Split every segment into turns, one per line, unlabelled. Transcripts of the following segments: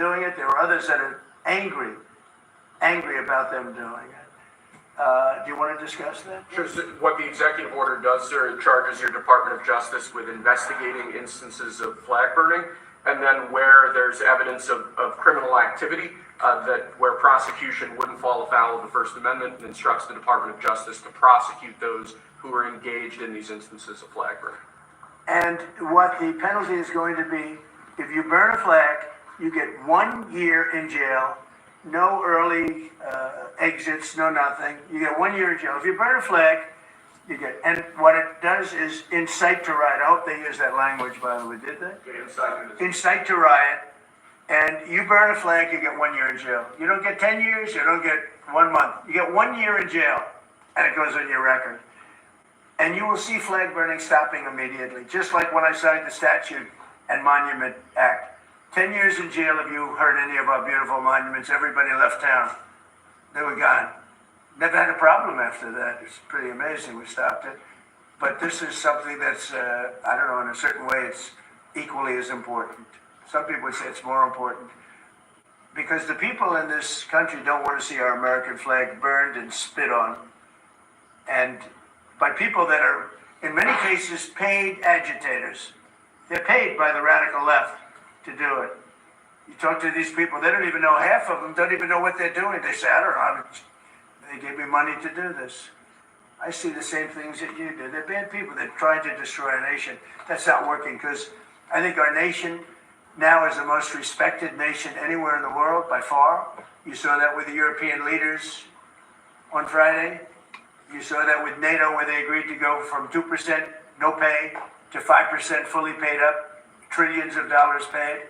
doing it. There are others that are angry about them doing it. Do you want to discuss that?
Sure. So what the executive order does, sir, it charges your Department of Justice with investigating instances of flag burning, and then where there's evidence of criminal activity, where prosecution wouldn't fall afoul of the First Amendment, and instructs the Department of Justice to prosecute those who are engaged in these instances of flag burning.
And what the penalty is going to be, if you burn a flag, you get 1 year in jail, no early exits, no nothing. You get 1 year in jail. If you burn a flag, you get, and what it does is incite to riot. I hope they use that language, by the way, did they? Incite to riot. And you burn a flag, you get 1 year in jail. You don't get 10 years, you don't get 1 month. You get 1 year in jail, and it goes on your record. And you will see flag burning stopping immediately, just like when I signed the Statute and Monument Act. 10 years in jail if you hurt any of our beautiful monuments. Everybody left town. They were gone. Never had a problem after that. It's pretty amazing we stopped it. But this is something that's, I don't know, in a certain way, it's equally as important. Some people would say it's more important. Because the people in this country don't want to see our American flag burned and spit on. And by people that are, in many cases, paid agitators. They're paid by the radical left to do it. You talk to these people, they don't even know, half of them don't even know what they're doing. They say, I don't know, they gave me money to do this. I see the same things that you do. They're bad people. They're trying to destroy a nation. That's not working, because I think our nation now is the most respected nation anywhere in the world, by far. You saw that with the European leaders on Friday. You saw that with NATO, where they agreed to go from 2% no pay to 5% fully paid up, trillions of dollars paid,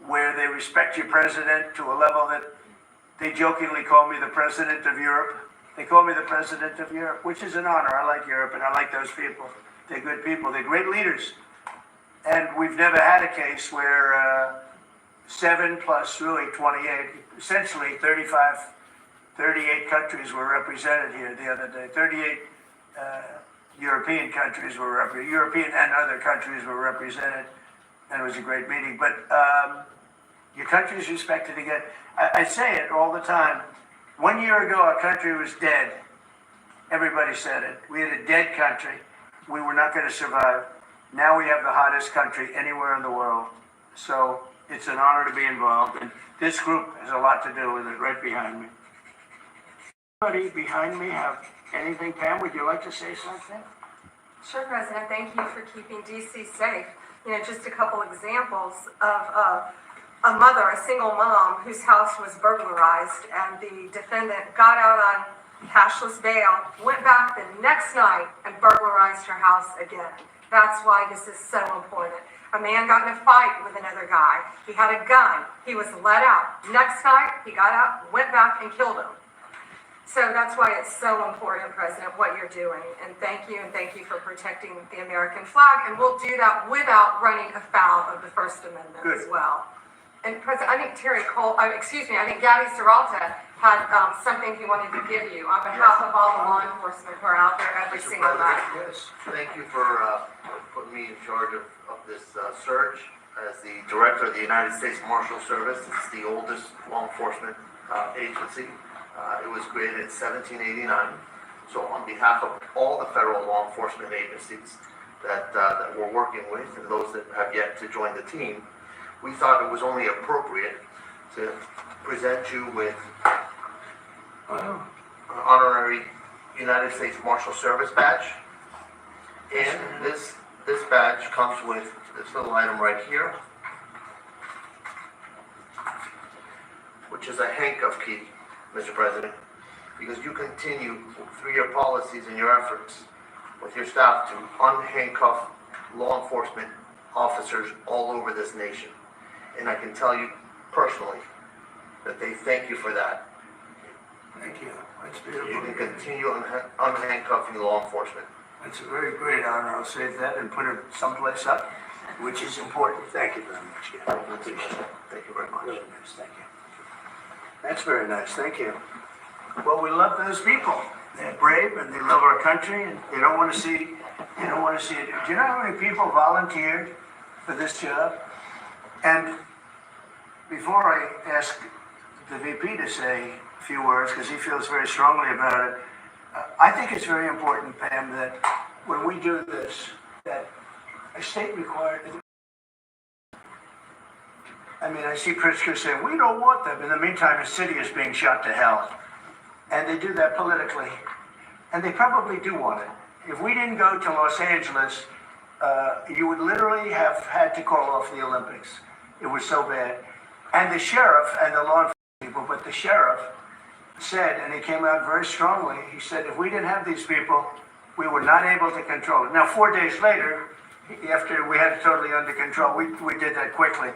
where they respect your president to a level that they jokingly call me the president of Europe. They call me the president of Europe, which is an honor. I like Europe, and I like those people. They're good people. They're great leaders. And we've never had a case where 7 plus really 28, essentially 38 countries were represented here the other day. 38 European countries were represented. European and other countries were represented. And it was a great meeting. But your country is respected again. I say it all the time. 1 year ago, our country was dead. Everybody said it. We had a dead country. We were not going to survive. Now we have the hottest country anywhere in the world. So it's an honor to be involved. And this group has a lot to do with it, right behind me. Anybody behind me have anything? Pam, would you like to say something?
Sure, President. Thank you for keeping D.C. safe. You know, just a couple examples of a mother, a single mom, whose house was burglarized, and the defendant got out on cashless bail, went back the next night and burglarized her house again. That's why this is so important. A man got in a fight with another guy. He had a gun. He was let out. Next night, he got out, went back and killed him. So that's why it's so important, President, what you're doing. And thank you for protecting the American flag. And we'll do that without running afoul of the First Amendment as well. And President, I think I think Gaddy Serralta had something he wanted to give you on behalf of all the law enforcement who are out there every single night.
Yes, thank you for putting me in charge of this search. As the Director of the United States Marshal Service, it's the oldest law enforcement agency. It was created in 1789. So on behalf of all the federal law enforcement agencies that we're working with, and those that have yet to join the team, we thought it was only appropriate to present you with an honorary United States Marshal Service badge. And this badge comes with this little item right here, which is a handcuff key, Mr. President, because you continue through your policies and your efforts with your staff to unhandcuff law enforcement officers all over this nation. And I can tell you personally that they thank you for that.
Thank you. That's beautiful.
You can continue unhandcuffing law enforcement.
That's a very great honor. I'll save that and put it someplace up, which is important. Thank you very much. Yeah, I appreciate it.
Thank you very much.
Really nice. Thank you. That's very nice. Thank you. Well, we love those people. They're brave and they love our country, and they don't want to see. They don't want to see it. Do you know how many people volunteered for this job? And before I ask the VP to say a few words, because he feels very strongly about it, I think it's very important, Pam, that when we do this, that a state required. I mean, I see Pritzker saying, we don't want them. In the meantime, the city is being shot to hell. And they do that politically. And they probably do want it. If we didn't go to Los Angeles, you would literally have had to call off the Olympics. It was so bad. And the sheriff and the law enforcement people, but the sheriff said, and he came out very strongly, he said, if we didn't have these people, we were not able to control it. Now, 4 days later, after we had it totally under control, we did that quickly.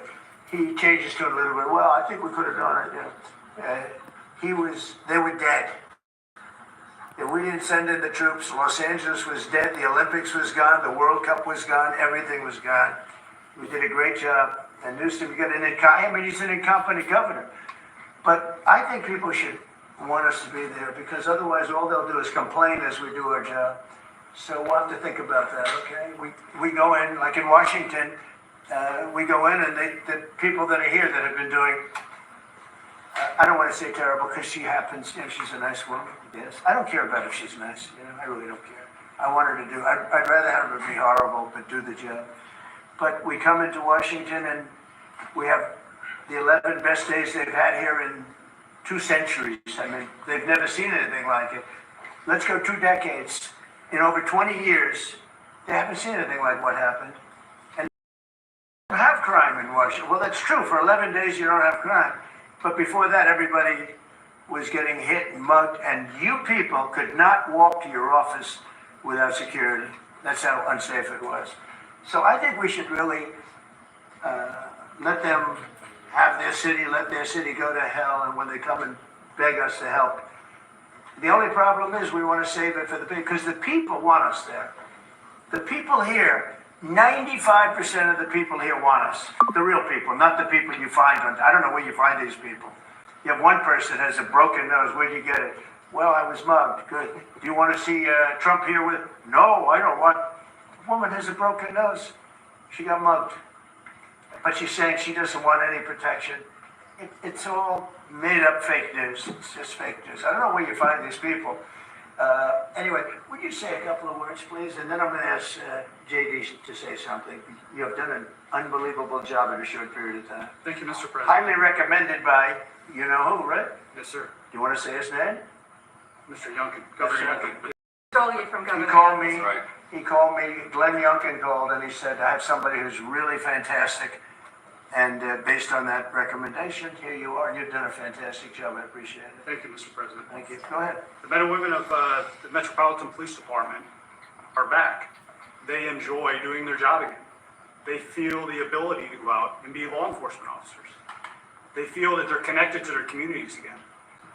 He changed his tune a little bit. Well, I think we could have done it. They were dead. If we didn't send in the troops, Los Angeles was dead, the Olympics was gone, the World Cup was gone, everything was gone. We did a great job. And Newsom, he's an incompetent governor. But I think people should want us to be there, because otherwise all they'll do is complain as we do our job. So we'll have to think about that, okay? We go in, like in Washington, we go in and the people that are here that have been doing, I don't want to say terrible, because she happens, she's a nice woman, yes. I don't care about if she's nice, I really don't care. I want her to do, I'd rather have her be horrible, but do the job. But we come into Washington and we have the 11 best days they've had here in 2 centuries. I mean, they've never seen anything like it. Let's go 2 decades. In over 20 years, they haven't seen anything like what happened. And you don't have crime in Washington. Well, that's true. For 11 days, you don't have crime. But before that, everybody was getting hit and mugged, and you people could not walk to your office without security. That's how unsafe it was. So I think we should really let them have their city, let their city go to hell, and when they come and beg us to help. The only problem is we want to save it for the people, because the people want us there. The people here, 95% of the people here want us. The real people, not the people you find on, I don't know where you find these people. You have one person has a broken nose, where'd you get it? Well, I was mugged, good. Do you want to see Trump here with, no, I don't want, a woman has a broken nose. She got mugged. But she's saying she doesn't want any protection. It's all made up fake news. It's just fake news. I don't know where you find these people. Anyway, would you say a couple of words, please? And then I'm going to ask JD to say something. You have done an unbelievable job in a short period of time.
Thank you, Mr. President.
Highly recommended by, you know who, right?
Yes, sir.
Do you want to say his name?
Mr. Youngkin, Governor Youngkin.
Stole you from Governor.
He called me.
That's right.
He called me. Glenn Youngkin called, and he said, I have somebody who's really fantastic. And based on that recommendation, here you are. You've done a fantastic job. I appreciate it.
Thank you, Mr. President.
Thank you. Go ahead.
The men and women of the Metropolitan Police Department are back. They enjoy doing their job again. They feel the ability to go out and be law enforcement officers. They feel that they're connected to their communities again.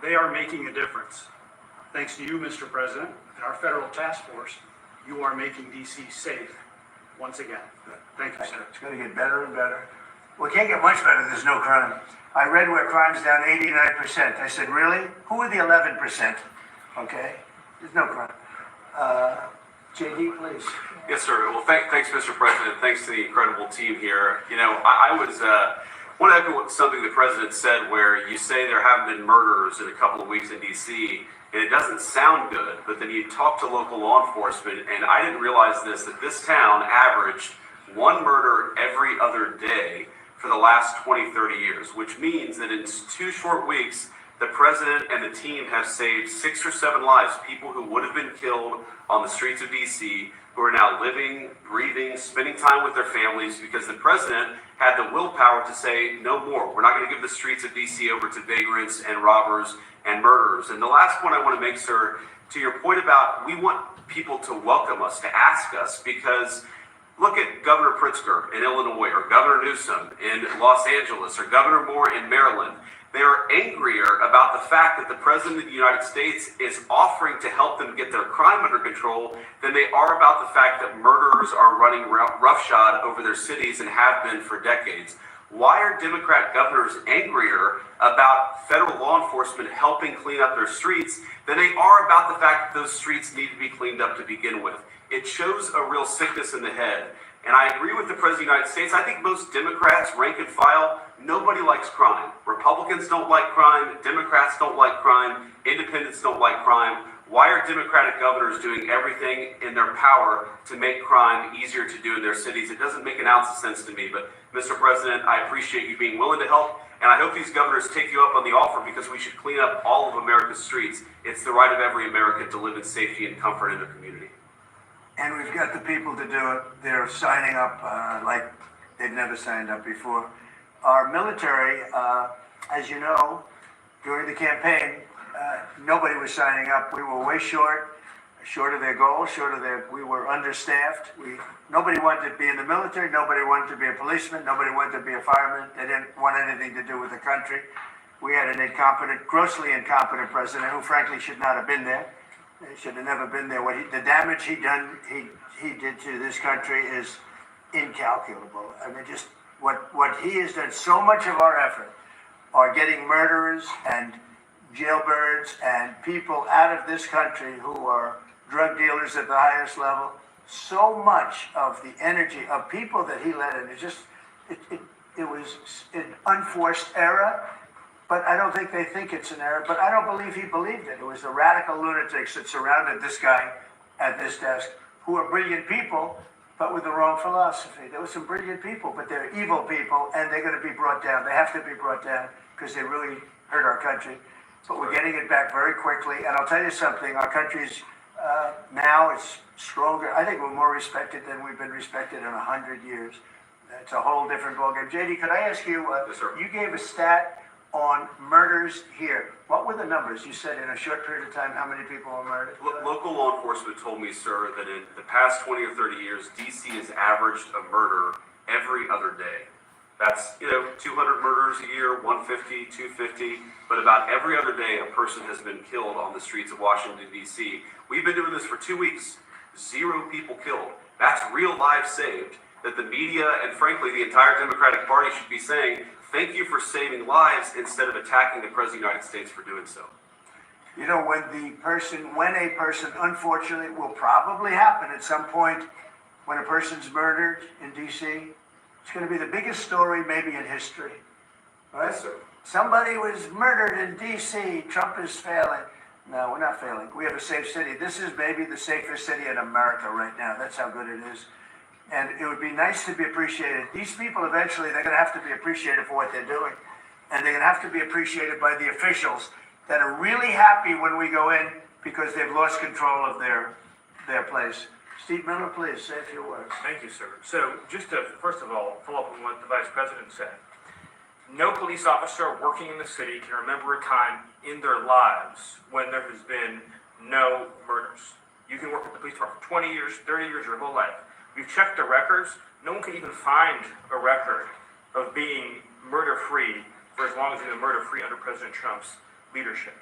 They are making a difference. Thanks to you, Mr. President, and our federal task force, you are making DC safe once again. Thank you, sir.
It's going to get better and better. Well, it can't get much better. There's no crime. I read where crime's down 89%. I said, really? Who are the 11%? Okay? There's no crime. JD, please.
Yes, sir. Well, thanks, Mr. President. Thanks to the incredible team here. I want to echo something the President said, where you say there haven't been murders in a couple of weeks in D.C., and it doesn't sound good, but then you talk to local law enforcement, and I didn't realize that this town averaged 1 murder every other day for the last 20, 30 years, which means that in 2 short weeks, the President and the team have saved 6 or 7 lives, people who would have been killed on the streets of D.C., who are now living, breathing, spending time with their families, because the President had the willpower to say, no more. We're not going to give the streets of D.C. over to vagrants and robbers and murderers. And the last point I want to make, sir, to your point about we want people to welcome us, to ask us, because look at Governor Pritzker in Illinois, or Governor Newsom in Los Angeles, or Governor Moore in Maryland. They are angrier about the fact that the President of the United States is offering to help them get their crime under control than they are about the fact that murderers are running roughshod over their cities and have been for decades. Why are Democrat governors angrier about federal law enforcement helping clean up their streets than they are about the fact that those streets need to be cleaned up to begin with? It shows a real sickness in the head And I agree with the President of the United States. I think most Democrats, rank and file, nobody likes crime. Republicans don't like crime. Democrats don't like crime. Independents don't like crime. Why are Democratic governors doing everything in their power to make crime easier to do in their cities? It doesn't make an ounce of sense to me. But, Mr. President, I appreciate you being willing to help. And I hope these governors take you up on the offer, because we should clean up all of America's streets. It's the right of every American to live in safety and comfort in their community.
And we've got the people to do it. They're signing up like they've never signed up before. Our military, as you know, during the campaign, nobody was signing up. We were way short of their goal, we were understaffed. Nobody wanted to be in the military. Nobody wanted to be a policeman. Nobody wanted to be a fireman. They didn't want anything to do with the country. We had an incompetent, grossly incompetent president who frankly should not have been there. He should have never been there. The damage he did to this country is incalculable. I mean, just what he has done. So much of our effort are getting murderers and jailbirds and people out of this country who are drug dealers at the highest level. So much of the energy of people that he led in, it was an unforced error. But I don't think they think it's an error. But I don't believe he believed it. It was the radical lunatics that surrounded this guy at this desk, who are brilliant people, but with the wrong philosophy. There were some brilliant people, but they're evil people, and they're going to be brought down. They have to be brought down because they really hurt our country. But we're getting it back very quickly. And I'll tell you something, our country's now is stronger. I think we're more respected than we've been respected in 100 years. It's a whole different ballgame. JD, could I ask you,
Yes, sir.
You gave a stat on murders here. What were the numbers? You said in a short period of time, how many people were murdered?
Local law enforcement told me, sir, that in the past 20 or 30 years, D.C. has averaged a murder every other day. That's, 200 murders a year, 150, 250, but about every other day a person has been killed on the streets of Washington, D.C. We've been doing this for 2 weeks. 0 people killed. That's real lives saved. That the media and frankly the entire Democratic Party should be saying, thank you for saving lives, instead of attacking the President of the United States for doing so.
When a person, unfortunately, will probably happen at some point, when a person's murdered in D.C., it's going to be the biggest story maybe in history. Right?
Yes, sir.
Somebody was murdered in D.C. Trump is failing. No, we're not failing. We have a safe city. This is maybe the safest city in America right now. That's how good it is. And it would be nice to be appreciated. These people eventually, they're going to have to be appreciated for what they're doing. And they're going to have to be appreciated by the officials that are really happy when we go in because they've lost control of their place. Steve Miller, please, say a few words.
Thank you, sir. So just to, first of all, follow up on what the Vice President said. No police officer working in the city can remember a time in their lives when there has been no murders. You can work with the police department for 20 years, 30 years, your whole life. We've checked the records. No one can even find a record of being murder-free for as long as they've been murder-free under President Trump's leadership.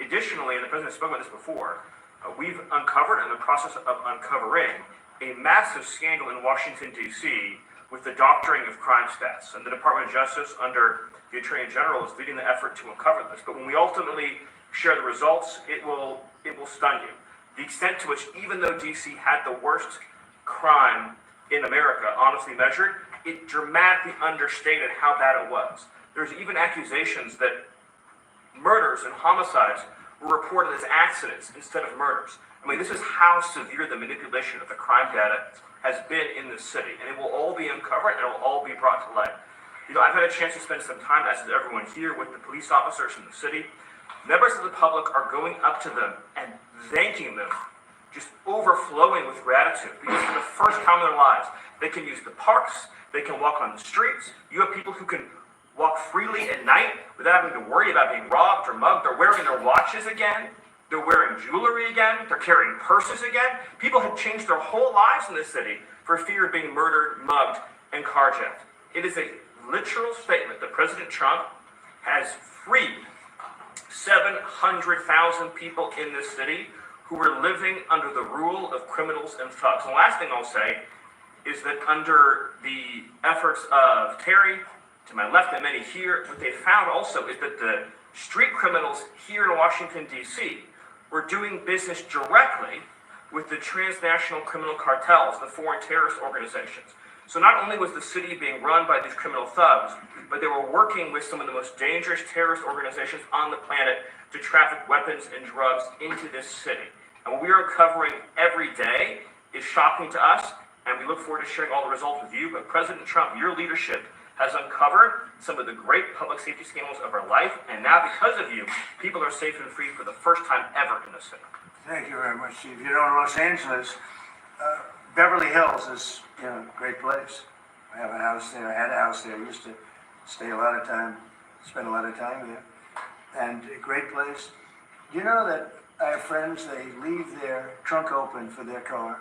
Additionally, and the President spoke about this before, we've uncovered, in the process of uncovering, a massive scandal in Washington, D.C. with the doctoring of crime stats. And the Department of Justice, under the Attorney General, is leading the effort to uncover this. But when we ultimately share the results, it will stun you. The extent to which, even though D.C. had the worst crime in America, honestly measured, it dramatically understated how bad it was. There's even accusations that murders and homicides were reported as accidents instead of murders. I mean, this is how severe the manipulation of the crime data has been in this city, and it will all be uncovered and it will all be brought to light. I've had a chance to spend some time, as is everyone here, with the police officers in the city. Members of the public are going up to them and thanking them, just overflowing with gratitude, because for the first time in their lives, they can use the parks, they can walk on the streets. You have people who can walk freely at night without having to worry about being robbed or mugged. They're wearing their watches again. They're wearing jewelry again. They're carrying purses again. People have changed their whole lives in this city for fear of being murdered, mugged, and carjacked. It is a literal statement that President Trump has freed 700,000 people in this city who were living under the rule of criminals and thugs. And the last thing I'll say is that under the efforts of Terry, to my left and many here, what they found also is that the street criminals here in Washington, D.C. were doing business directly with the transnational criminal cartels, the foreign terrorist organizations. So not only was the city being run by these criminal thugs, but they were working with some of the most dangerous terrorist organizations on the planet to traffic weapons and drugs into this city. And what we are uncovering every day is shocking to us, and we look forward to sharing all the results with you. But President Trump, your leadership has uncovered some of the great public safety scandals of our life, and now because of you, people are safe and free for the first time ever in the city.
Thank you very much, Chief. You know, in Los Angeles, Beverly Hills is, a great place. I have a house there. I had a house there. I used to stay a lot of time, spend a lot of time there. And a great place. You know that I have friends, they leave their trunk open for their car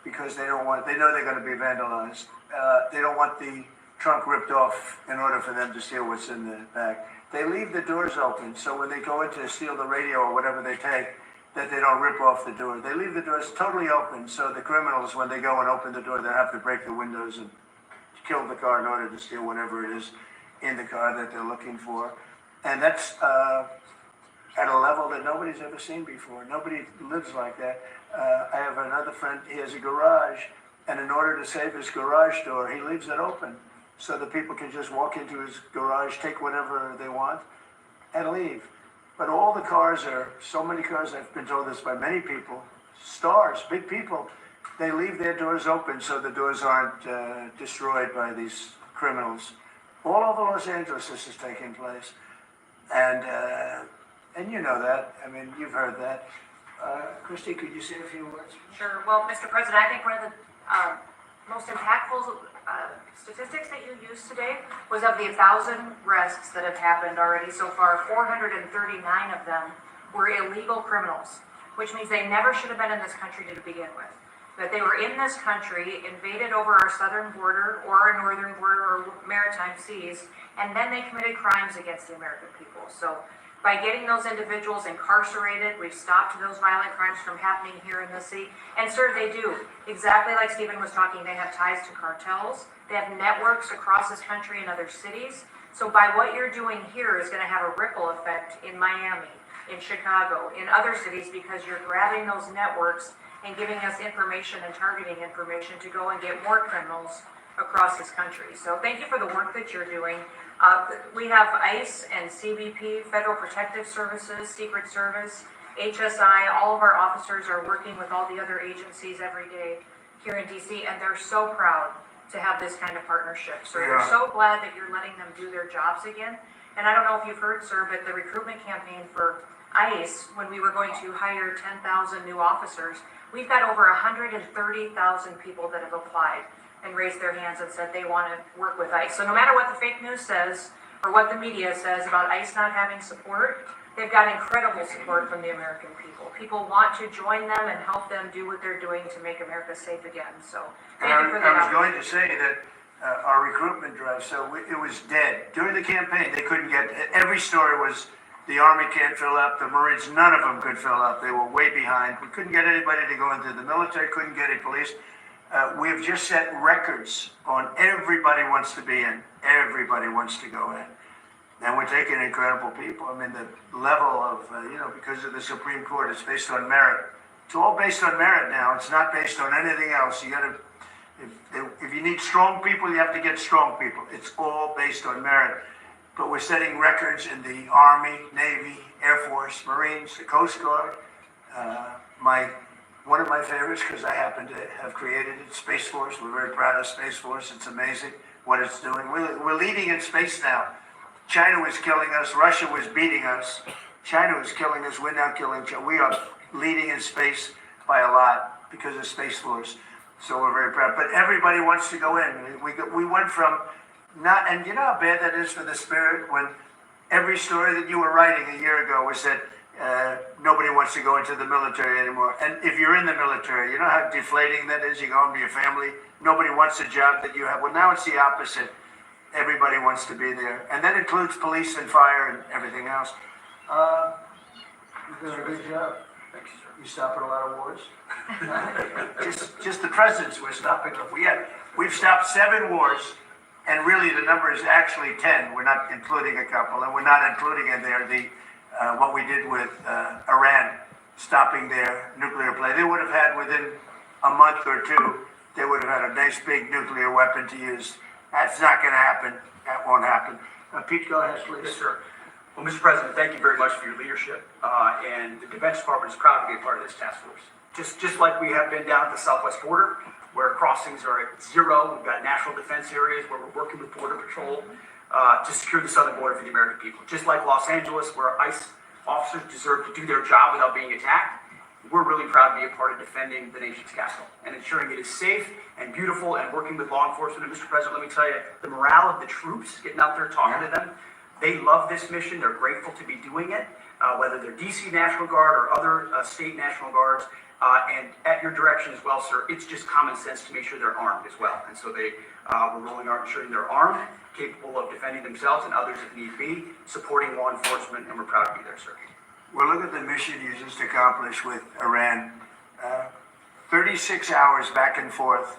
because they know they're going to be vandalized. They don't want the trunk ripped off in order for them to steal what's in the back. They leave the doors open so when they go in to steal the radio or whatever they take, that they don't rip off the door. They leave the doors totally open so the criminals, when they go and open the door, they have to break the windows and kill the car in order to steal whatever it is in the car that they're looking for. And that's at a level that nobody's ever seen before. Nobody lives like that. I have another friend, he has a garage, and in order to save his garage door, he leaves it open so that people can just walk into his garage, take whatever they want, and leave. But all the cars so many cars, I've been told this by many people, stars, big people, they leave their doors open so the doors aren't destroyed by these criminals. All over Los Angeles this is taking place. And you know that. I mean, you've heard that. Christy, could you say a few words?
Sure. Well, Mr. President, I think one of the most impactful statistics that you used today was of the 1,000 arrests that have happened already so far, 439 of them were illegal criminals, which means they never should have been in this country to begin with. That they were in this country, invaded over our southern border or our northern border or maritime seas, and then they committed crimes against the American people. So by getting those individuals incarcerated, we've stopped those violent crimes from happening here in the city. And sir, they do. Exactly like Stephen was talking, they have ties to cartels. They have networks across this country and other cities. So by what you're doing here is going to have a ripple effect in Miami, in Chicago, in other cities, because you're grabbing those networks and giving us information and targeting information to go and get more criminals across this country. So thank you for the work that you're doing. We have ICE and CBP, Federal Protective Services, Secret Service, HSI, all of our officers are working with all the other agencies every day here in DC, and they're so proud to have this kind of partnership. So we're so glad that you're letting them do their jobs again. And I don't know if you've heard, sir, but the recruitment campaign for ICE, when we were going to hire 10,000 new officers, we've got over 130,000 people that have applied and raised their hands and said they want to work with ICE. So no matter what the fake news says or what the media says about ICE not having support, they've got incredible support from the American people. People want to join them and help them do what they're doing to make America safe again. So thank you for that.
I was going to say that our recruitment drive, it was dead. During the campaign, they couldn't get, every story was the Army can't fill up, the Marines, none of them could fill up. They were way behind. We couldn't get anybody to go into the military, couldn't get any police. We have just set records on everybody wants to be in, everybody wants to go in. And we're taking incredible people. I mean, the level of, because of the Supreme Court, it's based on merit. It's all based on merit now. It's not based on anything else. You gotta, if you need strong people, you have to get strong people. It's all based on merit. But we're setting records in the Army, Navy, Air Force, Marines, the Coast Guard. One of my favorites, because I happen to have created it, Space Force. We're very proud of Space Force. It's amazing what it's doing. We're leading in space now. China was killing us. Russia was beating us. China was killing us. We're now killing China. We are leading in space by a lot because of Space Force. So we're very proud. But everybody wants to go in. We went from not, and you know how bad that is for the spirit when every story that you were writing a year ago was that nobody wants to go into the military anymore. And if you're in the military, you know how deflating that is? You go home to your family. Nobody wants a job that you have. Well, now it's the opposite. Everybody wants to be there. And that includes police and fire and everything else. You've done a good job. Thank you, sir. You stopping a lot of wars? just the presidents we're stopping them. We've stopped 7 wars, and really the number is actually 10. We're not including a couple, and we're not including in there what we did with Iran. stopping their nuclear play. They would have had within a month or two, they would have had a nice big nuclear weapon to use. That's not going to happen. That won't happen. Pete, go ahead, please.
Yes, sir. Well, Mr. President, thank you very much for your leadership, and the Defense Department is proud to be a part of this task force. Just like we have been down at the southwest border, where crossings are at zero, we've got national defense areas where we're working with Border Patrol to secure the southern border for the American people. Just like Los Angeles, where ICE officers deserve to do their job without being attacked, we're really proud to be a part of defending the nation's capital and ensuring it is safe and beautiful and working with law enforcement. And Mr. President, let me tell you, the morale of the troops, getting out there talking to them, they love this mission. They're grateful to be doing it, whether they're DC National Guard or other state National Guards. And at your direction as well, sir, it's just common sense to make sure they're armed as well. And so we're rolling out ensuring they're armed, capable of defending themselves and others if need be, supporting law enforcement, and we're proud to be there, sir.
Well, look at the mission you just accomplished with Iran. 36 hours back and forth,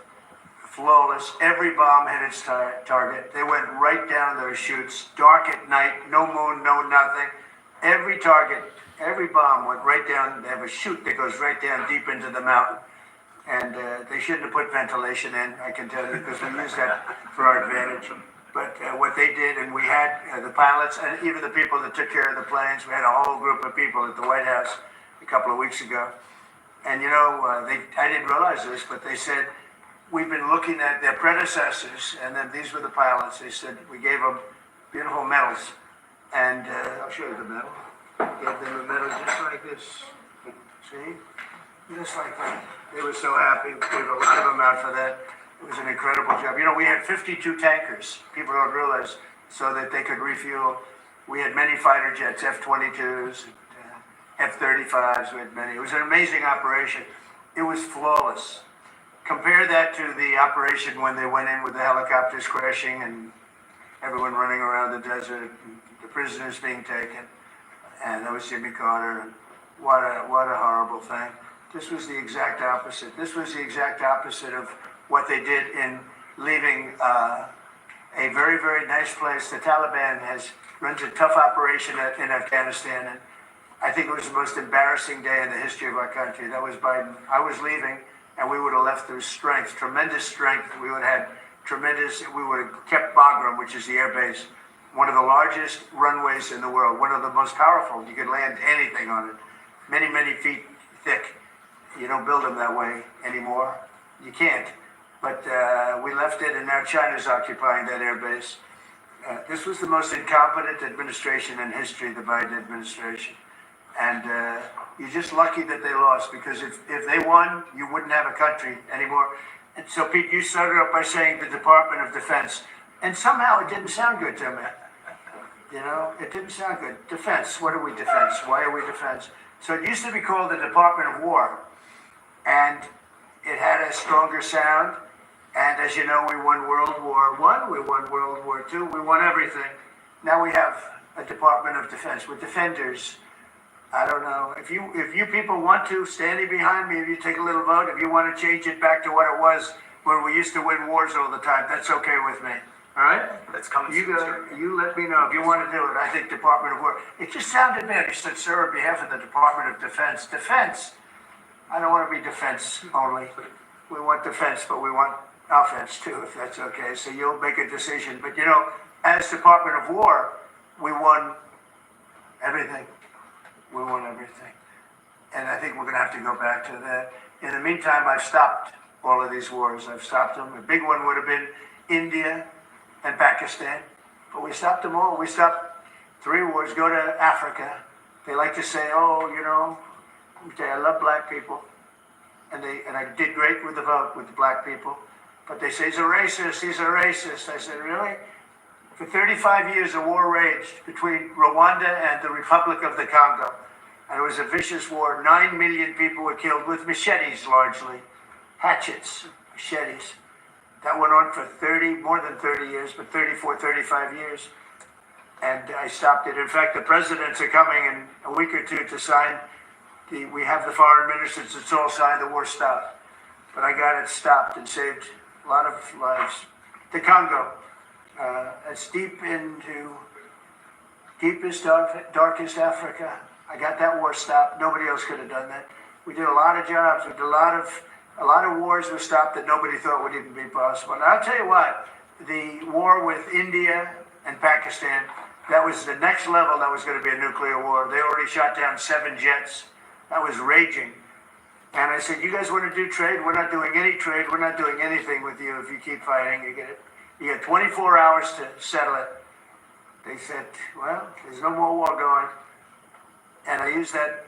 flawless. Every bomb hit its target. They went right down those chutes, dark at night, no moon, no nothing. Every target, every bomb went right down. They have a chute that goes right down deep into the mountain. And they shouldn't have put ventilation in, I can tell you, because we use that for our advantage. But what they did, and we had the pilots and even the people that took care of the planes, we had a whole group of people at the White House a couple of weeks ago. And you know, I didn't realize this, but they said, we've been looking at their predecessors, and then these were the pilots. They said, we gave them beautiful medals. And I'll show you the medal. Gave them a medal just like this. See? Just like that. They were so happy. We gave a lot of them out for that. It was an incredible job. You know, we had 52 tankers, people don't realize, so that they could refuel. We had many fighter jets, F-22s, F-35s, we had many. It was an amazing operation. It was flawless. Compare that to the operation when they went in with the helicopters crashing and everyone running around the desert, and the prisoners being taken. And that was Jimmy Carter. And what a horrible thing. This was the exact opposite. This was the exact opposite of what they did in leaving a very, very nice place. The Taliban runs a tough operation in Afghanistan, and I think it was the most embarrassing day in the history of our country. That was Biden. I was leaving, and we would have left through strength, tremendous strength. We would have kept Bagram, which is the air base, one of the largest runways in the world, one of the most powerful. You could land anything on it, many, many feet thick. You don't build them that way anymore. You can't. But we left it, and now China's occupying that air base. This was the most incompetent administration in history, the Biden administration. And you're just lucky that they lost, because if they won, you wouldn't have a country anymore. And so, Pete, you started off by saying the Department of Defense. And somehow it didn't sound good to me. You know, it didn't sound good. Defense, what are we defense? Why are we defense? So it used to be called the Department of War. And it had a stronger sound. And as you know, we won World War I, we won World War II, we won everything. Now we have a Department of Defense with defenders. I don't know. If you people want to, standing behind me, if you take a little vote, if you want to change it back to what it was when we used to win wars all the time, that's okay with me. All right?
That's coming soon, sir.
You let me know if you want to do it. I think Department of War. It just sounded bad. You said, sir, on behalf of the Department of Defense. Defense. I don't want to be defense only. We want defense, but we want offense too, if that's okay. So you'll make a decision. But you know, as Department of War, we won everything. We won everything. And I think we're going to have to go back to that. In the meantime, I've stopped all of these wars. I've stopped them. A big one would have been India and Pakistan. But we stopped them all. We stopped 3 wars. Go to Africa. They like to say, oh, you know, I love black people. And I did great with the vote with the black people. But they say he's a racist, he's a racist. I said, really? For 35 years, a war raged between Rwanda and the Republic of the Congo. And it was a vicious war. 9 million people were killed with machetes, largely. Hatchets, machetes. That went on for more than 30 years, but 34, 35 years. And I stopped it. In fact, the presidents are coming in a week or two to sign. We have the foreign ministers, it's all signed, the war stopped. But I got it stopped and saved a lot of lives. The Congo, it's deep into deepest, darkest Africa. I got that war stopped. Nobody else could have done that. We did a lot of jobs. We did a lot of wars were stopped that nobody thought would even be possible. And I'll tell you what, the war with India and Pakistan, that was the next level. That was going to be a nuclear war. They already shot down 7 jets. That was raging. And I said, you guys want to do trade? We're not doing any trade. We're not doing anything with you if you keep fighting. You get 24 hours to settle it. They said, well, there's no more war going. And I used that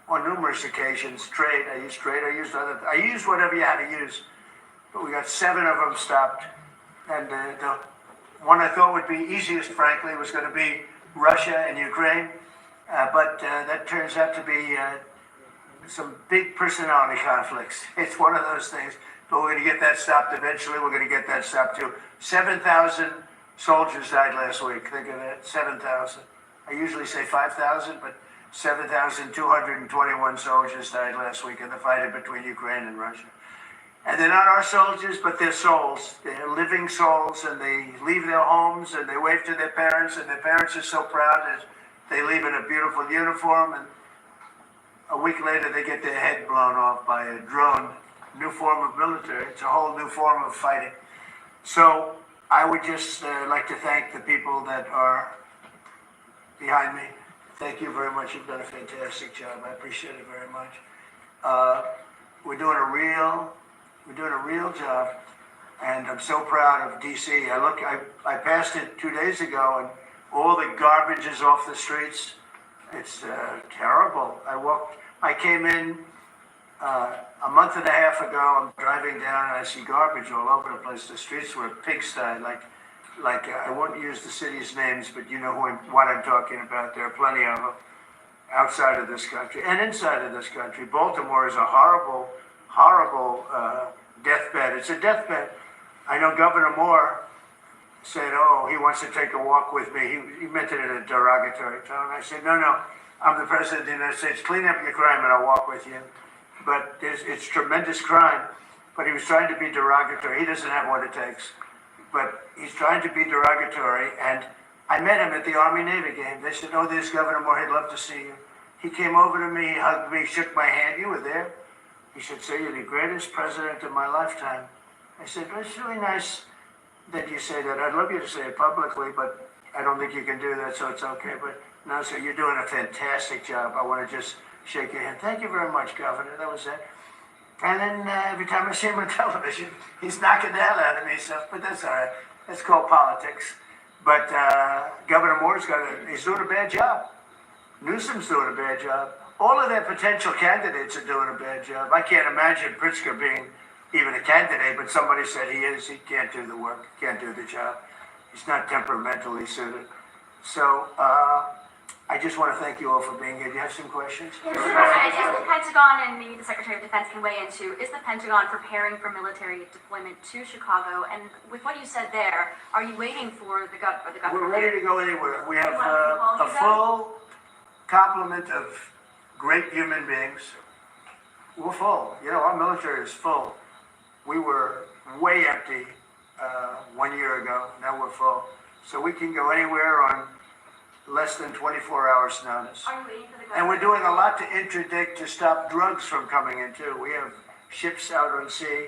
on numerous occasions. Trade, I used whatever you had to use. But we got 7 of them stopped. And the one I thought would be easiest, frankly, was going to be Russia and Ukraine. But that turns out to be some big personality conflicts. It's one of those things. But we're going to get that stopped eventually. We're going to get that stopped too. 7,000 soldiers died last week. Think of that, 7,000. I usually say 5,000, but 7,221 soldiers died last week in the fight between Ukraine and Russia. And they're not our soldiers, but they're souls. They're living souls, and they leave their homes, and they wave to their parents, and their parents are so proud as they leave in a beautiful uniform, and a week later they get their head blown off by a drone. New form of military. It's a whole new form of fighting. So I would just like to thank the people that are behind me. Thank you very much. You've done a fantastic job. I appreciate it very much. We're doing a real job, and I'm so proud of DC. I passed it 2 days ago, and all the garbage is off the streets. It's terrible. I came in a month and a half ago. I'm driving down, and I see garbage all over the place. The streets were a pigsty, like I won't use the city's names, but you know what I'm talking about. There are plenty of them outside of this country and inside of this country. Baltimore is a horrible deathbed. It's a deathbed. I know Governor Moore said, oh, he wants to take a walk with me. He meant it in a derogatory tone. I said, no, I'm the president of the United States. Clean up your crime and I'll walk with you. But it's tremendous crime. But he was trying to be derogatory. He doesn't have what it takes. But he's trying to be derogatory. And I met him at the Army-Navy game. They said, oh, there's Governor Moore. He'd love to see you. He came over to me, hugged me, shook my hand. You were there. He said, sir, you're the greatest president of my lifetime. I said, well, it's really nice that you say that. I'd love you to say it publicly, but I don't think you can do that, so it's okay. But no, sir, you're doing a fantastic job. I want to just shake your hand. Thank you very much, Governor. That was it. And then every time I see him on television, he's knocking the hell out of me. So, but that's all right. That's called politics. But Governor Moore's he's doing a bad job. Newsom's doing a bad job. All of their potential candidates are doing a bad job. I can't imagine Pritzker being even a candidate, but somebody said he is. He can't do the work, can't do the job. He's not temperamentally suited. So I just want to thank you all for being here. Do you have some questions?
Yes, Mr. President, is the Pentagon, and maybe the Secretary of Defense can weigh into, is the Pentagon preparing for military deployment to Chicago? And with what you said there, are you waiting for the government?
We're ready to go anywhere. We have a full complement of great human beings. We're full. You know, our military is full. We were way empty 1 year ago. Now we're full. So we can go anywhere on less than 24 hours notice.
Are you waiting for the government?
And we're doing a lot to interdict to stop drugs from coming in too. We have ships out on sea.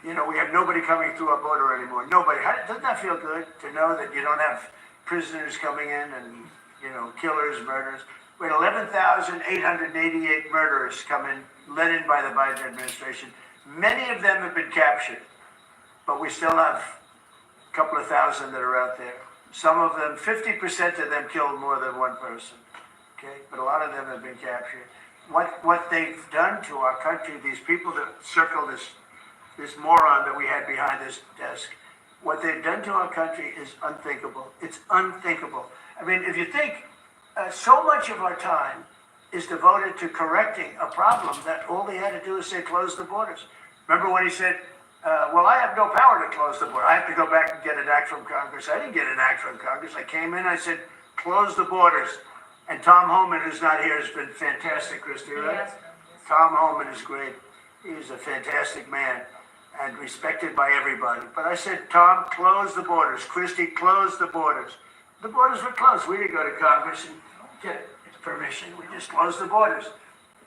You know, we have nobody coming through our border anymore. Nobody. Doesn't that feel good to know that you don't have prisoners coming in and, you know, killers, murderers? We had 11,888 murderers come in, led in by the Biden administration. Many of them have been captured, but we still have a couple of thousand that are out there. Some of them, 50% of them killed more than one person, okay? But a lot of them have been captured. What they've done to our country, these people that circle this moron that we had behind this desk, what they've done to our country is unthinkable. It's unthinkable. I mean, if you think so much of our time is devoted to correcting a problem that all they had to do is say, close the borders. Remember when he said, well, I have no power to close the border. I have to go back and get an act from Congress. I didn't get an act from Congress. I came in, I said, close the borders. And Tom Homan, who's not here, has been fantastic, Christy, right? Yes. Tom Homan is great. He's a fantastic man and respected by everybody. But I said, Tom, close the borders. Christy, close the borders. The borders were closed. We didn't go to Congress and get it. permission. We just closed the borders.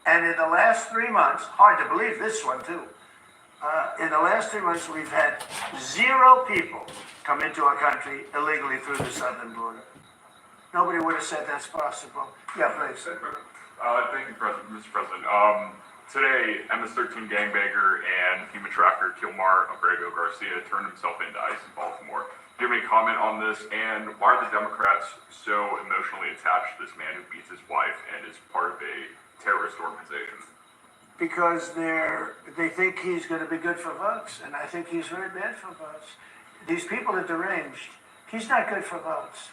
And in the last 3 months, hard to believe this one too. In the last 3 months, we've had 0 people come into our country illegally through the southern border. Nobody would have said that's possible. Yeah, please.
Thank you, Mr. President. Today, MS-13 gangbanger and human trafficker Kilmar Abrego Garcia turned himself into ICE in Baltimore. Do you have any comment on this? And why are the Democrats so emotionally attached to this man who beats his wife and is part of a terrorist organization?
Because they think he's going to be good for votes, and I think he's very bad for votes. These people are deranged. He's not good for votes.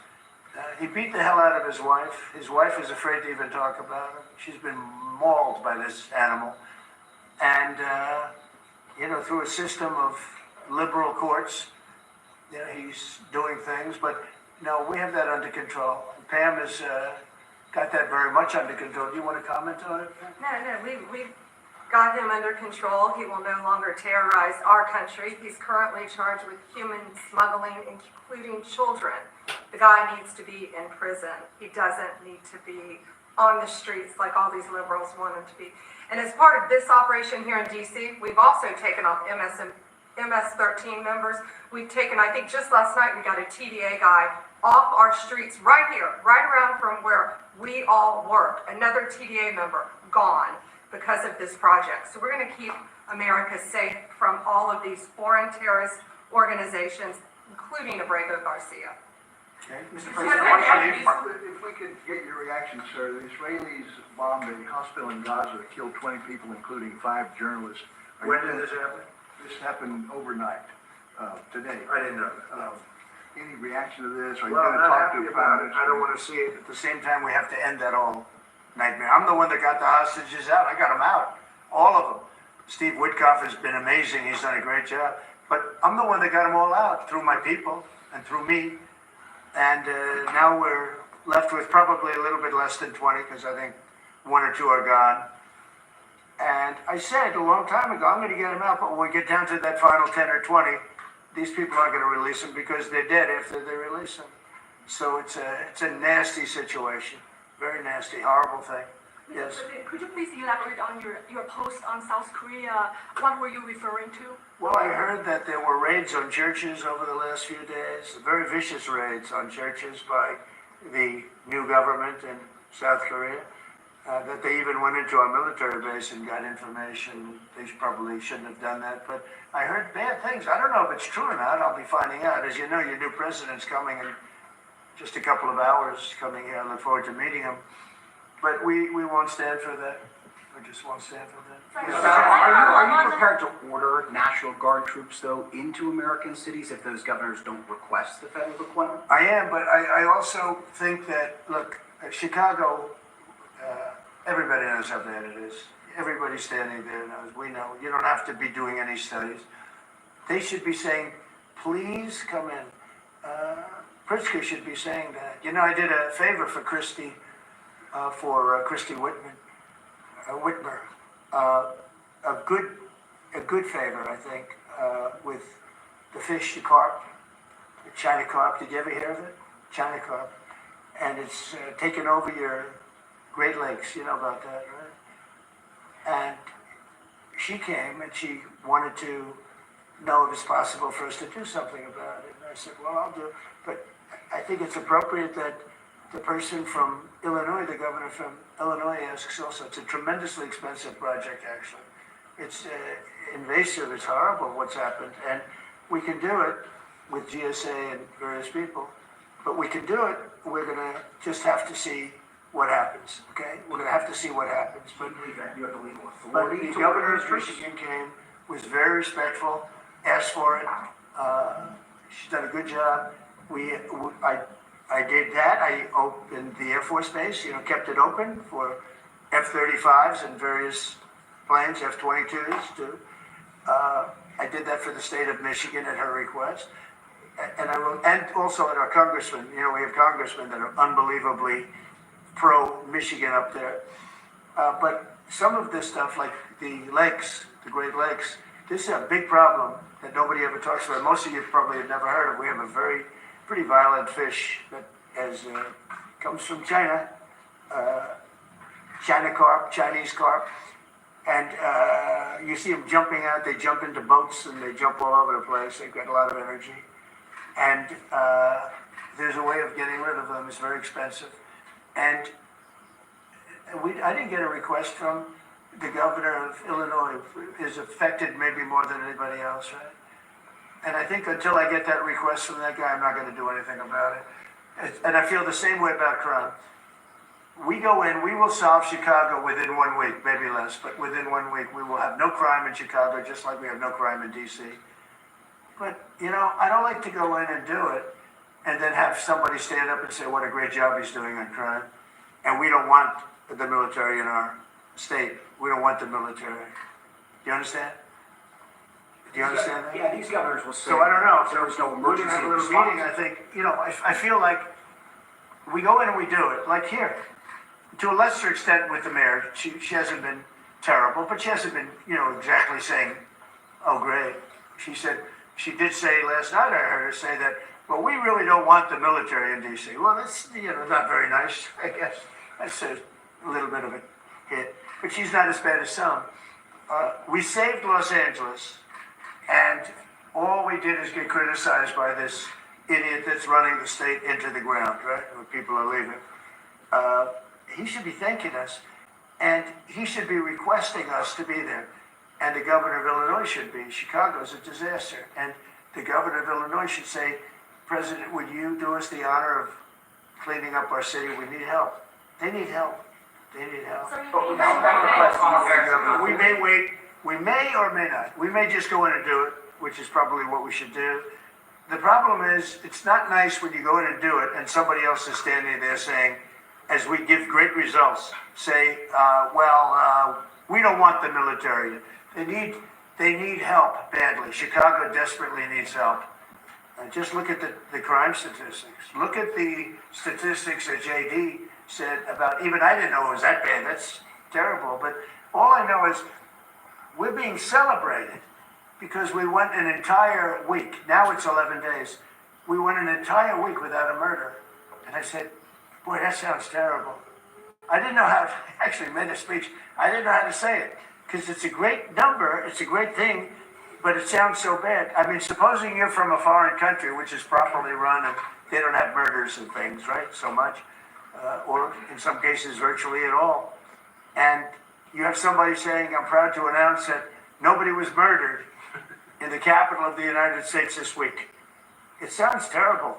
He beat the hell out of his wife. His wife is afraid to even talk about him. She's been mauled by this animal. And, through a system of liberal courts, he's doing things. But, no, we have that under control. Pam has got that very much under control. Do you want to comment on it?
No, we've got him under control. He will no longer terrorize our country. He's currently charged with human smuggling, including children. The guy needs to be in prison. He doesn't need to be on the streets like all these liberals want him to be. And as part of this operation here in DC, we've also taken off MS-13 members. We've taken, I think just last night, we got a TDA guy off our streets right here, right around from where we all work. Another TDA member gone because of this project. So we're going to keep America safe from all of these foreign terrorist organizations, including Abrego Garcia.
Okay, Mr.
If we could get your reaction, sir. The Israelis bombed a hospital in Gaza that killed 20 people, including 5 journalists.
When did this happen?
This happened overnight, today.
I didn't know that.
Any reaction to this? Are you
Well,
going
I'm
to
not
talk
happy
to
about it. I don't want to see it. At the same time, we have to end that whole nightmare. I'm the one that got the hostages out. I got them out. All of them. Steve Witkoff has been amazing. He's done a great job. But I'm the one that got them all out through my people and through me. And now we're left with probably a little bit less than 20 because I think 1 or 2 are gone. And I said a long time ago, I'm going to get them out. But when we get down to that final 10 or 20, these people aren't going to release them because they're dead after they release them. So it's a nasty situation. Very nasty, horrible thing. Yes.
Could you please elaborate on your post on South Korea? What were you referring to?
Well, I heard that there were raids on churches over the last few days, very vicious raids on churches by the new government in South Korea, that they even went into our military base and got information. They probably shouldn't have done that, but I heard bad things. I don't know if it's true or not. I'll be finding out. As you know, your new president's coming in just a couple of hours coming here. I look forward to meeting him. But we won't stand for that. We just won't stand for that.
Are you prepared to order National Guard troops, though, into American cities if those governors don't request the federal deployment?
I am, but I also think that, look, Chicago, everybody knows how bad it is. Everybody standing there knows. We know. You don't have to be doing any studies. They should be saying, please come in. Pritzker should be saying that. You know, I did a favor for Christy, for Christy Whitmer. A good favor, I think, with the fish, the carp, the China carp. Did you ever hear of it? China carp. And it's taken over your Great Lakes. You know about that, right? And she came and she wanted to know if it's possible for us to do something about it. And I said, well, I'll do it. But I think it's appropriate that the person from Illinois, the governor from Illinois, asks also. It's a tremendously expensive project, actually. It's invasive, it's horrible what's happened, and we can do it with GSA and various people, but we can do it. We're going to just have to see what happens, okay? We're going to have to see what happens. But the governor of Michigan came, was very respectful, asked for it. She's done a good job. I did that. I opened the Air Force Base, kept it open for F-35s and various planes, F-22s too. I did that for the state of Michigan at her request. And also at our congressmen. We have congressmen that are unbelievably pro-Michigan up there. But some of this stuff, like the lakes, the Great Lakes, this is a big problem that nobody ever talks about. Most of you probably have never heard of. We have a pretty violent fish that comes from China, Chinese carp, and you see them jumping out. They jump into boats and they jump all over the place. They've got a lot of energy, and there's a way of getting rid of them. It's very expensive, and I didn't get a request from the governor of Illinois. Is affected maybe more than anybody else, right? And I think until I get that request from that guy, I'm not going to do anything about it. And I feel the same way about crime. We go in, we will solve Chicago within 1 week, maybe less, but within 1 week, we will have no crime in Chicago, just like we have no crime in DC. But, you know, I don't like to go in and do it and then have somebody stand up and say what a great job he's doing on crime. And we don't want the military in our state. We don't want the military. Do you understand? Do you understand that?
Yeah, these governors will say.
So I don't know.
There was no
We're gonna
emergency
have a little
response.
meeting, I think, you know, I feel like we go in and we do it, like here. To a lesser extent with the mayor, she hasn't been terrible, but she hasn't been, you know, exactly saying, oh, great. She did say last night, I heard her say that, well, we really don't want the military in DC. Well, that's, you know, not very nice, I guess. That's a little bit of a hit, but she's not as bad as some. We saved Los Angeles, and all we did is get criticized by this idiot that's running the state into the ground, right? When people are leaving. He should be thanking us, and he should be requesting us to be there. And the governor of Illinois should be. Chicago is a disaster. And the governor of Illinois should say, President, would you do us the honor of cleaning up our city? We need help. They need help. They need help. We may wait. We may or may not. We may just go in and do it, which is probably what we should do. The problem is, it's not nice when you go in and do it and somebody else is standing there saying, as we give great results, say, we don't want the military. They need help badly. Chicago desperately needs help. Just look at the crime statistics. Look at the statistics that JD said about, even I didn't know it was that bad. That's terrible. But all I know is we're being celebrated because we went an entire week. Now it's 11 days. We went an entire week without a murder. And I said, boy, that sounds terrible. I didn't know how to actually made a speech. I didn't know how to say it because it's a great number. It's a great thing, but it sounds so bad. I mean, supposing you're from a foreign country, which is properly run and they don't have murders and things, right? So much, or in some cases, virtually at all. And you have somebody saying, I'm proud to announce that nobody was murdered in the capital of the United States this week. It sounds terrible,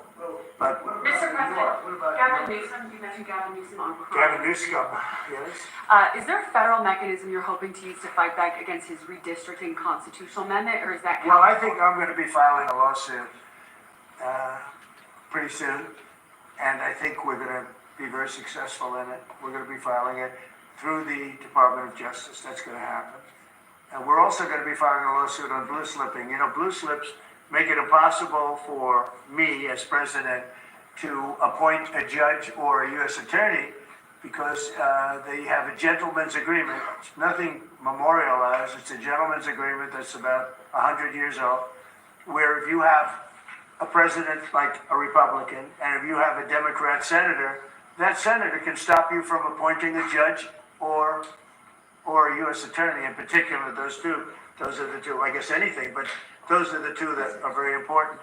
but.
Mr. President,
What about
Gavin
New York?
Newsom, you mentioned Gavin Newsom on crime.
Gavin Newsom, yes.
Is there a federal mechanism you're hoping to use to fight back against his redistricting constitutional amendment, or is that?
Well, I think I'm going to be filing a lawsuit pretty soon, and I think we're going to be very successful in it. We're going to be filing it through the Department of Justice. That's going to happen. And we're also going to be filing a lawsuit on blue slipping. You know, blue slips make it impossible for me as president to appoint a judge or a U.S. attorney because they have a gentleman's agreement. It's nothing memorialized. It's a gentleman's agreement that's about 100 years old, where if you have a president like a Republican and if you have a Democrat senator, that senator can stop you from appointing a judge or a U.S. attorney. In particular, those are the two, I guess anything, but those are the two that are very important.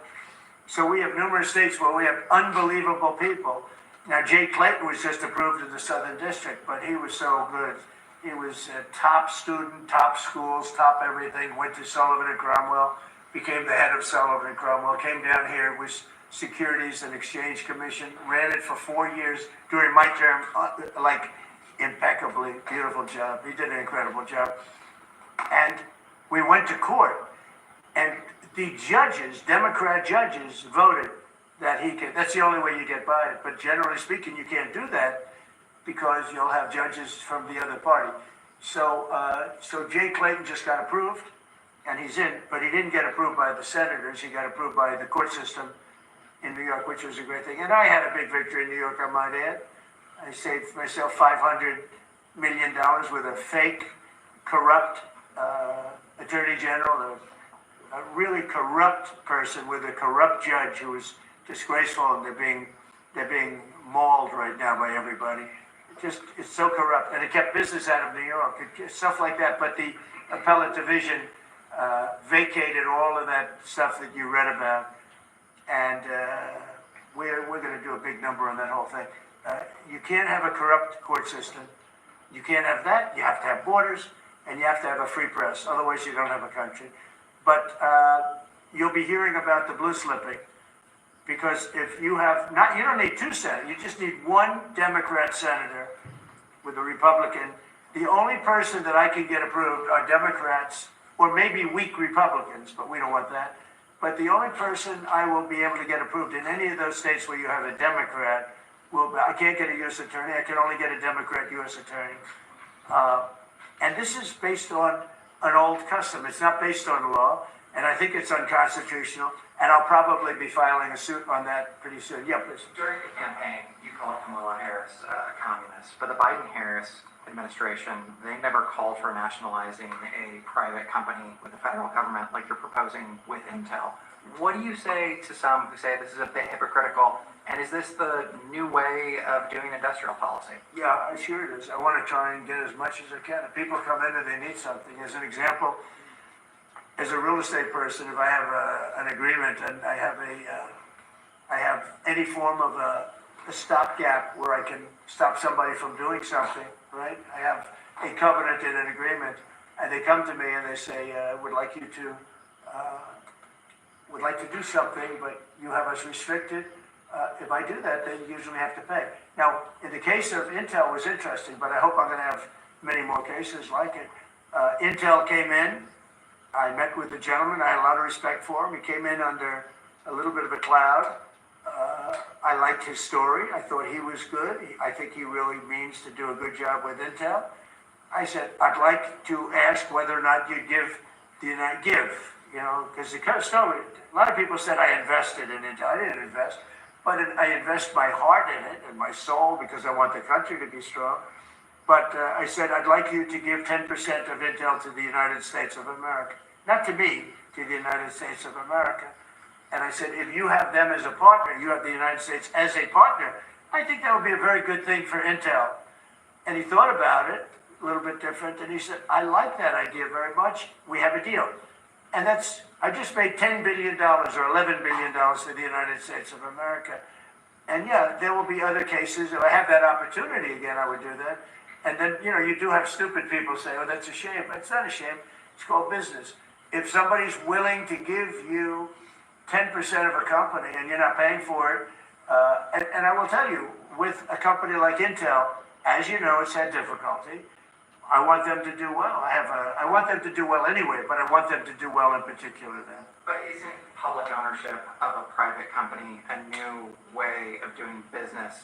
So we have numerous states where we have unbelievable people. Now, Jay Clayton was just approved in the Southern District, but he was so good. He was a top student, top schools, top everything, went to Sullivan and Cromwell, became the head of Sullivan and Cromwell, came down here, was Securities and Exchange Commission, ran it for 4 years during my term, like impeccably, beautiful job. He did an incredible job. And we went to court. And the judges, Democrat judges, voted that he can, that's the only way you get by it. But generally speaking, you can't do that because you'll have judges from the other party. So Jay Clayton just got approved, and he's in, but he didn't get approved by the senators. He got approved by the court system in New York, which was a great thing. And I had a big victory in New York, I might add. I saved myself $500 million with a fake, corrupt attorney general, a really corrupt person with a corrupt judge who was disgraceful, and they're being mauled right now by everybody. it's so corrupt, and it kept business out of New York, stuff like that. But the appellate division vacated all of that stuff that you read about, and we're going to do a big number on that whole thing. You can't have a corrupt court system. You can't have that. You have to have borders, and you have to have a free press. Otherwise, you don't have a country. But you'll be hearing about the blue slipping, because if you have not, you don't need two senators. You just need one Democrat senator with a Republican. The only person that I can get approved are Democrats or maybe weak Republicans, but we don't want that. But the only person I will be able to get approved in any of those states where you have a Democrat I can't get a U.S. attorney. I can only get a Democrat U.S. attorney. And this is based on an old custom. It's not based on law, and I think it's unconstitutional. And I'll probably be filing a suit on that pretty soon. Yeah, please.
During the campaign, you called Kamala Harris a communist, but the Biden-Harris administration, they never called for nationalizing a private company with the federal government like you're proposing with Intel. What do you say to some who say this is a bit hypocritical? And is this the new way of doing industrial policy?
Yeah, sure it is. I want to try and get as much as I can. If people come in and they need something, as an example, as a real estate person, if I have an agreement and I have any form of a stopgap where I can stop somebody from doing something, right? I have a covenant and an agreement, and they come to me and they say, would like to do something, but you have us restricted. If I do that, they usually have to pay. Now, in the case of Intel, it was interesting, but I hope I'm going to have many more cases like it. Intel came in. I met with the gentleman. I had a lot of respect for him. He came in under a little bit of a cloud. I liked his story. I thought he was good. I think he really means to do a good job with Intel. I said, I'd like to ask whether or not you'd give, because the story, a lot of people said I invested in Intel. I didn't invest. But I invest my heart in it and my soul because I want the country to be strong. But I said, I'd like you to give 10% of Intel to the United States of America. Not to me, to the United States of America. And I said, if you have them as a partner, you have the United States as a partner, I think that would be a very good thing for Intel. And he thought about it, a little bit different, and he said, I like that idea very much. We have a deal. And I just made $10 billion or $11 billion to the United States of America. And yeah, there will be other cases. If I have that opportunity again, I would do that. And then, you do have stupid people say, oh, that's a shame. It's not a shame. It's called business. If somebody's willing to give you 10% of a company and you're not paying for it, and I will tell you, with a company like Intel, as you know, it's had difficulty. I want them to do well. I want them to do well anyway, but I want them to do well in particular then.
But isn't public ownership of a private company a new way of doing business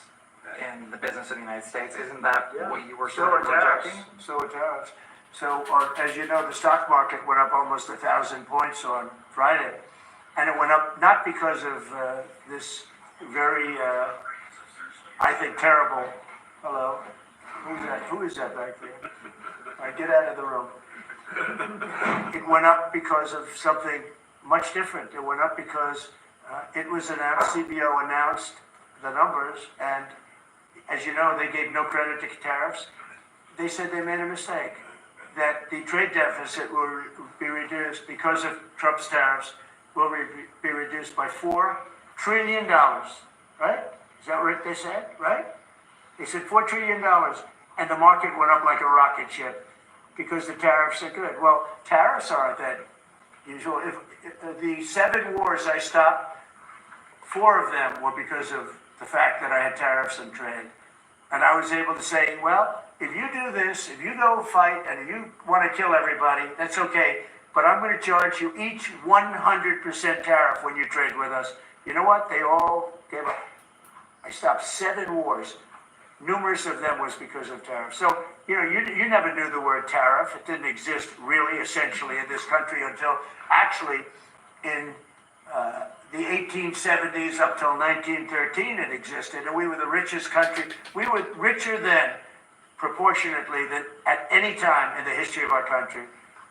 in the business of the United States? Isn't that what you were sort of rejecting?
So it does. So, as you know, the stock market went up almost 1,000 points on Friday. And it went up not because of this very, I think, terrible, hello? Who is that back there? All right, get out of the room. It went up because of something much different. It went up because it was announced, CBO announced the numbers, and as you know, they gave no credit to tariffs. They said they made a mistake, that the trade deficit will be reduced because of Trump's tariffs, will be reduced by $4 trillion, right? Is that what they said, right? They said $4 trillion, and the market went up like a rocket ship because the tariffs are good. Well, tariffs aren't that usual. If the 7 wars I stopped, 4 of them were because of the fact that I had tariffs and trade. And I was able to say, well, if you do this, if you go fight, and if you want to kill everybody, that's okay. But I'm going to charge you each 100% tariff when you trade with us. You know what? They all gave up. I stopped 7 wars. Numerous of them was because of tariffs. So, you never knew the word tariff. It didn't exist really, essentially, in this country until actually in the 1870s up till 1913 it existed. And we were the richest country. We were richer then, proportionately, than at any time in the history of our country.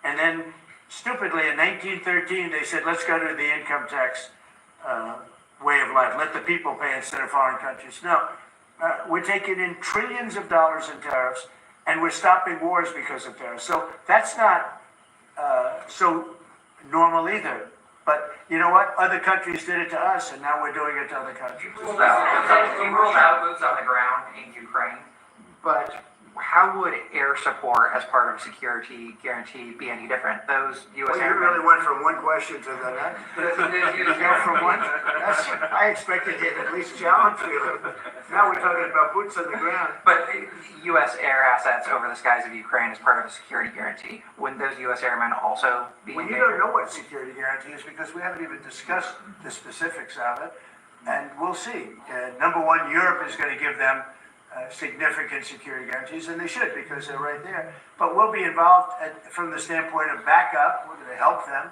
And then, stupidly, in 1913, they said, let's go to the income tax way of life. Let the people pay instead of foreign countries. No. we're taking in trillions of dollars in tariffs, and we're stopping wars because of tariffs. So that's not so normal either. But you know what? Other countries did it to us, and now we're doing it to other countries.
We ruled out boots on the ground in Ukraine, but how would air support as part of a security guarantee be any different? Those U.S.
Well, you really went from one question to the next. You go from one, I expected you to at least challenge you. Now we're talking about boots on the ground.
But U.S. air assets over the skies of Ukraine as part of a security guarantee, wouldn't those U.S. airmen also be
Well,
in
you don't
danger?
know what security guarantee is because we haven't even discussed the specifics of it, and we'll see. Number one, Europe is going to give them significant security guarantees, and they should because they're right there. But we'll be involved from the standpoint of backup. We're going to help them,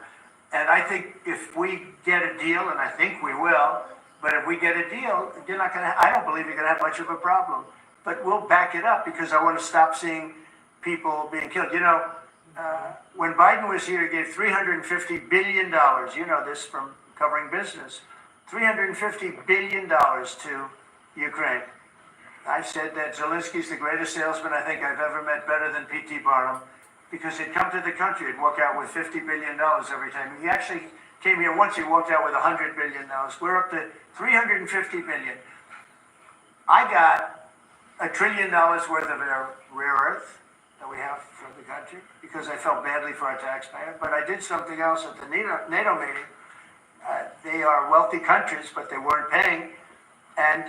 and I think if we get a deal, and I think we will, but if we get a deal, you're not going to. I don't believe you're going to have much of a problem. But we'll back it up because I want to stop seeing people being killed. You know, when Biden was here, he gave $350 billion. You know this from covering business. $350 billion to Ukraine. I said that Zelensky's the greatest salesman I think I've ever met, better than P.T. Barnum, because he'd come to the country, he'd walk out with $50 billion every time. He actually came here once, he walked out with $100 billion. We're up to $350 billion. I got $1 trillion worth of rare earth that we have for the country because I felt badly for our taxpayer. But I did something else at the NATO meeting. They are wealthy countries, but they weren't paying. And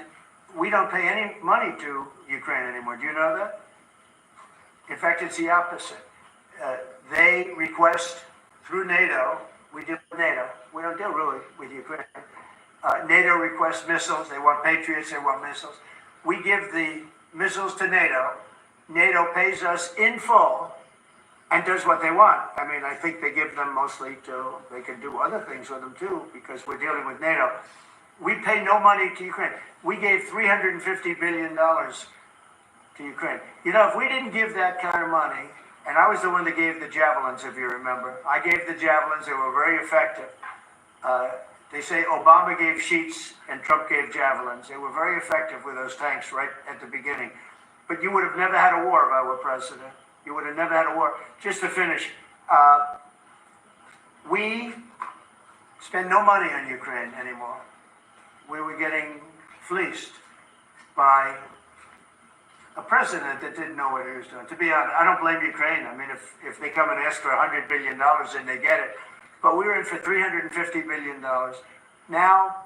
we don't pay any money to Ukraine anymore. Do you know that? In fact, it's the opposite. They request through NATO, we deal with NATO, we don't deal really with Ukraine. NATO requests missiles, they want Patriots, they want missiles. We give the missiles to NATO, NATO pays us in full and does what they want. I mean, I think they give them mostly they can do other things with them too because we're dealing with NATO. We pay no money to Ukraine. We gave $350 billion to Ukraine. You know, if we didn't give that kind of money, and I was the one that gave the javelins, if you remember. I gave the javelins, they were very effective. They say Obama gave sheets and Trump gave javelins. They were very effective with those tanks right at the beginning. But you would have never had a war if I were president. You would have never had a war. Just to finish, we spend no money on Ukraine anymore. We were getting fleeced by a president that didn't know what he was doing. To be honest, I don't blame Ukraine. I mean, if they come and ask for $100 billion, then they get it. But we were in for $350 billion. Now,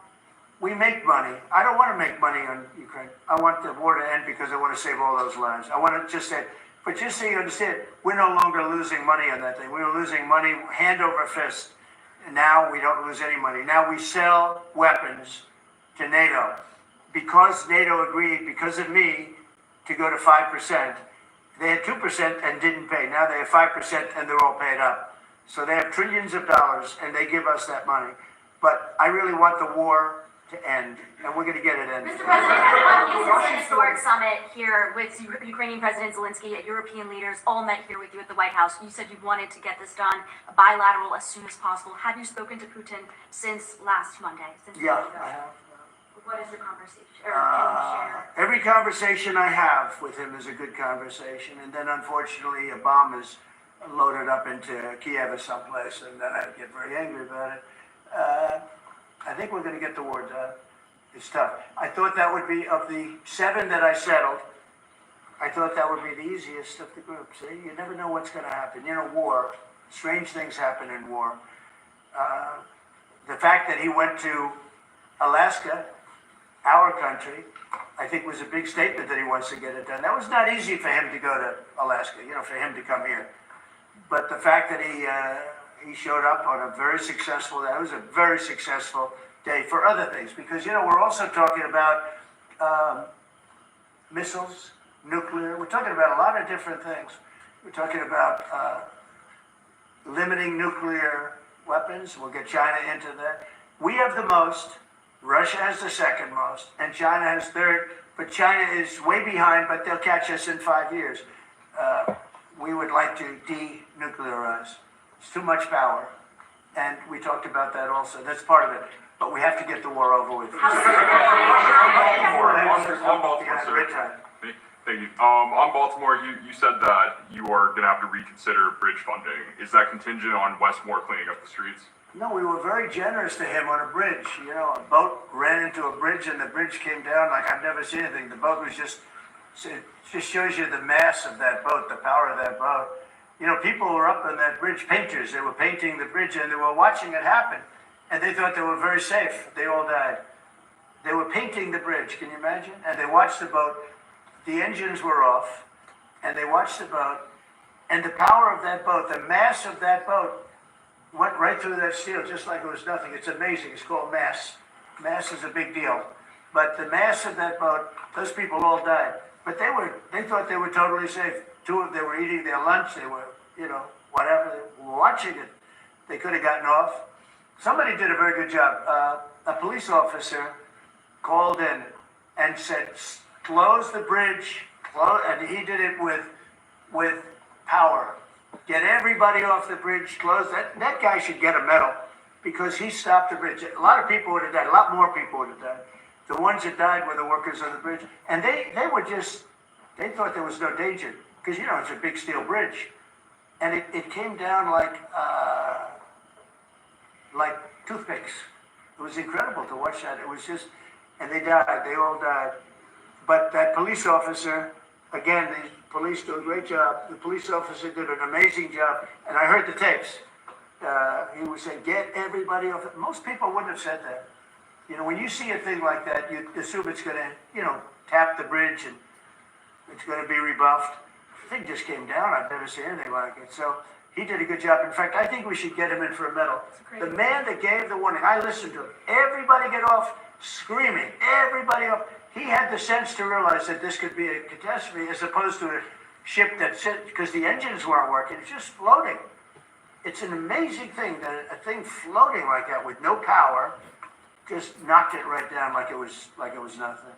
we make money. I don't want to make money on Ukraine. I want the war to end because I want to save all those lives. I want to just say, but just so you understand, we're no longer losing money on that thing. We were losing money hand over fist. And now we don't lose any money. Now we sell weapons to NATO. Because NATO agreed, because of me, to go to 5%. They had 2% and didn't pay. Now they have 5% and they're all paid up. So they have trillions of dollars and they give us that money. But I really want the war to end, and we're going to get it ended.
Mr. President, this is an historic summit here with Ukrainian President Zelensky, European leaders all met here with you at the White House. You said you wanted to get this done bilateral as soon as possible. Have you spoken to Putin since last Monday?
Yeah, I have.
What is your conversation? Or can you share?
Every conversation I have with him is a good conversation, and then unfortunately a bomb is loaded up into Kiev or someplace, and then I get very angry about it. I think we're going to get the war done. It's tough. I thought that would be, of the 7 that I settled, I thought that would be the easiest of the group. See, you never know what's going to happen. You know, war, strange things happen in war. The fact that he went to Alaska, our country, I think was a big statement that he wants to get it done. That was not easy for him to go to Alaska, you know, for him to come here. But the fact that he showed up on a very successful, that was a very successful day for other things. Because, you know, we're also talking about missiles, nuclear. We're talking about a lot of different things. We're talking about limiting nuclear weapons. We'll get China into that. We have the most. Russia has the second most, and China has third, but China is way behind, but they'll catch us in 5 years. We would like to denuclearize. It's too much power, and we talked about that also. That's part of it. but we have to get the war over with.
On Baltimore,
Yeah,
sir.
great time.
Thank you. On Baltimore, you said that you are gonna have to reconsider bridge funding. Is that contingent on Westmore cleaning up the streets?
No, we were very generous to him on a bridge. You know, a boat ran into a bridge and the bridge came down like I've never seen anything. The boat was it just shows you the mass of that boat, the power of that boat. You know, people were up on that bridge, painters, they were painting the bridge and they were watching it happen. And they thought they were very safe. They all died. They were painting the bridge, can you imagine? And they watched the boat, the engines were off, and they watched the boat, and the power of that boat, the mass of that boat, went right through that steel just like it was nothing. It's amazing. It's called mass. Mass is a big deal. But the mass of that boat, those people all died. But they thought they were totally safe. They were eating their lunch. They were, you know, whatever. They were watching it. They could have gotten off. Somebody did a very good job. A police officer called in and said, close the bridge, and he did it with power. Get everybody off the bridge, close that. That guy should get a medal because he stopped the bridge. A lot of people would have died, a lot more people would have died. The ones that died were the workers on the bridge. And they thought there was no danger because, you know, it's a big steel bridge. And it came down like toothpicks. It was incredible to watch that. It was just, and they died, they all died. But that police officer, again, the police do a great job. The police officer did an amazing job, and I heard the tapes. He would say, get everybody off. Most people wouldn't have said that. You know, when you see a thing like that, you assume it's going to, you know, tap the bridge and it's going to be rebuffed. The thing just came down. I've never seen anything like it. So he did a good job. In fact, I think we should get him in for a medal. The man that gave the warning, I listened to him. Everybody get off, screaming. Everybody off. He had the sense to realize that this could be a catastrophe as opposed to a ship that's because the engines weren't working. It's just floating. It's an amazing thing that a thing floating like that with no power just knocked it right down like it was nothing.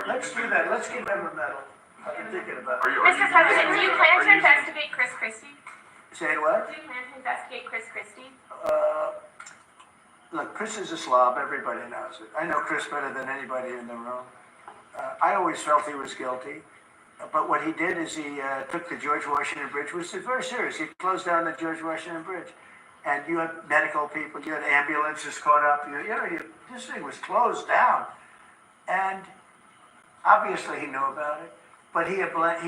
Let's do that. Let's give him a medal. I've been thinking about it.
Mr. President, do you plan to investigate Chris Christie?
Say what?
Do you plan to investigate Chris Christie?
Look, Chris is a slob. Everybody knows it. I know Chris better than anybody in the room. I always felt he was guilty. But what he did is he took the George Washington Bridge, which is very serious. He closed down the George Washington Bridge. And you had medical people, you had ambulances caught up. This thing was closed down. And obviously he knew about it. But he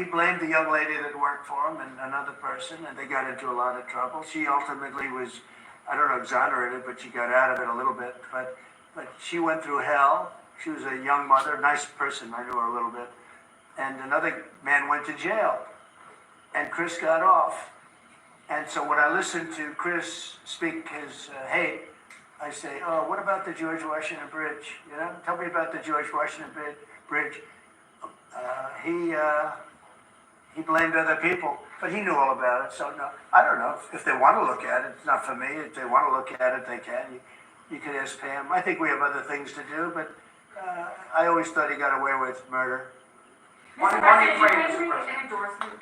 blamed the young lady that worked for him and another person, and they got into a lot of trouble. She ultimately was, I don't know, exonerated, but she got out of it a little bit. But she went through hell. She was a young mother, nice person. I knew her a little bit. And another man went to jail. And Chris got off. And so when I listened to Chris speak his hate, I say, oh, what about the George Washington Bridge? You know, tell me about the George Washington Bridge. He blamed other people, but he knew all about it. So no, I don't know if they want to look at it. It's not for me. If they want to look at it, they can. You could ask Pam. I think we have other things to do, but I always thought he got away with murder.
Mr. President, did you reach an endorsement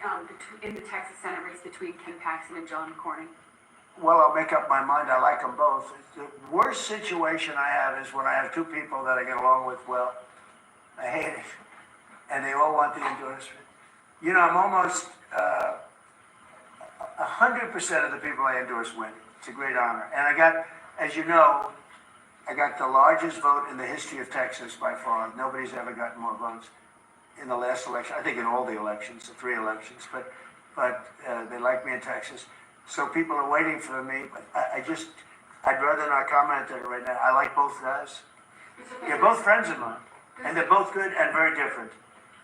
in the Texas Senate race between Ken Paxton and John Cornyn?
Well, I'll make up my mind. I like them both. The worst situation I have is when I have two people that I get along with well. I hate it. And they all want the endorsement. You know, I'm almost 100% of the people I endorse win. It's a great honor. And I got, as you know, I got the largest vote in the history of Texas by far. Nobody's ever gotten more votes in the last election. I think in all the elections, the 3 elections. But they like me in Texas. So people are waiting for me. But I'd rather not comment on it right now. I like both guys. They're both friends of mine. And they're both good and very different.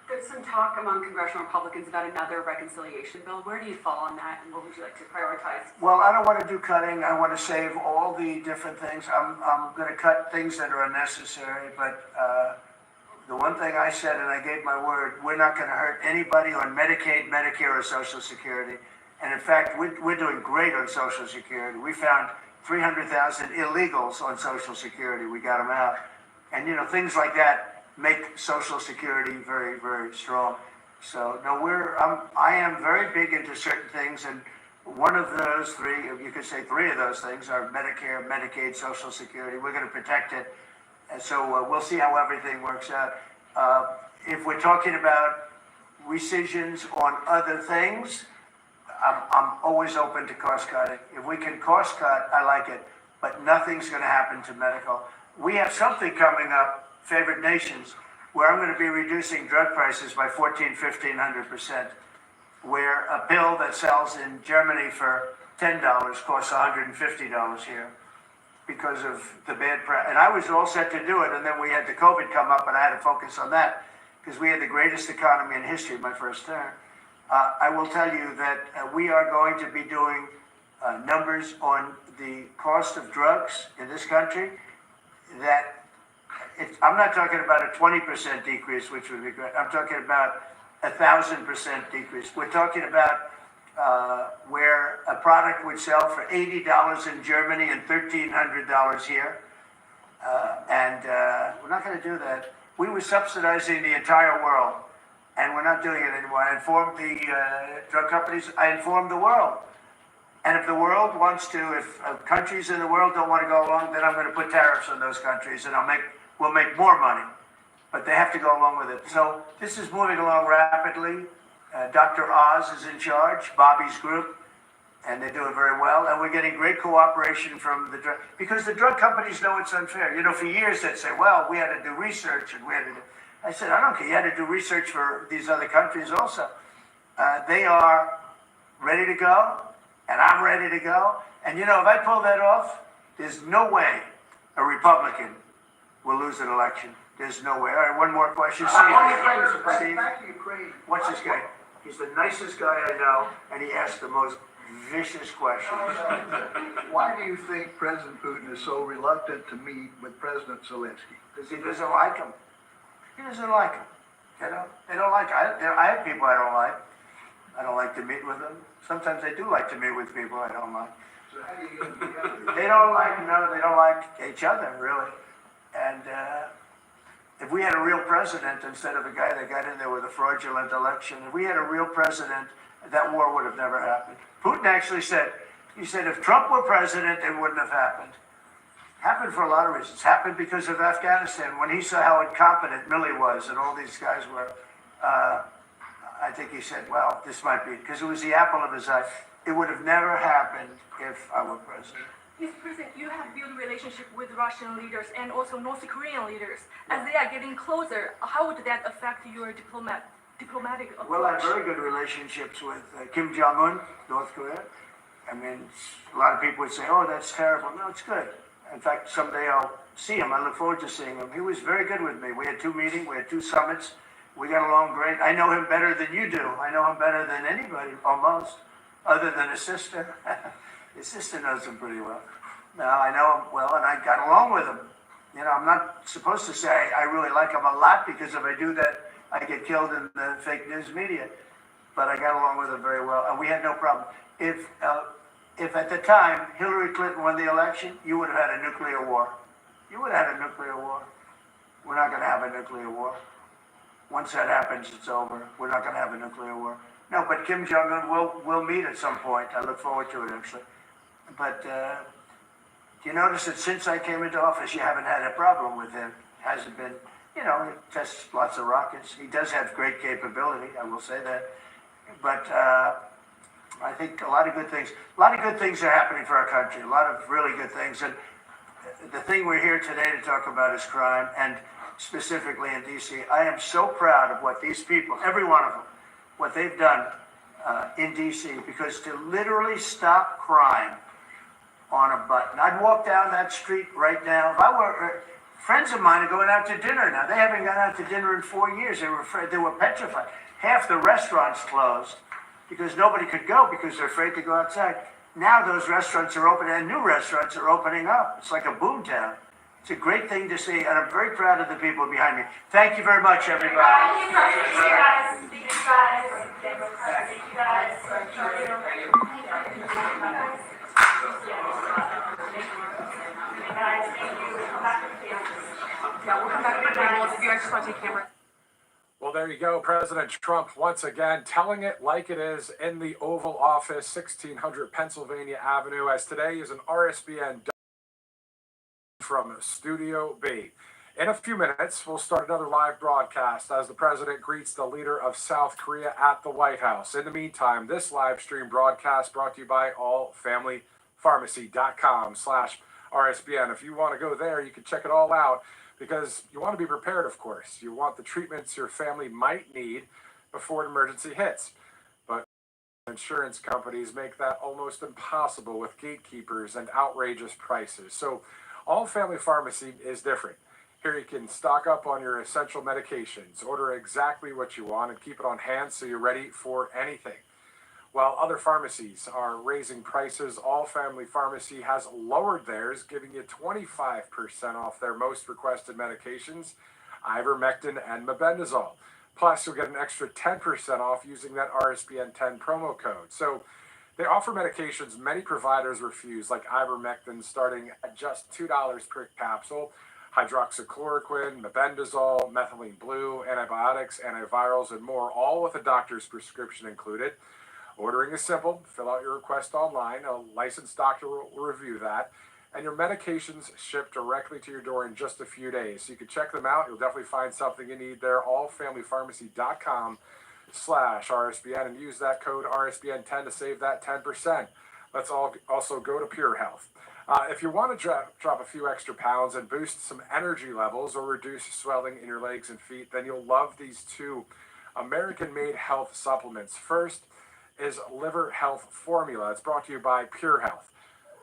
There's some talk among congressional Republicans about another reconciliation bill. Where do you fall on that, and what would you like to prioritize?
Well, I don't want to do cutting. I want to save all the different things. I'm going to cut things that are unnecessary, but the one thing I said, and I gave my word, we're not going to hurt anybody on Medicaid, Medicare, or Social Security. And in fact, we're doing great on Social Security. We found 300,000 illegals on Social Security. We got them out. And, you know, things like that make Social Security very, very strong. So, no, I am very big into certain things, and One of those three, you could say three of those things are Medicare, Medicaid, Social Security. We're going to protect it. And so we'll see how everything works out. If we're talking about rescissions on other things, I'm always open to cost cutting. If we can cost cut, I like it, but nothing's going to happen to medical. We have something coming up, favored nations, where I'm going to be reducing drug prices by 1,500% where a pill that sells in Germany for $10 costs $150 here because of the bad press. And I was all set to do it, and then we had the COVID come up, and I had to focus on that because we had the greatest economy in history my first term. I will tell you that we are going to be doing numbers on the cost of drugs in this country that I'm not talking about a 20% decrease, which would be great. I'm talking about 1,000% decrease. We're talking about where a product would sell for $80 in Germany and $1,300 here. We're not going to do that. We were subsidizing the entire world, and we're not doing it anymore. I informed the drug companies, I informed the world. And if the world wants to, if countries in the world don't want to go along, then I'm going to put tariffs on those countries, and we'll make more money. But they have to go along with it. So this is moving along rapidly. Dr. Oz is in charge, Bobby's group, and they're doing very well. And we're getting great cooperation from the drug, because the drug companies know it's unfair. You know, for years they'd say, well, we had to do research, and we had to do. I said, I don't care. You had to do research for these other countries also. They are ready to go, and I'm ready to go. And you know, if I pull that off, there's no way a Republican will lose an election. There's no way. All right, one more question. Steve, what's this guy? He's the nicest guy I know, and he asks the most vicious questions.
Why do you think President Putin is so reluctant to meet with President Zelensky?
Because he doesn't like him. He doesn't like him. You know, they don't like. I have people I don't like. I don't like to meet with them. Sometimes I do like to meet with people I don't like.
So how do you get them together?
They don't like. No, they don't like each other really. And if we had a real president instead of a guy that got in there with a fraudulent election, if we had a real president, that war would have never happened. Putin actually said, he said, if Trump were president, it wouldn't have happened. Happened for a lot of reasons. Happened because of Afghanistan. When he saw how incompetent Milley was and all these guys were, I think he said, well, this might be, because it was the apple of his eye. It would have never happened if I were president.
Mr. President, you have built a relationship with Russian leaders and also North Korean leaders. As they are getting closer, how would that affect your diplomatic approach?
Well, I have very good relationships with Kim Jong-un, North Korea. I mean, a lot of people would say, oh, that's terrible. No, it's good. In fact, someday I'll see him. I look forward to seeing him. He was very good with me. We had 2 meetings. We had 2 summits. We got along great. I know him better than you do. I know him better than anybody, almost, other than his sister. His sister knows him pretty well. No, I know him well, and I got along with him. You know, I'm not supposed to say I really like him a lot, because if I do that, I get killed in the fake news media. But I got along with him very well, and we had no problem. If at the time Hillary Clinton won the election, you would have had a nuclear war. You would have had a nuclear war. We're not going to have a nuclear war. Once that happens, it's over. We're not going to have a nuclear war. No, but Kim Jong-un will meet at some point. I look forward to it, actually. But you notice that since I came into office, you haven't had a problem with him. Hasn't been, you know, he tests lots of rockets. He does have great capability, I will say that. But I think a lot of good things are happening for our country, a lot of really good things. And the thing we're here today to talk about is crime, and specifically in D.C. I am so proud of what these people, every one of them, what they've done in D.C., because to literally stop crime on a button. I'd walk down that street right now. If I were, friends of mine are going out to dinner now. They haven't gone out to dinner in 4 years. They were afraid. They were petrified. Half the restaurants closed because nobody could go because they're afraid to go outside. Now those restaurants are open, and new restaurants are opening up. It's like a boom town. It's a great thing to see, and I'm very proud of the people behind me. Thank you very much, everybody.
Thank you guys. Thank you guys. Thank you guys.
Yeah, we'll come back to the table if you guys just want to take camera.
Well, there
there you go. President Trump once again telling it like it is in the Oval Office, 1600 Pennsylvania Avenue, as today is an RSBN from Studio B. In a few minutes, we'll start another live broadcast as the president greets the leader of South Korea at the White House. In the meantime, this live stream broadcast brought to you by allfamilypharmacy.com/RSBN. If you want to go there, you can check it all out because you want to be prepared, of course. You want the treatments your family might need before an emergency hits. But insurance companies make that almost impossible with gatekeepers and outrageous prices. So All Family Pharmacy is different. Here you can stock up on your essential medications, order exactly what you want, and keep it on hand so you're ready for anything. While other pharmacies are raising prices, All Family Pharmacy has lowered theirs, giving you 25% off their most requested medications, ivermectin and mebendazole. Plus, you'll get an extra 10% off using that RSBN 10 promo code. So they offer medications many providers refuse, like ivermectin starting at just $2 per capsule, hydroxychloroquine, mebendazole, methylene blue, antibiotics, antivirals, and more, all with a doctor's prescription included. Ordering is simple. Fill out your request online. A licensed doctor will review that. And your medications ship directly to your door in just a few days. So you can check them out. You'll definitely find something you need there. allfamilypharmacy.com/RSBN and use that code RSBN10 to save that 10%. Let's also go to Pure Health. If you want to drop a few extra pounds and boost some energy levels or reduce swelling in your legs and feet, then you'll love these two American-made health supplements. First is Liver Health Formula. It's brought to you by Pure Health.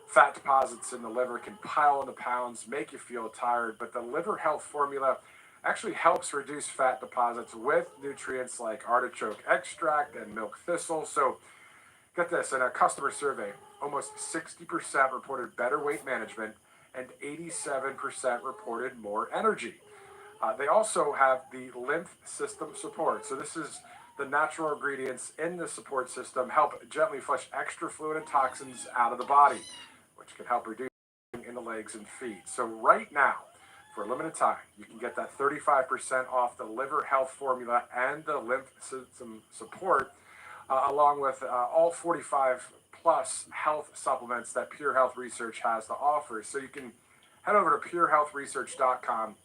Fat deposits in the liver can pile into pounds, make you feel tired, but the Liver Health Formula actually helps reduce fat deposits with nutrients like artichoke extract and milk thistle. So get this, in a customer survey, almost 60% reported better weight management and 87% reported more energy. They also have the lymph system support. So this is the natural ingredients in the support system help gently flush extra fluid and toxins out of the body, which can help reduce in the legs and feet. So right now, for a limited time, you can get that 35% off the Liver Health Formula and the lymph system support, along with all 45 plus health supplements that Pure Health Research has to offer. So you can head over to purehealthresearch.com,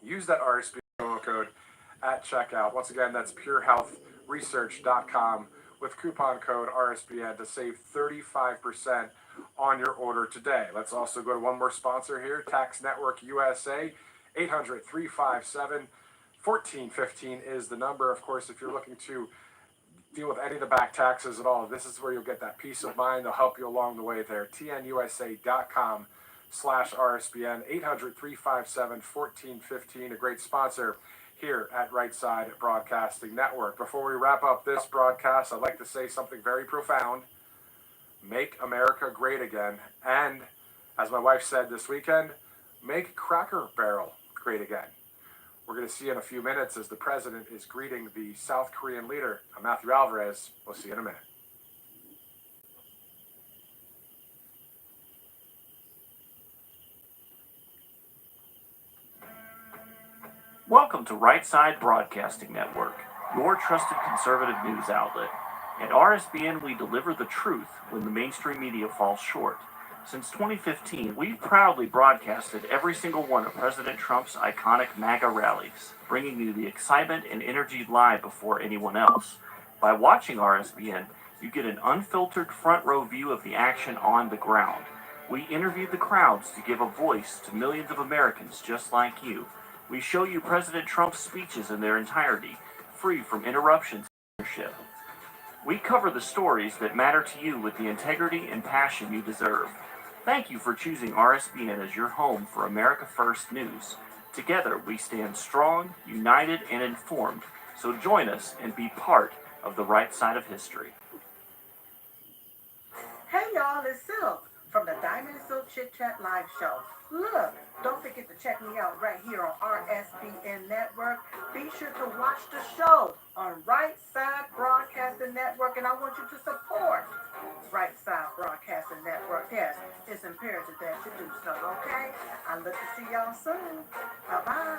use that RSB promo code at checkout. Once again, that's purehealthresearch.com with coupon code RSBN to save 35% on your order today. Let's also go to one more sponsor here, Tax Network USA. 800-357-1415 is the number. Of course, if you're looking to deal with any of the back taxes at all, this is where you'll get that peace of mind. They'll help you along the way there. tnusa.com/RSBN, 800-357-1415, a great sponsor here at Right Side Broadcasting Network. Before we wrap up this broadcast, I'd like to say something very profound. Make America great again. And, as my wife said this weekend, make Cracker Barrel great again. We're going to see in a few minutes as the president is greeting the South Korean leader, Matthew Alvarez. We'll see you in a minute.
Welcome to Right Side Broadcasting Network, your trusted conservative news outlet. At RSBN, we deliver the truth when the mainstream media falls short. Since 2015, we've proudly broadcasted every single one of President Trump's iconic MAGA rallies, bringing you the excitement and energy live before anyone else. By watching RSBN, you get an unfiltered front row view of the action on the ground. We interview the crowds to give a voice to millions of Americans just like you. We show you President Trump's speeches in their entirety, free from interruptions and censorship. We cover the stories that matter to you with the integrity and passion you deserve. Thank you for choosing RSBN as your home for America First News. Together, we stand strong, united, and informed. So join us and be part of the right side of history.
Hey y'all, it's Silk from the Diamond Silk Chit Chat Live Show. Look, don't forget to check me out right here on RSBN Network. Be sure to watch the show on Right Side Broadcasting Network, and I want you to support Right Side Broadcasting Network. Yes, it's imperative that you do so, okay? I look to see y'all soon. Bye-bye.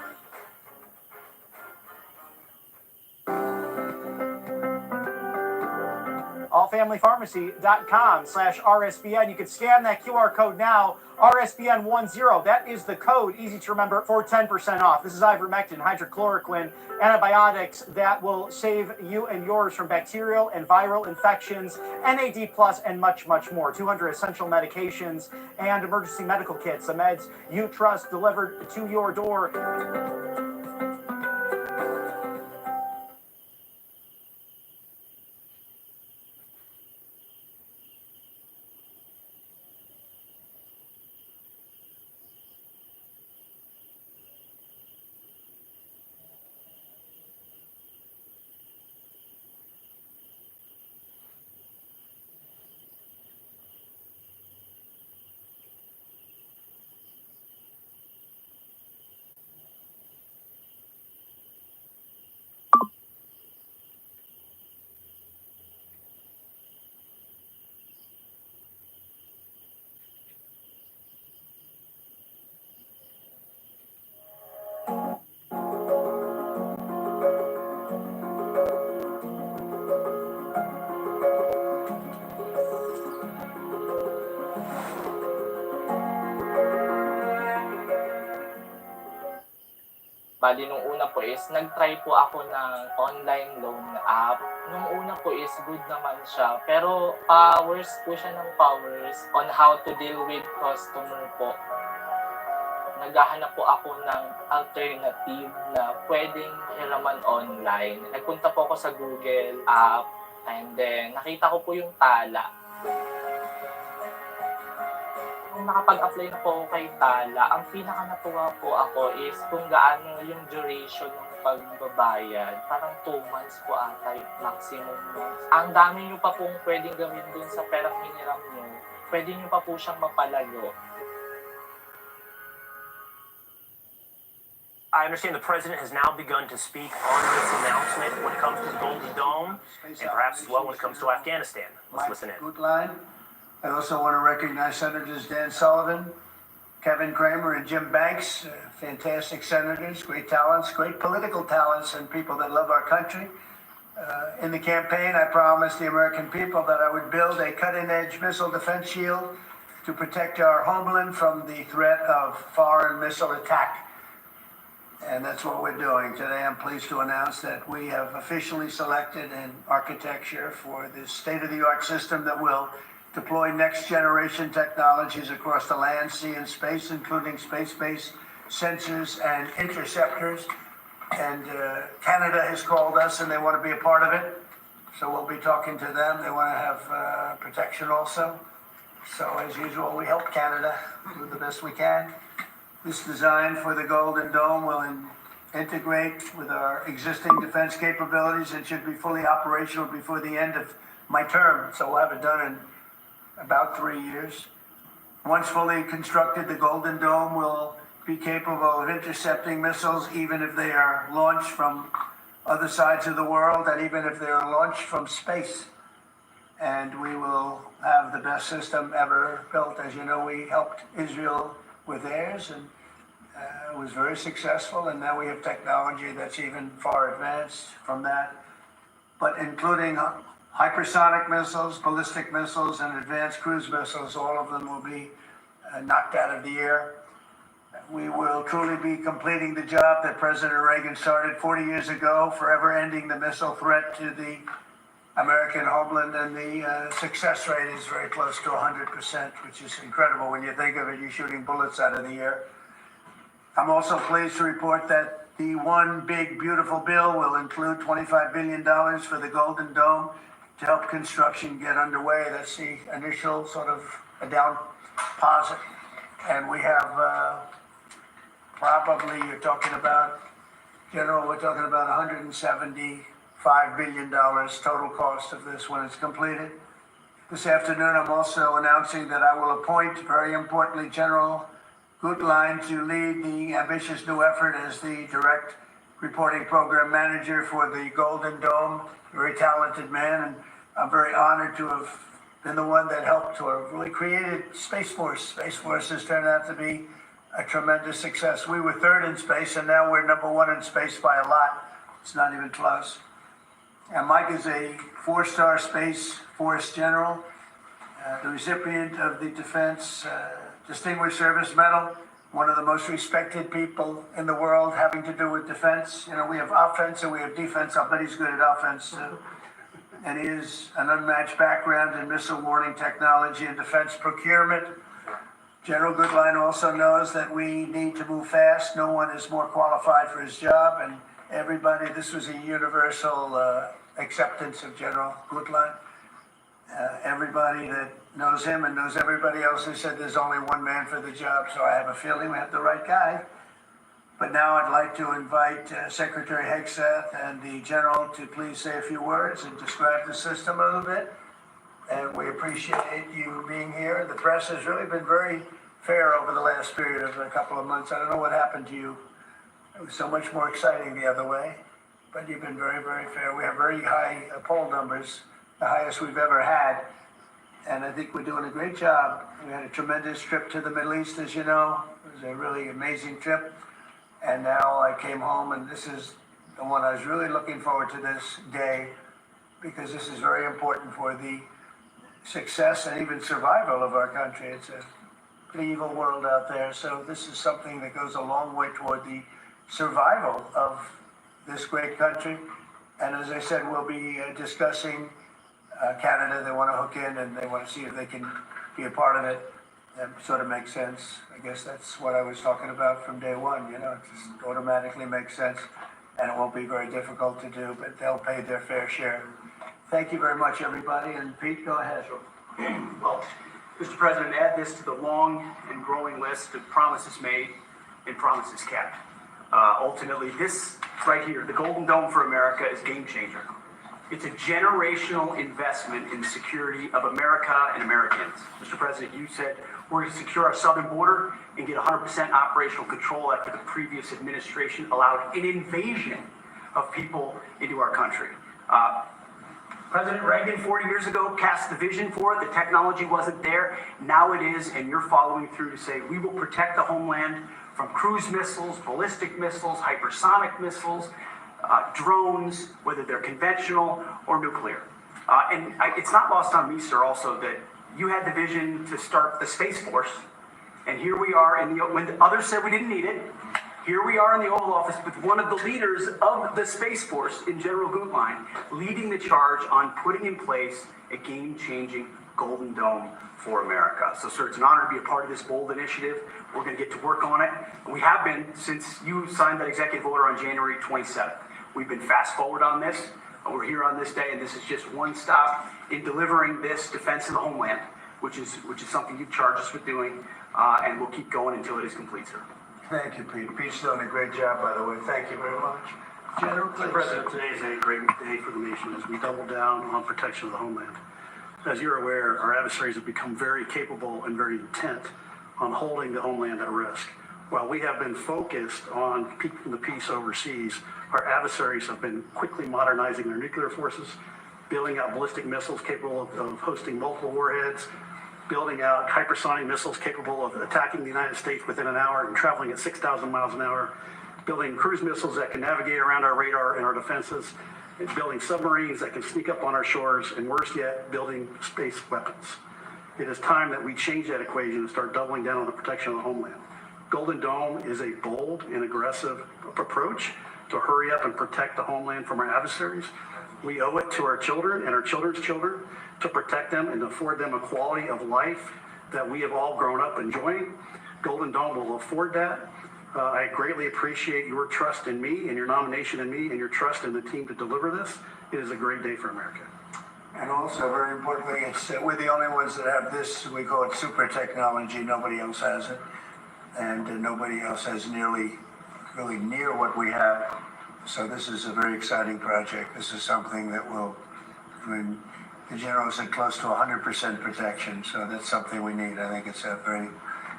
allfamilypharmacy.com/RSBN. You can scan that QR code now, RSBN10. That is the code, easy to remember, for 10% off. This is ivermectin, hydrochloroquine, antibiotics that will save you and yours from bacterial and viral infections, NAD+, and much, much more. 200 essential medications and emergency medical kits, the meds you trust delivered to your door.
Bali, nung una po is, nag-try po ako ng online loan app. Nung una po is, good naman siya. Pero, powers po siya ng powers on how to deal with customer po. Naghahanap po ako ng alternative na pwedeng hiraman online. Nagpunta po ako sa Google app, and then, nakita ko po yung Tala. Nung nakapag-apply na po ako kay Tala, ang pinaka-natuwa po ako is kung gaano yung duration ng pagbabayad. Parang 2 months po ata yung maximum months. Ang dami nyo pa pong pwedeng gawin dun sa perang hiniram nyo. Pwede nyo pa po siyang mapalago.
I understand the president has now begun to speak on this announcement when it comes to the Golden Dome, and perhaps as well when it comes to Afghanistan. Let's listen in.
Good line. I also want to recognize Senators Dan Sullivan, Kevin Cramer, and Jim Banks, fantastic senators, great talents, great political talents, and people that love our country. In the campaign, I promised the American people that I would build a cutting-edge missile defense shield to protect our homeland from the threat of foreign missile attack. And that's what we're doing. Today, I'm pleased to announce that we have officially selected an architecture for this state-of-the-art system that will deploy next-generation technologies across the land, sea, and space, including space-based sensors and interceptors. And Canada has called us, and they want to be a part of it. So we'll be talking to them. They want to have protection also. So as usual, we help Canada do the best we can. This design for the Golden Dome will integrate with our existing defense capabilities and should be fully operational before the end of my term. So we'll have it done in about 3 years. Once fully constructed, the Golden Dome will be capable of intercepting missiles even if they are launched from other sides of the world and even if they are launched from space. And we will have the best system ever built. As you know, we helped Israel with theirs, and it was very successful, and now we have technology that's even far advanced from that. But including hypersonic missiles, ballistic missiles, and advanced cruise missiles, all of them will be knocked out of the air. We will truly be completing the job that President Reagan started 40 years ago, forever ending the missile threat to the American homeland, and the success rate is very close to 100%, which is incredible when you think of it. You're shooting bullets out of the air. I'm also pleased to report that the One Big Beautiful Bill will include $25 billion for the Golden Dome to help construction get underway. That's the initial sort of a down deposit. And we have probably, you're talking about, General, we're talking about $175 billion total cost of this when it's completed. This afternoon, I'm also announcing that I will appoint, very importantly, General Gutlein to lead the ambitious new effort as the direct reporting program manager for the Golden Dome. Very talented man, and I'm very honored to have been the one that helped to have really created Space Force. Space Force has turned out to be a tremendous success. We were third in space, and now we're number one in space by a lot. It's not even close. And Mike is a 4-star Space Force general, the recipient of the Defense Distinguished Service Medal, one of the most respected people in the world having to do with defense. You know, we have offense and we have defense. I'll bet he's good at offense too. And he has an unmatched background in missile warning technology and defense procurement. General Goodline also knows that we need to move fast. No one is more qualified for his job, and everybody, this was a universal acceptance of General Goodline. Everybody that knows him and knows everybody else who said there's only one man for the job, so I have a feeling we have the right guy. But now I'd like to invite Secretary Hegseth and the General to please say a few words and describe the system a little bit. And we appreciate you being here. The press has really been very fair over the last period of a couple of months. I don't know what happened to you. It was so much more exciting the other way, but you've been very, very fair. We have very high poll numbers, the highest we've ever had. And I think we're doing a great job. We had a tremendous trip to the Middle East, as you know. It was a really amazing trip. And now I came home, and this is the one I was really looking forward to this day, because this is very important for the success and even survival of our country. It's a pretty evil world out there, so this is something that goes a long way toward the survival of this great country. And as I said, we'll be discussing Canada. They want to hook in and they want to see if they can be a part of it. That sort of makes sense. I guess that's what I was talking about from day one. You know, it just automatically makes sense, and it won't be very difficult to do, but they'll pay their fair share. Thank you very much, everybody. And Pete, go ahead.
Well, Mr. President, add this to the long and growing list of promises made and promises kept. Ultimately, this right here, the Golden Dome for America, is game changer. It's a generational investment in the security of America and Americans. Mr. President, you said we're going to secure our southern border and get 100% operational control after the previous administration allowed an invasion of people into our country. President Reagan 40 years ago cast the vision for it. The technology wasn't there. Now it is, and you're following through to say we will protect the homeland from cruise missiles, ballistic missiles, hypersonic missiles, drones, whether they're conventional or nuclear. It's not lost on me, sir, also that you had the vision to start the Space Force, and here we are when the others said we didn't need it. Here we are in the Oval Office with one of the leaders of the Space Force in General Goodline leading the charge on putting in place a game-changing Golden Dome for America. So, sir, it's an honor to be a part of this bold initiative. We're going to get to work on it. We have been since you signed that executive order on January 27th. We've been fast forward on this. We're here on this day, and this is just one stop in delivering this defense of the homeland, which is something you've charged us with doing, and we'll keep going until it is complete, sir.
Thank you, Pete. Pete's doing a great job, by the way. Thank you very much. General,
Mr. President, today is a great day for the nation as we double down on protection of the homeland. As you're aware, our adversaries have become very capable and very intent on holding the homeland at risk. While we have been focused on keeping the peace overseas, our adversaries have been quickly modernizing their nuclear forces, building out ballistic missiles capable of hosting multiple warheads, building out hypersonic missiles capable of attacking the United States within an hour and traveling at 6,000 miles an hour, building cruise missiles that can navigate around our radar and our defenses, and building submarines that can sneak up on our shores, and worse yet, building space weapons. It is time that we change that equation and start doubling down on the protection of the homeland. Golden Dome is a bold and aggressive approach to hurry up and protect the homeland from our adversaries. We owe it to our children and our children's children to protect them and afford them a quality of life that we have all grown up enjoying. Golden Dome will afford that. I greatly appreciate your trust in me and your nomination in me and your trust in the team to deliver this. It is a great day for America.
And also, very importantly, we're the only ones that have this, we call it super technology. Nobody else has it. And nobody else has really near what we have. So this is a very exciting project. This is something that will, the General said close to 100% protection. So that's something we need. I think it's a very,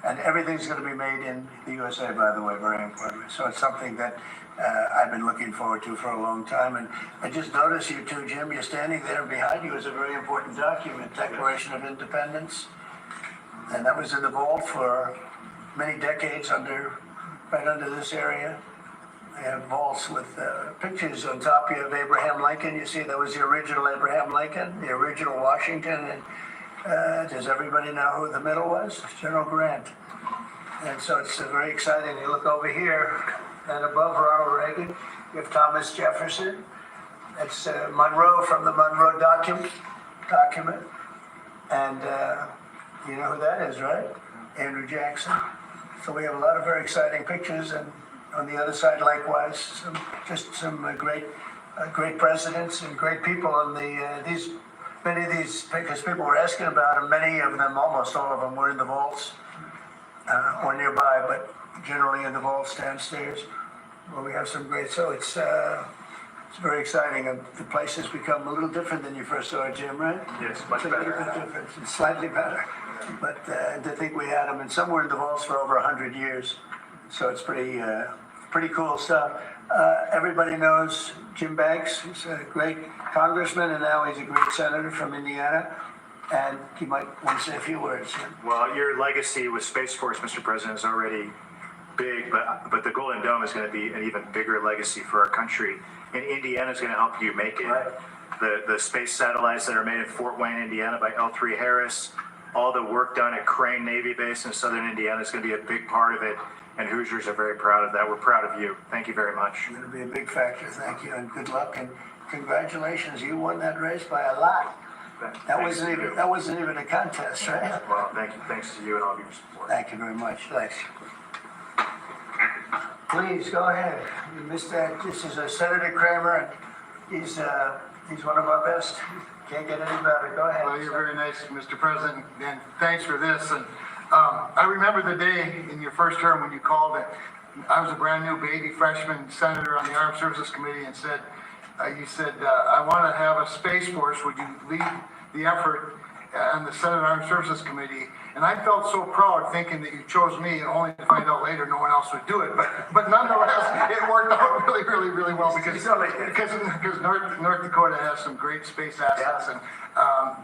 and everything's going to be made in the USA, by the way, very important. So it's something that I've been looking forward to for a long time. And I just noticed you too, Jim, you're standing there behind you is a very important document, Declaration of Independence. And that was in the vault for many decades right under this area. They have vaults with pictures on top. You have Abraham Lincoln. You see, that was the original Abraham Lincoln, the original Washington. And does everybody know who the middle was? General Grant. And so it's very exciting. You look over here, and above Ronald Reagan, you have Thomas Jefferson. That's Monroe from the Monroe document. And you know who that is, right? Andrew Jackson. So we have a lot of very exciting pictures, and on the other side, likewise, some great presidents and great people. On many of these pictures, people were asking about them. Many of them, almost all of them, were in the vaults or nearby, but generally in the vaults downstairs, where we have some great. So it's very exciting, and the place has become a little different than you first saw it, Jim, right?
Yes, much better.
A little bit different, it's slightly better. But to think we had them, and some were in the vaults for over 100 years. So it's pretty cool stuff. Everybody knows Jim Banks. He's a great congressman, and now he's a great senator from Indiana. And you might want to say a few words.
Well, your legacy with Space Force, Mr. President, is already big, but the Golden Dome is going to be an even bigger legacy for our country. And Indiana is going to help you make it.
Right.
The space satellites that are made in Fort Wayne, Indiana by L3 Harris, all the work done at Crane Navy Base in southern Indiana is going to be a big part of it. And Hoosiers are very proud of that. We're proud of you. Thank you very much.
It's going to be a big factor. Thank you, and good luck, and congratulations. You won that race by a lot. That wasn't even a contest, right?
Well, thank you. Thanks to you and all of your support.
Thank you very much. Thanks. Please go ahead. You missed that. This is Senator Kramer, and he's one of our best. Can't get any better. Go ahead.
Well, you're very nice, Mr. President, and thanks for this. And I remember the day in your first term when you called it. I was a brand new baby freshman senator on the Armed Services Committee, and you said, I want to have a Space Force. Would you lead the effort on the Senate Armed Services Committee? And I felt so proud thinking that you chose me, only to find out later no one else would do it. But nonetheless, it worked out really well because North Dakota has some great space assets and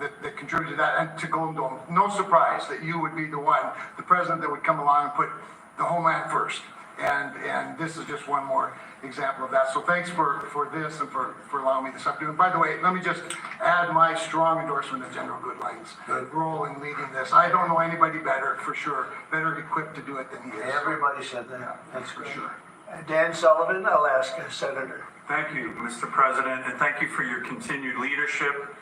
that contributed to that and to Golden Dome. No surprise that you would be the president that would come along and put the homeland first. And this is just one more example of that. So thanks for this and for allowing me this afternoon. By the way, let me just add my strong endorsement of General Goodline's role in leading this. I don't know anybody better, for sure, better equipped to do it than he is.
Everybody said that. That's for sure. Dan Sullivan, Alaska Senator.
Thank you, Mr. President, and thank you for your continued leadership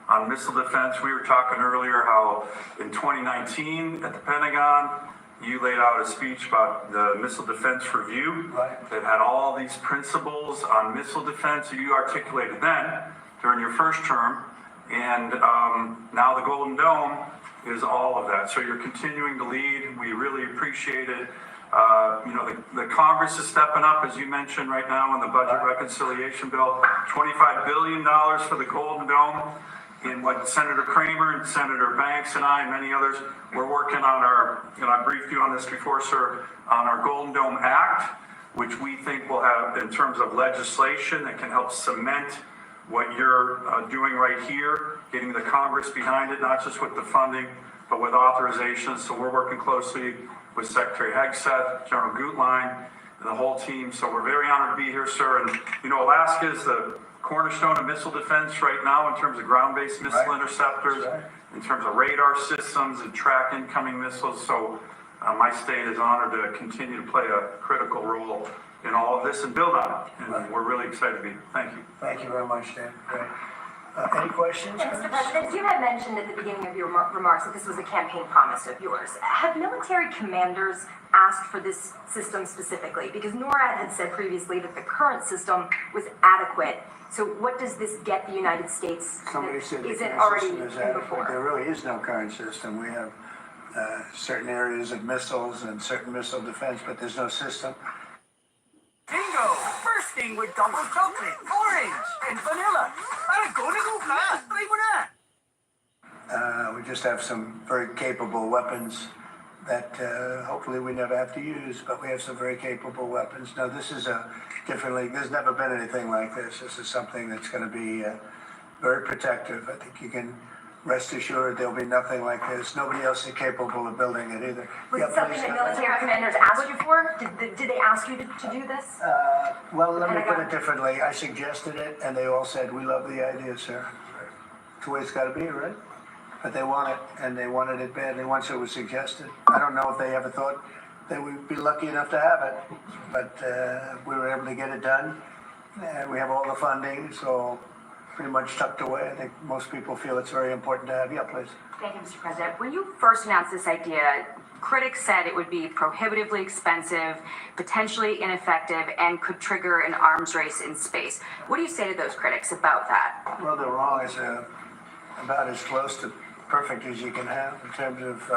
on missile defense. We were talking earlier how in 2019 at the Pentagon, you laid out a speech about the Missile Defense Review that had all these principles on missile defense that you articulated then during your first term. And now the Golden Dome is all of that. So you're continuing to lead. We really appreciate it. The Congress is stepping up, as you mentioned right now, on the budget reconciliation bill. $25 billion for the Golden Dome. In what Senator Kramer and Senator Banks and I and many others, we're working on I briefed you on this before, sir, on our Golden Dome Act, which we think will have, in terms of legislation that can help cement what you're doing right here, getting the Congress behind it, not just with the funding, but with authorizations. So we're working closely with Secretary Hegseth, General Gutlein, and the whole team. So we're very honored to be here, sir. And, Alaska is the cornerstone of missile defense right now in terms of ground-based missile interceptors, in terms of radar systems and track incoming missiles. So my state is honored to continue to play a critical role in all of this and build on it. And we're really excited to be here. Thank you.
Thank you very much, Dan. Great. Any questions?
Mr. President, you had mentioned at the beginning of your remarks that this was a campaign promise of yours. Have military commanders asked for this system specifically? Because NORAD had said previously that the current system was adequate. So what does this get the United States
Somebody said the
isn't
current
already
system is
in
adequate.
before?
There really is no current system. We have certain areas of missiles and certain missile defense, but there's no system.
Bingo! Bursting with double chocolate, orange, and vanilla. Go na go ka! Try mo na!
We just have some very capable weapons that hopefully we never have to use, but we have some very capable weapons. Now, this is a different league. There's never been anything like this. This is something that's going to be very protective. I think you can rest assured, there'll be nothing like this. Nobody else is capable of building it either.
Was
Yeah,
it something
please,
that
go ahead.
military commanders asked you for? Did they ask you to do this?
Well, let me put it differently. I suggested it, and they all said, "We love the idea, sir." It's the way it's got to be, right? But they want it, and they wanted it badly once it was suggested. I don't know if they ever thought they would be lucky enough to have it, but we were able to get it done. And we have all the funding, so pretty much tucked away. I think most people feel it's very important to have. Yeah, please.
Thank you, Mr. President. When you first announced this idea, critics said it would be prohibitively expensive, potentially ineffective, and could trigger an arms race in space. What do you say to those critics about that?
Well, they're wrong. It's about as close to perfect as you can have in terms of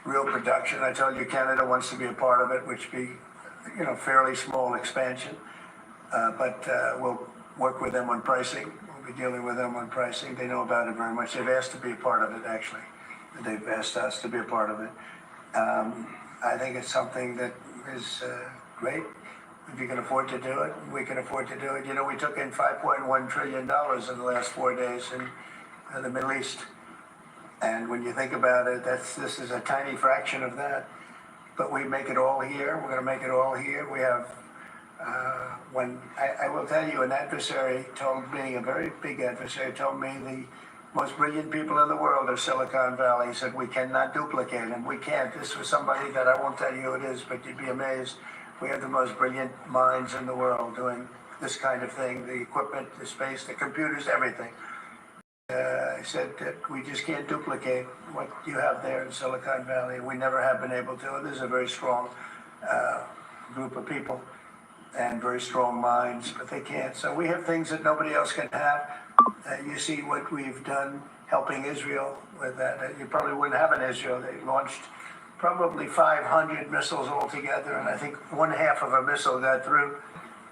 real production. I told you Canada wants to be a part of it, which be, fairly small expansion. But we'll work with them on pricing. We'll be dealing with them on pricing. They know about it very much. They've asked to be a part of it, actually. They've asked us to be a part of it. I think it's something that is great. If you can afford to do it, we can afford to do it. We took in $5.1 trillion in the last 4 days in the Middle East. And when you think about it, this is a tiny fraction of that. But we make it all here. We're going to make it all here. We have, I will tell you, an adversary told me, a very big adversary told me the most brilliant people in the world are Silicon Valley. He said, we cannot duplicate them. We can't. This was somebody that I won't tell you who it is, but you'd be amazed. We have the most brilliant minds in the world doing this kind of thing, the equipment, the space, the computers, everything. I said that we just can't duplicate what you have there in Silicon Valley. We never have been able to. And there's a very strong group of people and very strong minds, but they can't. So we have things that nobody else can have. You see what we've done helping Israel with that. You probably wouldn't have in Israel. They launched probably 500 missiles altogether, and I think 1/2 of a missile got through,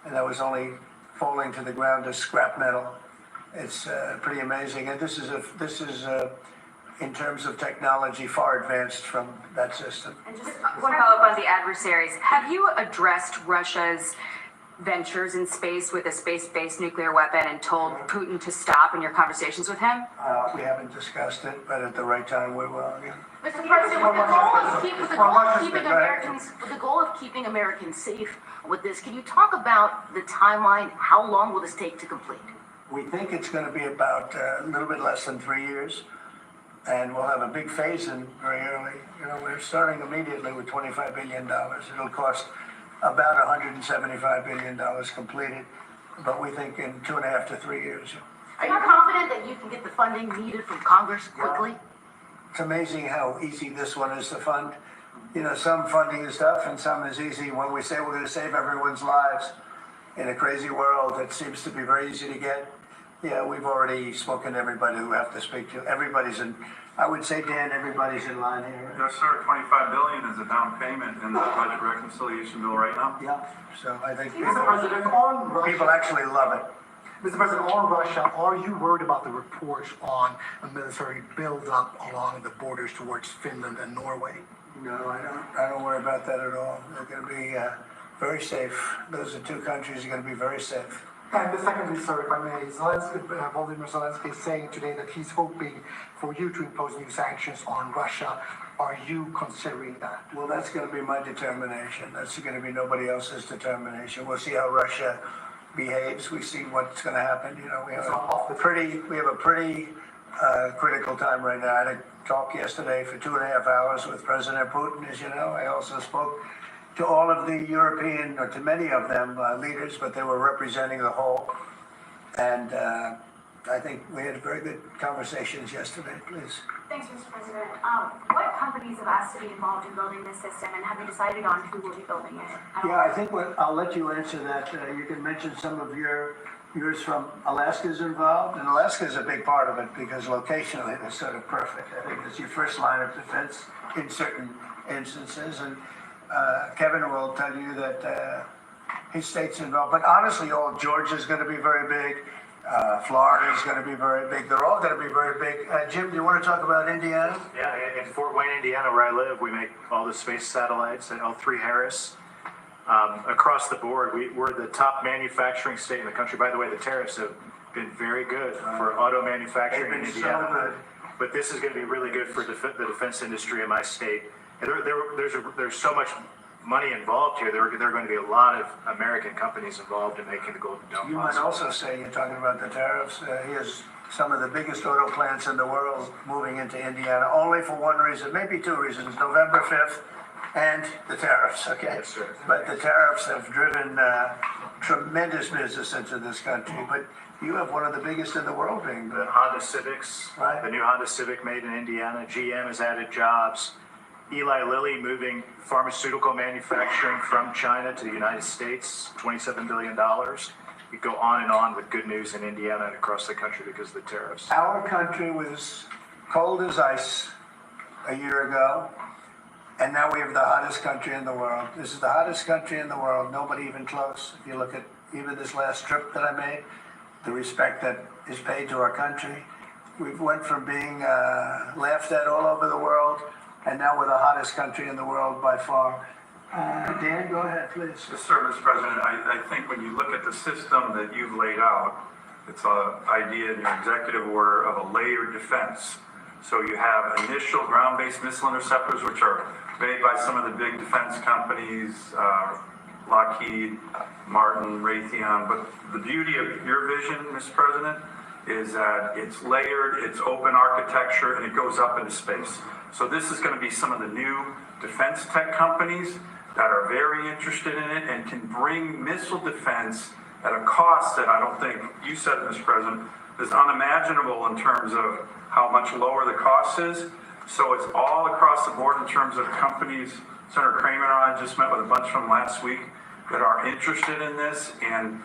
and that was only falling to the ground as scrap metal. It's pretty amazing, and this is in terms of technology far advanced from that system.
And just one follow-up on the adversaries. Have you addressed Russia's ventures in space with a space-based nuclear weapon and told Putin to stop in your conversations with him?
We haven't discussed it, but at the right time we will. Yeah.
Mr. President, with the goal of keeping Americans safe with this, can you talk about the timeline? How long will this take to complete?
We think it's going to be about a little bit less than 3 years, and we'll have a big phase-in very early. We're starting immediately with $25 billion. It'll cost about $175 billion completed, but we think in 2.5 to 3 years.
Are you confident that you can get the funding needed from Congress quickly?
It's amazing how easy this one is to fund. Some funding is tough and some is easy. When we say we're going to save everyone's lives in a crazy world that seems to be very easy to get, yeah, we've already spoken to everybody who we have to speak to. Everybody's in, I would say, Dan, everybody's in line here.
Yes, sir. $25 billion is a down payment in the budget reconciliation bill right now.
Yeah, so I think
Mr. President, on Russia,
people actually love it.
Mr. President, on Russia, are you worried about the reports on a military buildup along the borders towards Finland and Norway?
No, I don't worry about that at all. They're going to be very safe. Those are two countries that are going to be very safe.
And the secondly, sir, if I may, Volodymyr Zelensky is saying today that he's hoping for you to impose new sanctions on Russia. Are you considering that?
Well, that's going to be my determination. That's going to be nobody else's determination. We'll see how Russia behaves. We see what's going to happen. We have a pretty critical time right now. I had a talk yesterday for 2.5 hours with President Putin, as you know. I also spoke to all of the European, or to many of them, leaders, but they were representing the whole. And I think we had very good conversations yesterday. Please.
Thanks, Mr. President. What companies have asked to be involved in building this system, and have you decided on who will be building it?
Yeah, I think I'll let you answer that. You can mention some of yours from Alaska's involved, and Alaska's a big part of it because locationally it's sort of perfect. I think it's your first line of defense in certain instances, and Kevin will tell you that his state's involved. But honestly, Georgia's going to be very big. Florida's going to be very big. They're all going to be very big. Jim, do you want to talk about Indiana?
Yeah, in Fort Wayne, Indiana, where I live, we make all the space satellites at L3 Harris. Across the board, we're the top manufacturing state in the country. By the way, the tariffs have been very good for auto manufacturing in Indiana.
So good.
but this is going to be really good for the defense industry in my state. And there's so much money involved here. There are going to be a lot of American companies involved in making the Golden Dome
You might
possible.
also say, you're talking about the tariffs, here's some of the biggest auto plants in the world moving into Indiana, only for one reason, maybe two reasons, November 5th and the tariffs, okay?
Yes, sir.
But the tariffs have driven tremendous business into this country, but you have one of the biggest in the world being
The
built.
Honda Civics,
Right.
the new Honda Civic made in Indiana. GM has added jobs. Eli Lilly moving pharmaceutical manufacturing from China to the United States, $27 billion. We go on and on with good news in Indiana and across the country because of the tariffs.
Our country was cold as ice a year ago, and now we have the hottest country in the world. This is the hottest country in the world, nobody even close. If you look at even this last trip that I made, the respect that is paid to our country. We've went from being laughed at all over the world, and now we're the hottest country in the world by far. Dan, go ahead, please.
Yes, sir, Mr. President. I think when you look at the system that you've laid out, it's an idea in your executive order of a layered defense. So you have initial ground-based missile interceptors, which are made by some of the big defense companies, Lockheed, Martin, Raytheon. But the beauty of your vision, Mr. President, is that it's layered, it's open architecture, and it goes up into space. So this is going to be some of the new defense tech companies that are very interested in it and can bring missile defense at a cost that I don't think, you said, Mr. President, is unimaginable in terms of how much lower the cost is. So it's all across the board in terms of companies. Senator Kramer and I just met with a bunch from last week that are interested in this. And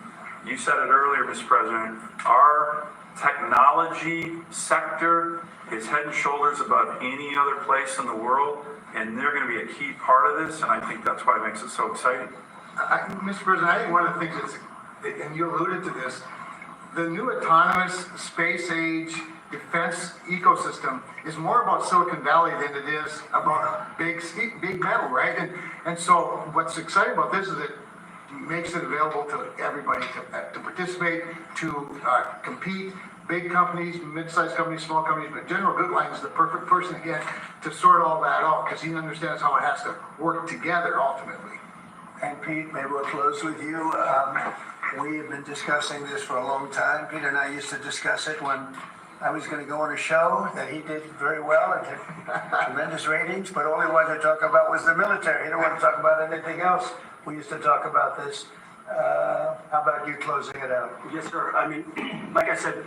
you said it earlier, Mr. President, our technology sector is head and shoulders above any other place in the world, and they're going to be a key part of this, and I think that's why it makes it so exciting.
Mr. President, I think one of the things that's, and you alluded to this, the new autonomous space age defense ecosystem is more about Silicon Valley than it is about big metal, right? And so what's exciting about this is it makes it available to everybody to participate, to compete. Big companies, mid-sized companies, small companies, but General Goodline is the perfect person again to sort all that out because he understands how it has to work together ultimately.
And Pete, maybe we'll close with you. We have been discussing this for a long time. Peter and I used to discuss it when I was going to go on a show that he did very well and had tremendous ratings, but all he wanted to talk about was the military. He didn't want to talk about anything else. We used to talk about this. How about you closing it out?
Yes, sir. I mean, like I said,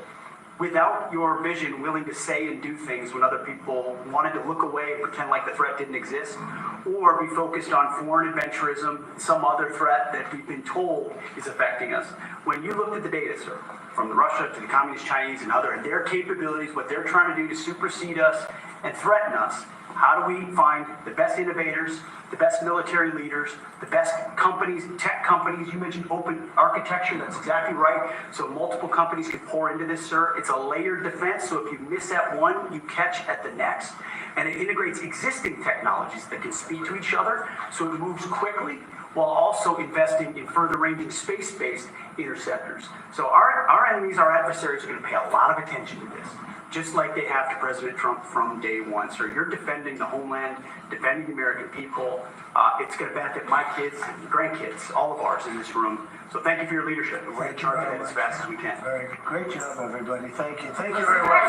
without your vision, willing to say and do things when other people wanted to look away and pretend like the threat didn't exist, or be focused on foreign adventurism, some other threat that we've been told is affecting us. When you looked at the data, sir, from the Russia to the Communist Chinese and other, and their capabilities, what they're trying to do to supersede us and threaten us, how do we find the best innovators, the best military leaders, the best companies, tech companies? You mentioned open architecture. That's exactly right. So multiple companies can pour into this, sir. It's a layered defense. So if you miss at one, you catch at the next. And it integrates existing technologies that can speak to each other. So it moves quickly while also investing in further ranging space-based interceptors. So our enemies, our adversaries are going to pay a lot of attention to this, just like they have to President Trump from day one. So you're defending the homeland, defending the American people. It's going to benefit my kids and grandkids, all of ours in this room. So thank you for your leadership. We're going to charge ahead as fast as we can.
Very good. Great job, everybody. Thank you. Thank you very much.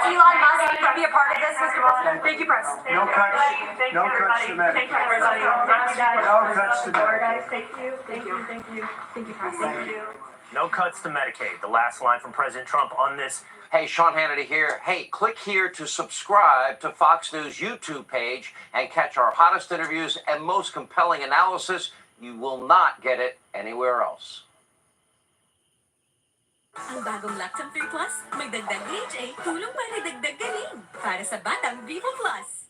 Elon Musk could be a part of this, Mr. President. Thank you, Press.
No cuts. No cuts to Medicaid.
Thank you, everybody.
No cuts to Medicaid.
Thank you, thank you, thank you. Thank you, Press. Thank you.
No cuts to Medicaid. The last line from President Trump on this.
Hey, Sean Hannity here. Hey, click here to subscribe to Fox News YouTube page and catch our hottest interviews and most compelling analysis. You will not get it anywhere else.
Ang bagong Lactam 3 Plus, may dagdag DHA, tulong para dagdag galing. Para sa batang Vivo Plus.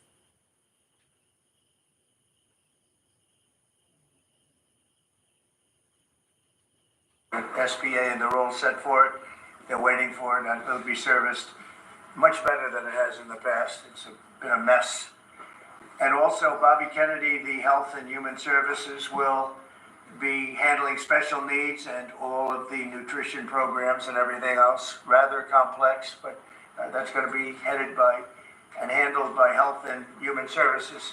SBA and the rules set for it. They're waiting for it, and it'll be serviced much better than it has in the past. It's been a mess. And also, Bobby Kennedy, the Health and Human Services, will be handling special needs and all of the nutrition programs and everything else. Rather complex, but that's going to be headed by and handled by Health and Human Services.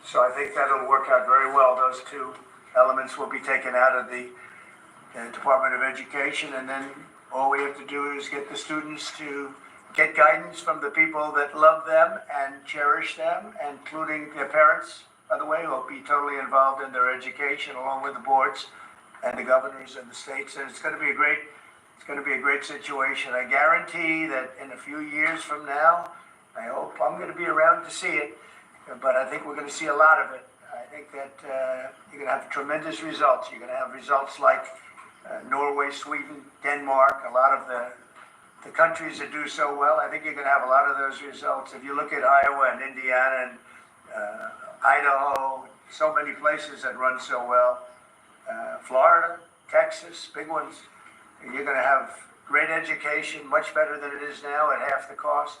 So I think that'll work out very well. Those two elements will be taken out of the Department of Education, and then all we have to do is get the students to get guidance from the people that love them and cherish them, including their parents, by the way, who will be totally involved in their education, along with the boards and the governors and the states. And it's going to be a great situation. I guarantee that in a few years from now, I hope I'm going to be around to see it, but I think we're going to see a lot of it. I think that you're going to have tremendous results. You're going to have results like Norway, Sweden, Denmark, a lot of the countries that do so well. I think you're going to have a lot of those results. If you look at Iowa and Indiana and Idaho, so many places that run so well, Florida, Texas, big ones, you're going to have great education, much better than it is now at half the cost.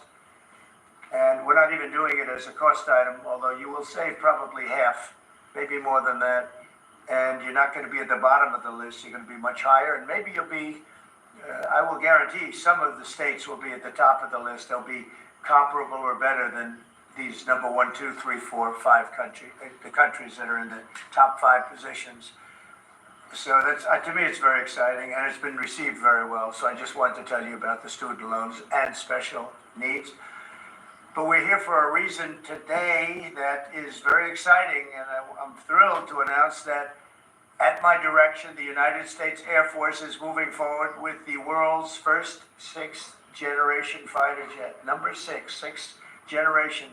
And we're not even doing it as a cost item, although you will save probably half, maybe more than that. And you're not going to be at the bottom of the list. You're going to be much higher. And maybe you'll be, I will guarantee some of the states will be at the top of the list. They'll be comparable or better than these number 1, 2, 3, 4, 5 countries, the countries that are in the top 5 positions. So that's, to me, it's very exciting, and it's been received very well. So I just wanted to tell you about the student loans and special needs. But we're here for a reason today that is very exciting, and I'm thrilled to announce that at my direction, the United States Air Force is moving forward with the world's first 6th generation fighter jet. Number 6, 6th generation.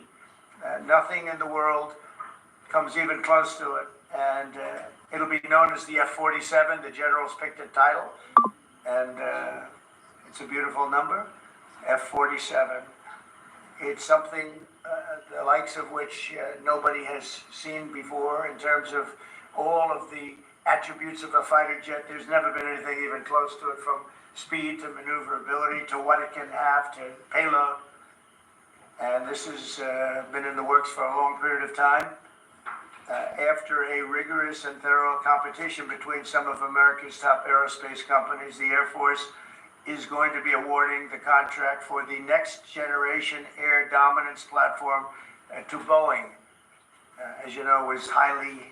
Nothing in the world comes even close to it. And it'll be known as the F-47. The generals picked a title, and it's a beautiful number, F-47. It's something the likes of which nobody has seen before in terms of all of the attributes of a fighter jet. There's never been anything even close to it, from speed to maneuverability to what it can have to payload. And this has been in the works for a long period of time. After a rigorous and thorough competition between some of America's top aerospace companies, the Air Force is going to be awarding the contract for the next generation air dominance platform to Boeing. As you know, was highly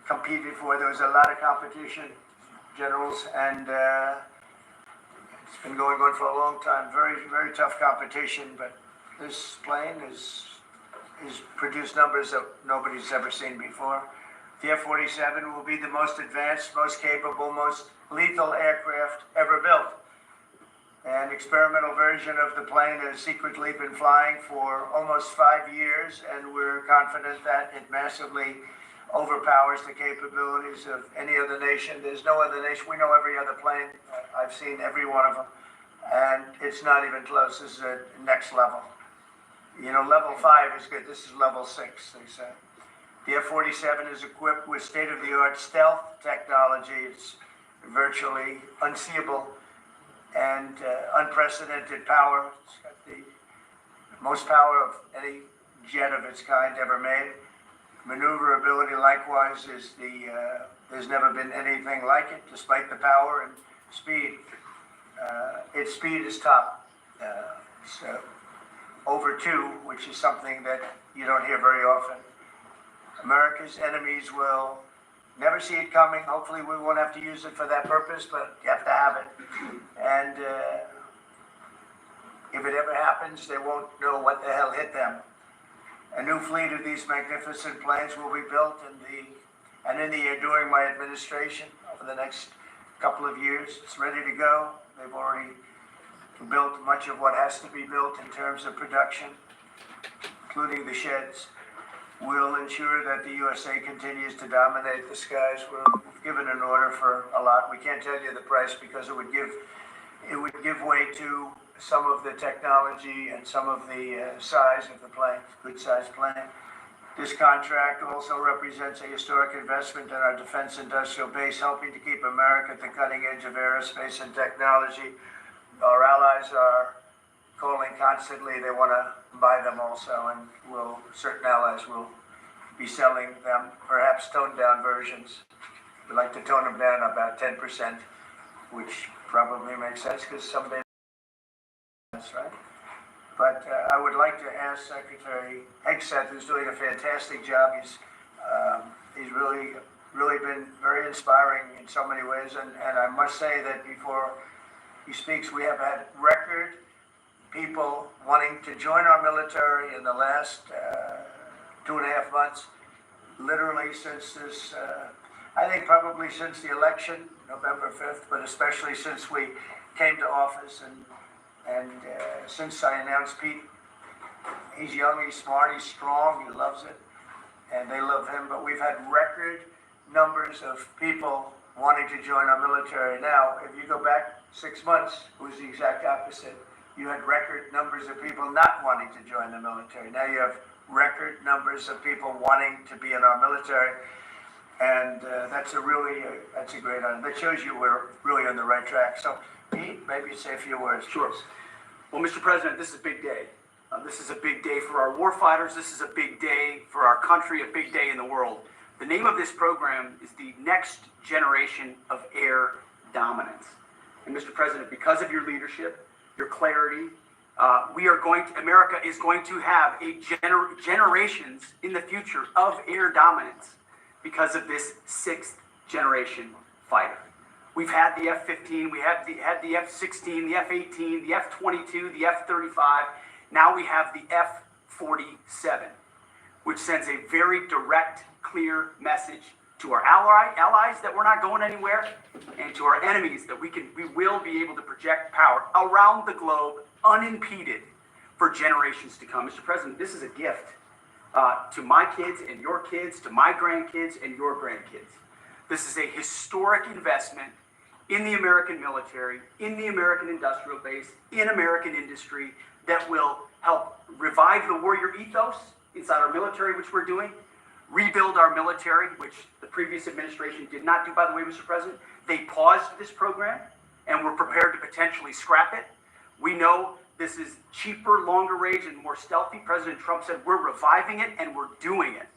competed for. There was a lot of competition, generals, and it's been going on for a long time. Very, very tough competition, but this plane is produced numbers that nobody's ever seen before. The F-47 will be the most advanced, most capable, most lethal aircraft ever built. An experimental version of the plane has secretly been flying for almost 5 years, and we're confident that it massively overpowers the capabilities of any other nation. There's no other nation. We know every other plane. I've seen every one of them, and it's not even close. This is a next level. You know, level 5 is good. This is level 6, they say. The F-47 is equipped with state-of-the-art stealth technology. It's virtually unseeable and unprecedented power. It's got the most power of any jet of its kind ever made. Maneuverability, likewise, is there's never been anything like it, despite the power and speed. Its speed is top. So over 2, which is something that you don't hear very often. America's enemies will never see it coming. Hopefully we won't have to use it for that purpose, but you have to have it. And if it ever happens, they won't know what the hell hit them. A new fleet of these magnificent planes will be built in the air during my administration over the next couple of years. It's ready to go. They've already built much of what has to be built in terms of production, including the sheds. We'll ensure that the USA continues to dominate the skies. We've given an order for a lot. We can't tell you the price because it would give way to some of the technology and some of the size of the plane, good sized plane. This contract also represents a historic investment in our defense industrial base, helping to keep America at the cutting edge of aerospace and technology. Our allies are calling constantly. They want to buy them also, and certain allies will be selling them, perhaps toned down versions. We'd like to tone them down about 10%, which probably makes sense because someday that's right. But I would like to ask Secretary Hegseth, who's doing a fantastic job. He's really been very inspiring in so many ways. And I must say that before he speaks, we have had record people wanting to join our military in the last 2.5 months, literally since this, I think probably since the election, November 5th, but especially since we came to office and since I announced Pete. He's young, he's smart, he's strong, he loves it, and they love him. But we've had record numbers of people wanting to join our military. Now, if you go back 6 months, it was the exact opposite. You had record numbers of people not wanting to join the military. Now you have record numbers of people wanting to be in our military. And that's a great honor. That shows you we're really on the right track. So, Pete, maybe say a few words.
Sure. Well, Mr. President, this is a big day. This is a big day for our warfighters. This is a big day for our country, a big day in the world. The name of this program is the Next Generation of Air Dominance. And Mr. President, because of your leadership, your clarity, America is going to have generations in the future of air dominance because of this 6th generation fighter. We've had the F-15, we had the F-16, the F-18, the F-22, the F-35. Now we have the F-47, which sends a very direct, clear message to our allies that we're not going anywhere, and to our enemies that we will be able to project power around the globe unimpeded for generations to come. Mr. President, this is a gift to my kids and your kids, to my grandkids and your grandkids. This is a historic investment in the American military, in the American industrial base, in American industry that will help revive the warrior ethos inside our military, which we're doing, rebuild our military, which the previous administration did not do, by the way, Mr. President. They paused this program and were prepared to potentially scrap it. We know this is cheaper, longer range, and more stealthy. President Trump said we're reviving it and we're doing it.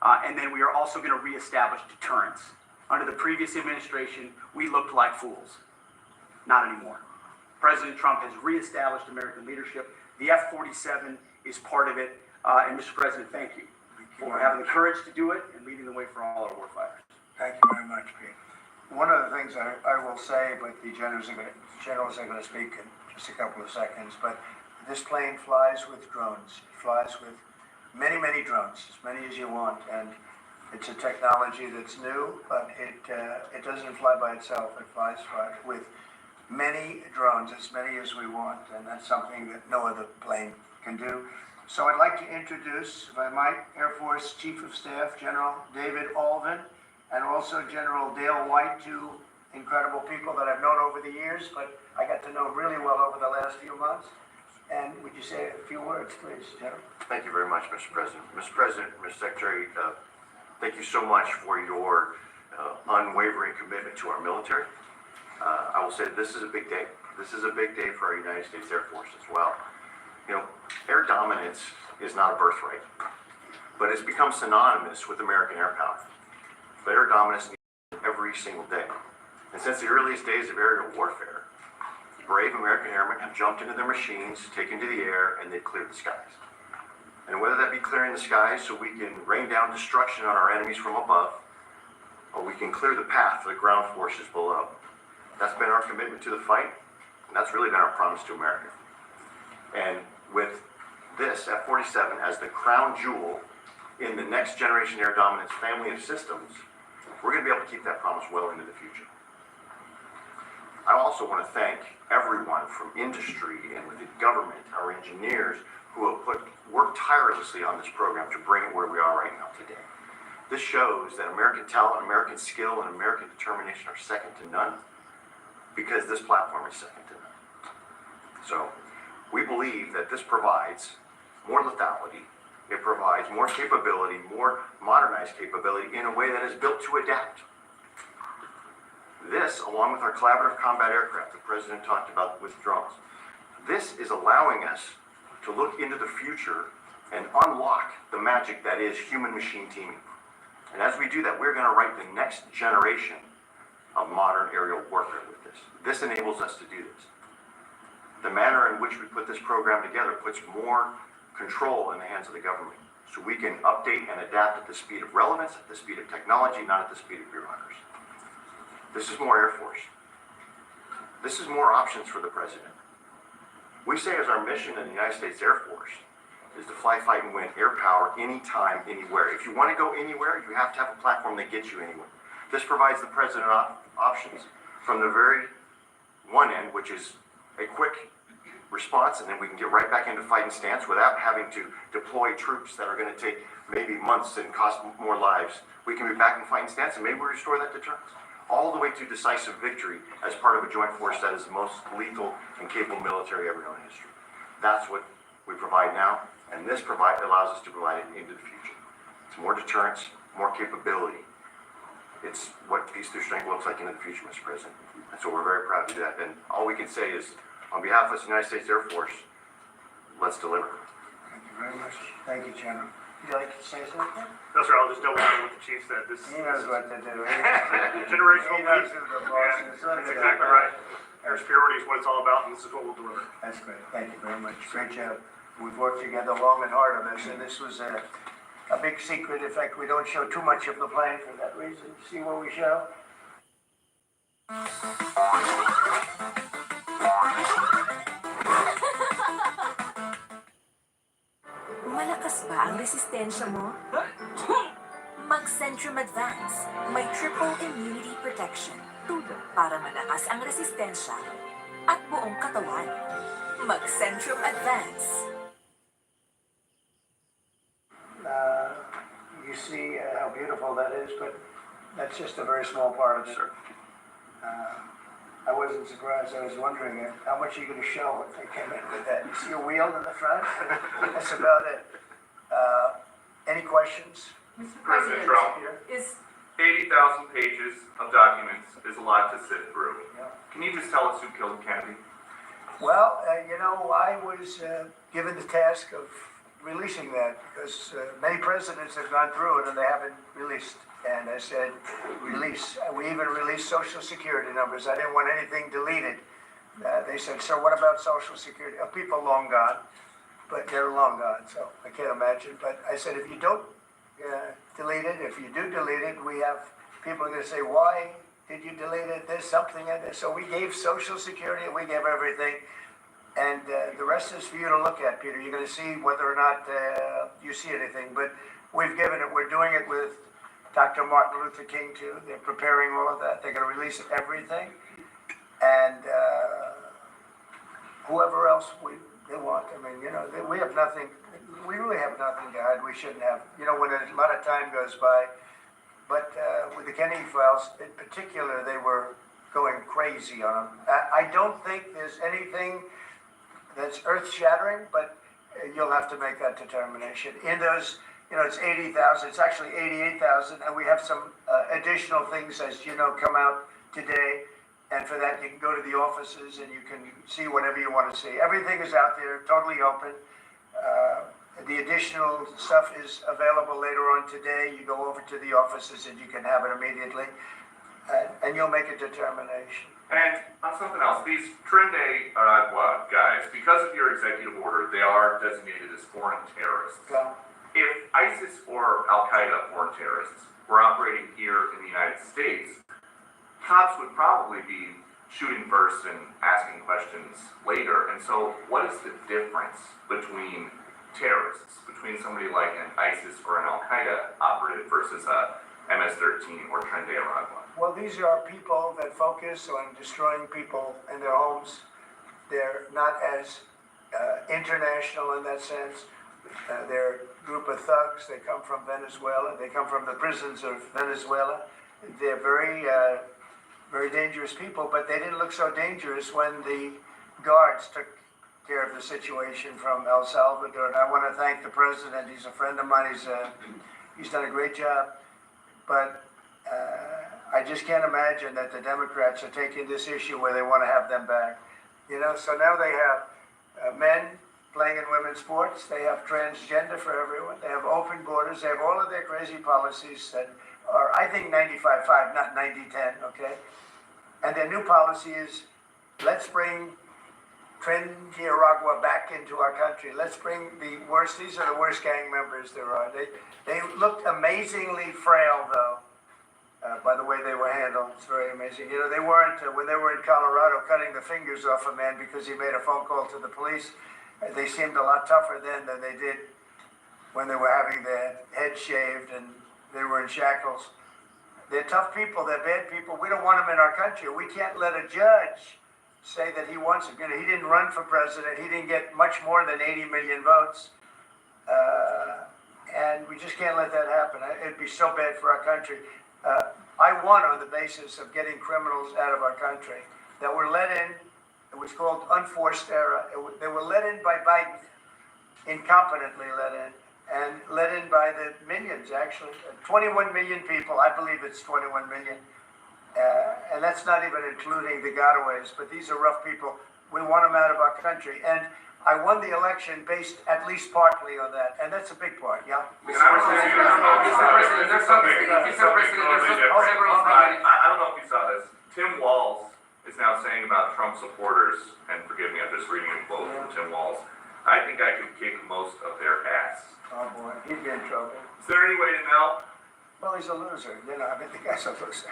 And then we are also going to reestablish deterrence. Under the previous administration, we looked like fools. Not anymore. President Trump has reestablished American leadership. The F-47 is part of it. And Mr. President, thank you for having the courage to do it and leading the way for all our warfighters.
Thank you very much, Pete. One of the things I will say, but the generals are going to speak in just a couple of seconds, but this plane flies with drones. It flies with many, many drones, as many as you want, and it's a technology that's new, but it doesn't fly by itself. It flies with many drones, as many as we want, and that's something that no other plane can do. So I'd like to introduce, if I might, Air Force Chief of Staff, General David Alvin, and also General Dale White, two incredible people that I've known over the years, but I got to know really well over the last few months. And would you say a few words, please, General?
Thank you very much, Mr. President. Mr. President, Mr. Secretary, thank you so much for your unwavering commitment to our military. I will say this is a big day. This is a big day for our United States Air Force as well. You know, air dominance is not a birthright, but it's become synonymous with American air power. But air dominance needs every single day. And since the earliest days of aerial warfare, brave American airmen have jumped into their machines, taken to the air, and they've cleared the skies. And whether that be clearing the skies so we can rain down destruction on our enemies from above, or we can clear the path for the ground forces below, that's been our commitment to the fight, and that's really been our promise to America. And with this F-47 as the crown jewel in the next generation air dominance family of systems, we're going to be able to keep that promise well into the future. I also want to thank everyone from industry and within government, our engineers, who have worked tirelessly on this program to bring it where we are right now today. This shows that American talent, American skill, and American determination are second to none, because this platform is second to none. So we believe that this provides more lethality, it provides more capability, more modernized capability in a way that is built to adapt. This, along with our collaborative combat aircraft the President talked about with drones, this is allowing us to look into the future and unlock the magic that is human-machine teaming. And as we do that, we're going to write the next generation of modern aerial warfare with this. This enables us to do this. The manner in which we put this program together puts more control in the hands of the government. So we can update and adapt at the speed of relevance, at the speed of technology, not at the speed of bureaucracy. This is more Air Force. This is more options for the president. We say as our mission in the United States Air Force is to fly, fight, and win air power anytime, anywhere. If you want to go anywhere, you have to have a platform that gets you anywhere. This provides the president options from the very one end, which is a quick response, and then we can get right back into fighting stance without having to deploy troops that are going to take maybe months and cost more lives. We can be back in fighting stance, and maybe we restore that deterrence. All the way to decisive victory as part of a joint force that is the most lethal and capable military ever known in history. That's what we provide now, and this allows us to provide it into the future. It's more deterrence, more capability. It's what peace through strength looks like into the future, Mr. President. And so we're very proud to do that. And all we can say is, on behalf of the United States Air Force, let's deliver.
Thank you very much. Thank you, General. Would you like to say something?
No, sir, I'll just double down what the chief said.
He knows what to do.
Generational
He knows
peace.
who the boss is.
That's exactly right. Air's purity is what it's all about, and this is what we'll deliver.
That's great. Thank you very much. Great job. We've worked together long and hard on this, and this was a big secret. In fact, we don't show too much of the plane for that reason. See what we show?
Malakas ba ang resistensya mo? Mag-Centrum Advance. May triple immunity protection. Para malakas ang resistensya at buong katawan. Mag-Centrum Advance.
You see how beautiful that is, but that's just a very small part of it. I wasn't surprised. I was wondering how much are you going to show if they came in with that. You see a wheel in the front? That's about it. Any questions?
Mr. President Trump, is 80,000 pages of documents is a lot to sit through. Can you just tell us who killed Kennedy?
Well, I was given the task of releasing that because many presidents have gone through it and they haven't released. And I said, release. We even released Social Security numbers. I didn't want anything deleted. They said, sir, what about Social Security? People long gone, but they're long gone, so I can't imagine. But I said, if you don't delete it, if you do delete it, we have people are going to say, why did you delete it? There's something in there. So we gave Social Security, we gave everything. And the rest is for you to look at, Peter. You're going to see whether or not you see anything. But we've given it. We're doing it with Dr. Martin Luther King, too. They're preparing all of that. They're going to release everything. And whoever else they want. I mean, we have nothing. We really have nothing to hide. We shouldn't have. When a lot of time goes by. But with the Kennedy files, in particular, they were going crazy on them. I don't think there's anything that's earth-shattering, but you'll have to make that determination. In those, it's 80,000. It's actually 88,000, and we have some additional things, as you know, come out today. And for that, you can go to the offices and you can see whatever you want to see. Everything is out there, totally open. The additional stuff is available later on today. You go over to the offices and you can have it immediately, and you'll make a determination.
And on something else, these Trinidad Aragua guys, because of your executive order, they are designated as foreign terrorists.
Yeah.
If ISIS or Al-Qaeda foreign terrorists were operating here in the United States, cops would probably be shooting first and asking questions later. And so what is the difference between terrorists, between somebody like an ISIS or an Al-Qaeda operative versus a MS-13 or Trinidad Aragua?
Well, these are people that focus on destroying people in their homes. They're not as international in that sense. They're a group of thugs. They come from Venezuela. They come from the prisons of Venezuela. They're very, very dangerous people, but they didn't look so dangerous when the guards took care of the situation from El Salvador. And I want to thank the president. He's a friend of mine. He's done a great job. But I just can't imagine that the Democrats are taking this issue where they want to have them back. So now they have men playing in women's sports. They have transgender for everyone. They have open borders. They have all of their crazy policies that are, I think, 95-5, not 90-10, okay? And their new policy is, let's bring Nicaragua back into our country. Let's bring the worst, these are the worst gang members there are. They looked amazingly frail, though, by the way they were handled. It's very amazing. You know, they weren't, when they were in Colorado cutting the fingers off a man because he made a phone call to the police, they seemed a lot tougher then than they did when they were having their heads shaved and they were in shackles. They're tough people. They're bad people. We don't want them in our country. We can't let a judge say that he wants him. You know, he didn't run for president. He didn't get much more than 80 million votes. And we just can't let that happen. It'd be so bad for our country. I won on the basis of getting criminals out of our country that were let in. It was called unforced error. They were let in by Biden, incompetently let in, and let in by the millions, actually. 21 million people. I believe it's 21 million. And that's not even including the gotaways, but these are rough people. We want them out of our country. And I won the election based at least partly on that, and that's a big part, yeah?
I don't know if you saw this. Tim Walz is now saying about Trump supporters, and forgive me, I'm just reading a quote from Tim Walz, I think I could kick most of their ass.
Oh, boy, he'd be in trouble.
Is there any way to know?
Well, he's a loser. You know, I mean, the guy's a loser.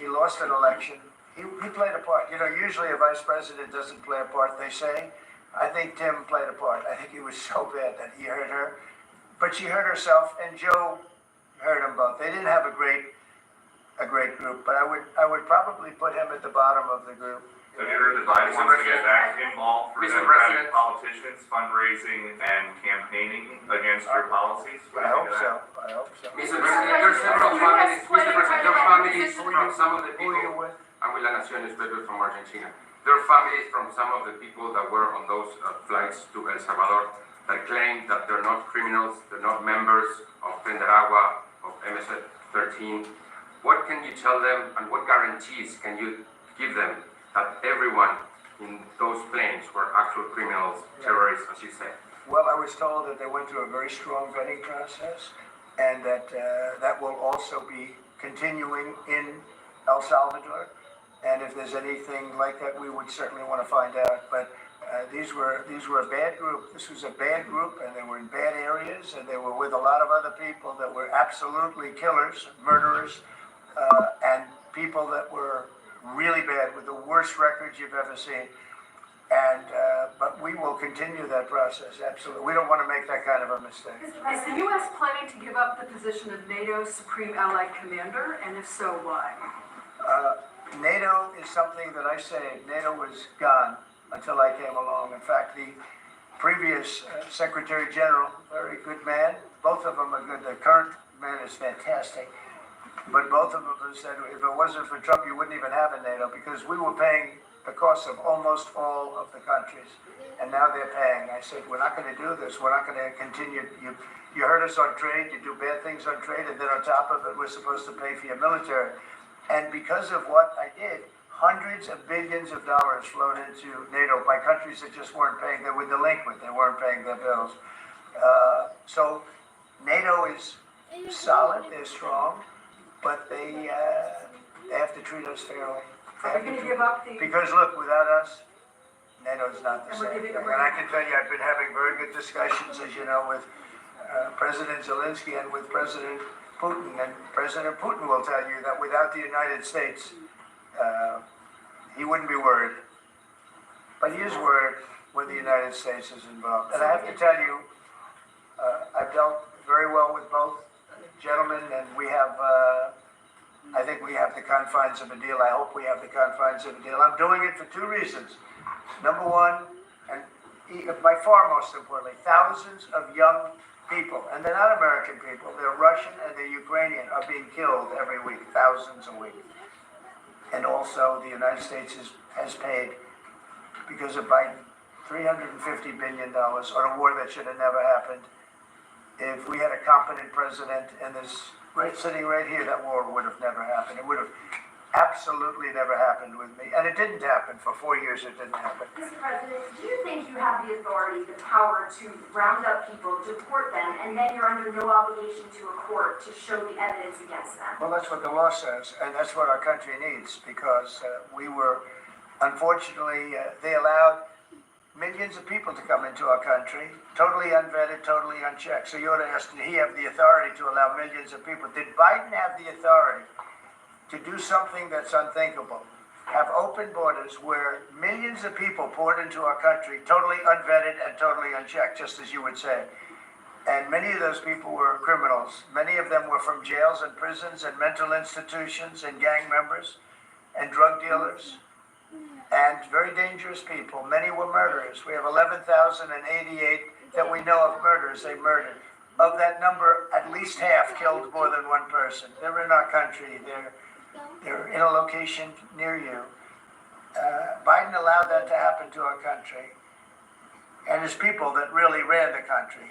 He lost an election. He played a part. You know, usually a vice president doesn't play a part, they say. I think Tim played a part. I think he was so bad that he hurt her. But she hurt herself, and Joe hurt them both. They didn't have a great group, but I would probably put him at the bottom of the group.
Have you heard the Biden wants to get back involved for Democratic politicians, fundraising and campaigning against your policies?
I hope so.
Mr. President, there are several families. Mr. President, there are families from some of the people. I'm with La Nación newspaper from Argentina. There are families from some of the people that were on those flights to El Salvador that claim that they're not criminals, they're not members of Pendaragua, of MS-13. What can you tell them, and what guarantees can you give them that everyone in those planes were actual criminals, terrorists, as you say?
Well, I was told that they went through a very strong vetting process, and that that will also be continuing in El Salvador. And if there's anything like that, we would certainly want to find out. But these were a bad group. This was a bad group, and they were in bad areas, and they were with a lot of other people that were absolutely killers, murderers, and people that were really bad with the worst records you've ever seen. And but we will continue that process, absolutely. We don't want to make that kind of a mistake.
Is the U.S. planning to give up the position of NATO's Supreme Allied Commander, and if so, why?
NATO is something that I saved. NATO was gone until I came along. In fact, the previous Secretary General, very good man, both of them are good. The current man is fantastic. But both of them said if it wasn't for Trump, you wouldn't even have a NATO, because we were paying the cost of almost all of the countries. And now they're paying. I said, we're not going to do this. We're not going to continue. You hurt us on trade. You do bad things on trade. And then on top of it, we're supposed to pay for your military. And because of what I did, hundreds of billions of dollars flowed into NATO by countries that just weren't paying. They were delinquent. They weren't paying their bills. So NATO is solid. They're strong. But they have to treat us fairly.
Are we going to give up the...
Because look, without us, NATO's not the same. And I can tell you, I've been having very good discussions, as you know, with President Zelensky and with President Putin. And President Putin will tell you that without the United States, he wouldn't be worried. But he is worried when the United States is involved. And I have to tell you, I've dealt very well with both gentlemen, and we have, I think we have the confines of a deal. I hope we have the confines of a deal. I'm doing it for two reasons. Number one, and by far most importantly, thousands of young people, and they're not American people, they're Russian and they're Ukrainian, are being killed every week, thousands a week. And also the United States has paid, because of Biden, $350 billion on a war that should have never happened. If we had a competent president and this sitting right here, that war would have never happened. It would have absolutely never happened with me. And it didn't happen. For 4 years, it didn't happen.
Mr. President, do you think you have the authority, the power to round up people, deport them, and then you're under no obligation to a court to show the evidence against them?
Well, that's what the law says, and that's what our country needs, because we were, unfortunately, they allowed millions of people to come into our country, totally unvetted, totally unchecked. So you ought to ask, did he have the authority to allow millions of people? Did Biden have the authority to do something that's unthinkable? Have open borders where millions of people poured into our country, totally unvetted and totally unchecked, just as you would say. And many of those people were criminals. Many of them were from jails and prisons and mental institutions and gang members and drug dealers and very dangerous people. Many were murderers. We have 11,088 that we know of murders they murdered. Of that number, at least half killed more than one person. They're in our country. They're in a location near you. Biden allowed that to happen to our country. And his people that really ran the country.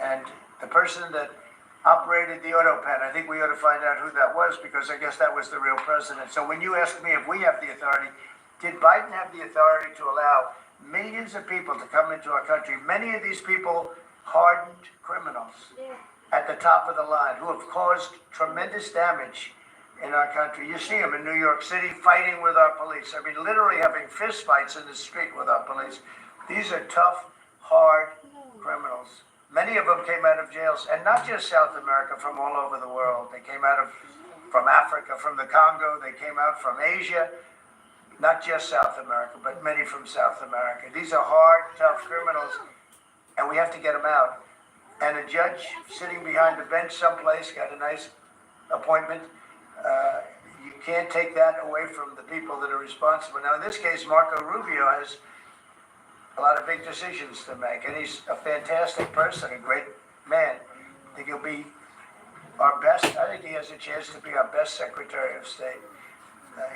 And the person that operated the auto pen, I think we ought to find out who that was, because I guess that was the real president. So when you ask me if we have the authority, did Biden have the authority to allow millions of people to come into our country? Many of these people, hardened criminals at the top of the line who have caused tremendous damage in our country. You see them in New York City fighting with our police. I mean, literally having fist fights in the street with our police. These are tough, hard criminals. Many of them came out of jails, and not just South America, from all over the world. They came out from Africa, from the Congo. They came out from Asia. Not just South America, but many from South America. These are hard, tough criminals, and we have to get them out. And a judge sitting behind a bench someplace got a nice appointment. You can't take that away from the people that are responsible. Now, in this case, Marco Rubio has a lot of big decisions to make, and he's a fantastic person, a great man. I think he'll be our best. I think he has a chance to be our best Secretary of State.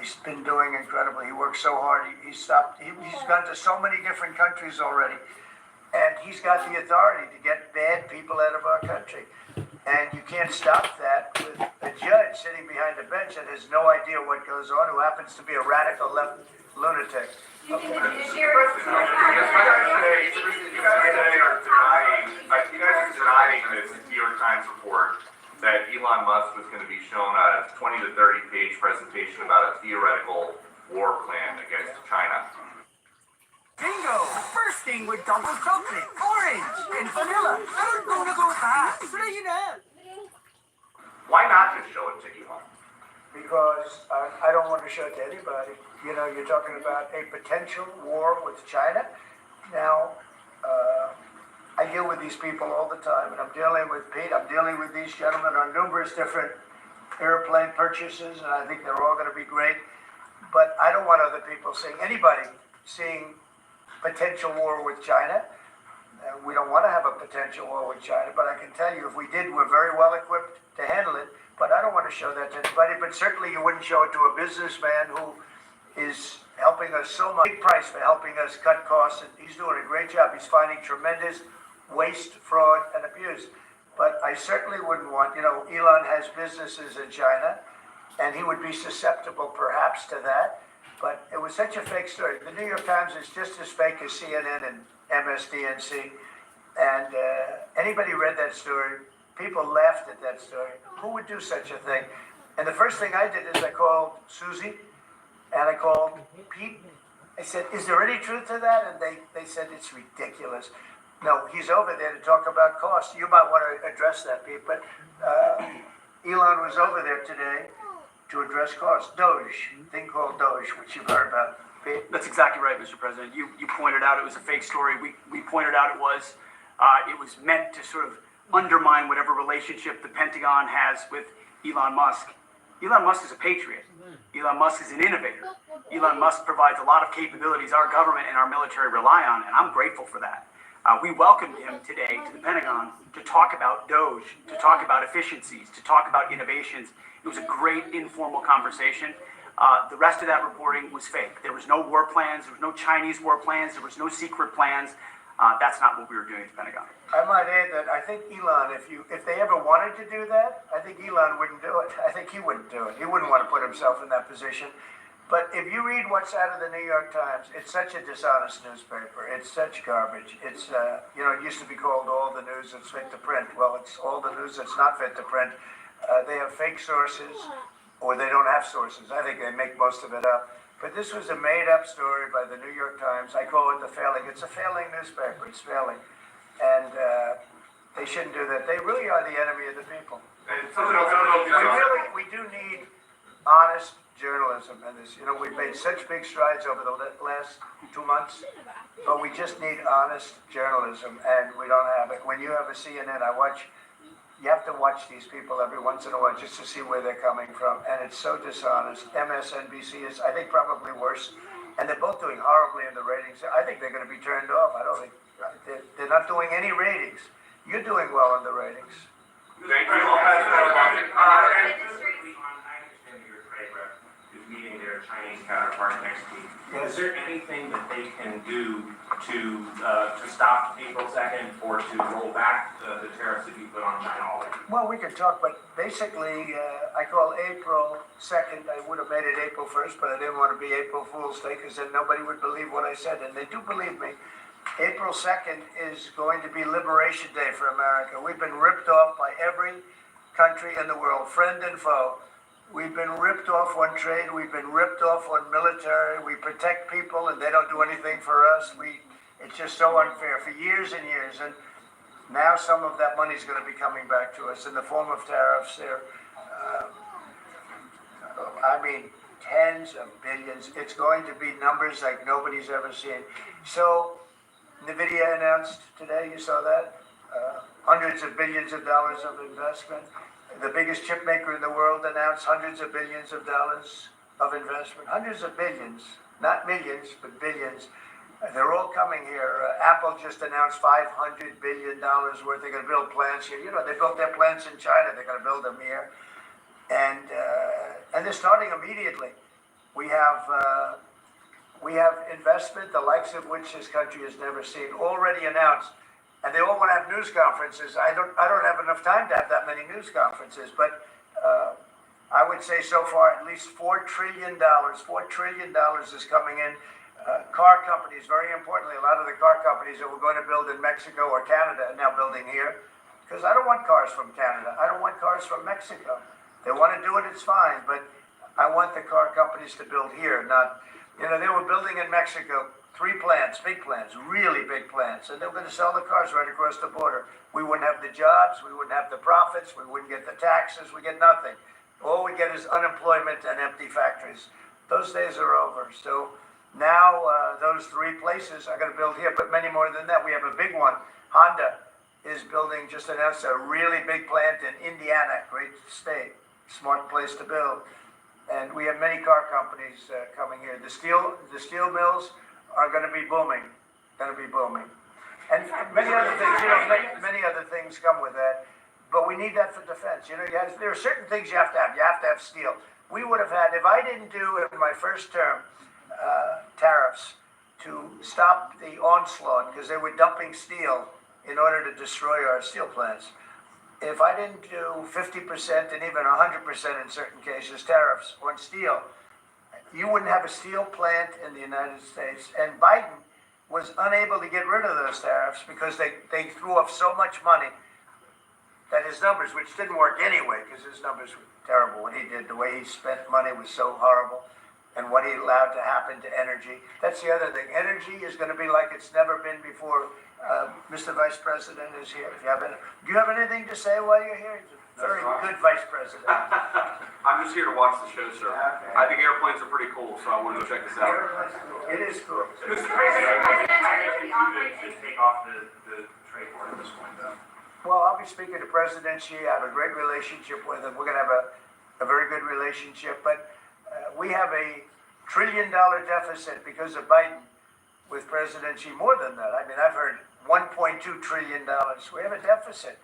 He's been doing incredibly. He works so hard. He's gone to so many different countries already, and he's got the authority to get bad people out of our country. And you can't stop that with a judge sitting behind a bench that has no idea what goes on, who happens to be a radical left lunatic.
You think the judiciary is
You guys are denying this New York Times report that Elon Musk was going to be shown a 20 to 30 page presentation about a theoretical war plan against China.
Bingo! Bursting with double chocolate, orange, and vanilla.
Why not just show it to Elon?
Because I don't want to show it to anybody. You know, you're talking about a potential war with China. Now, I deal with these people all the time, and I'm dealing with Pete. I'm dealing with these gentlemen on numerous different airplane purchases, and I think they're all going to be great. But I don't want other people anybody seeing potential war with China. We don't want to have a potential war with China, but I can tell you if we did, we're very well equipped to handle it. But I don't want to show that to anybody. But certainly you wouldn't show it to a businessman who is helping us so much. Big price for helping us cut costs, and he's doing a great job. He's finding tremendous waste, fraud, and abuse. But I certainly wouldn't want, Elon has businesses in China, and he would be susceptible perhaps to that. But it was such a fake story. The New York Times is just as fake as CNN and MSDNC. And anybody read that story, people laughed at that story. Who would do such a thing? And the first thing I did is I called Susie, and I called Pete. I said, is there any truth to that? And they said, it's ridiculous. No, he's over there to talk about costs. You might want to address that, Pete. But Elon was over there today to address costs. DOGE, thing called DOGE, which you've heard about. Pete?
That's exactly right, Mr. President. You pointed out it was a fake story. We pointed out it was meant to sort of undermine whatever relationship the Pentagon has with Elon Musk. Elon Musk is a patriot. Elon Musk is an innovator. Elon Musk provides a lot of capabilities our government and our military rely on, and I'm grateful for that. We welcomed him today to the Pentagon to talk about DOGE, to talk about efficiencies, to talk about innovations. It was a great informal conversation. The rest of that reporting was fake. There was no war plans. There was no Chinese war plans. There was no secret plans. That's not what we were doing at the Pentagon.
I might add that I think Elon, if they ever wanted to do that, I think Elon wouldn't do it. I think he wouldn't do it. He wouldn't want to put himself in that position. But if you read what's out of the New York Times, it's such a dishonest newspaper. It's such garbage. It's, it used to be called all the news that's fit to print. Well, it's all the news that's not fit to print. They have fake sources, or they don't have sources. I think they make most of it up. But this was a made-up story by the New York Times. I call it the failing. It's a failing newspaper. It's failing. And they shouldn't do that. They really are the enemy of the people. We do need honest journalism in this. We've made such big strides over the last 2 months, but we just need honest journalism, and we don't have it. When you have a CNN, you have to watch these people every once in a while just to see where they're coming from, and it's so dishonest. MSNBC is, I think, probably worse, and they're both doing horribly in the ratings. I think they're going to be turned off. I don't think they're not doing any ratings. You're doing well in the ratings.
Thank you. Meeting their Chinese counterpart next week. Is there anything that they can do to stop April 2nd or to roll back the tariffs that you put on China already?
Well, we could talk, but basically, I call April 2nd. I would have made it April 1st, but I didn't want to be April Fool's Day because then nobody would believe what I said, and they do believe me. April 2nd is going to be Liberation Day for America. We've been ripped off by every country in the world, friend and foe. We've been ripped off on trade. We've been ripped off on military. We protect people, and they don't do anything for us. It's just so unfair for years and years. And now some of that money is going to be coming back to us in the form of tariffs. Tens of billions. It's going to be numbers like nobody's ever seen. So NVIDIA announced today, you saw that, hundreds of billions of dollars of investment. The biggest chip maker in the world announced hundreds of billions of dollars of investment. Hundreds of billions, not millions, but billions. They're all coming here. Apple just announced $500 billion worth. They're going to build plants here. They built their plants in China. They're going to build them here. And they're starting immediately. We have investment, the likes of which this country has never seen, already announced. And they all want to have news conferences. I don't have enough time to have that many news conferences, but I would say so far at least $4 trillion. $4 trillion is coming in. Car companies, very importantly, a lot of the car companies that were going to build in Mexico or Canada are now building here. Because I don't want cars from Canada. I don't want cars from Mexico. They want to do it, it's fine, but I want the car companies to build here, not, they were building in Mexico 3 plants, big plants, really big plants, and they were going to sell the cars right across the border. We wouldn't have the jobs, we wouldn't have the profits, we wouldn't get the taxes, we get nothing. All we get is unemployment and empty factories. Those days are over. So now those 3 places are going to build here, but many more than that. We have a big one. Honda is building, just announced a really big plant in Indiana, great state, smart place to build. And we have many car companies coming here. The steel mills are going to be booming, And many other things, many other things come with that. But we need that for defense. There are certain things you have to have. You have to have steel. We would have had, if I didn't do in my first term tariffs to stop the onslaught, because they were dumping steel in order to destroy our steel plants. If I didn't do 50% and even 100% in certain cases tariffs on steel, you wouldn't have a steel plant in the United States. And Biden was unable to get rid of those tariffs because they threw off so much money that his numbers, which didn't work anyway, because his numbers were terrible when he did, the way he spent money was so horrible, and what he allowed to happen to energy. That's the other thing. Energy is going to be like it's never been before. Mr. Vice President is here. Do you have anything to say while you're here? Very good Vice President.
I'm just here to watch the show, sir. Okay. I think airplanes are pretty cool, so I wanted to check this out.
It is cool.
Mr. President, to take off the trade war at this point, though.
Well, I'll be speaking to President Xi. I have a great relationship with him. We're going to have a very good relationship. But we have a $1 trillion deficit because of Biden with President Xi. More than that. I mean, I've heard $1.2 trillion. We have a deficit.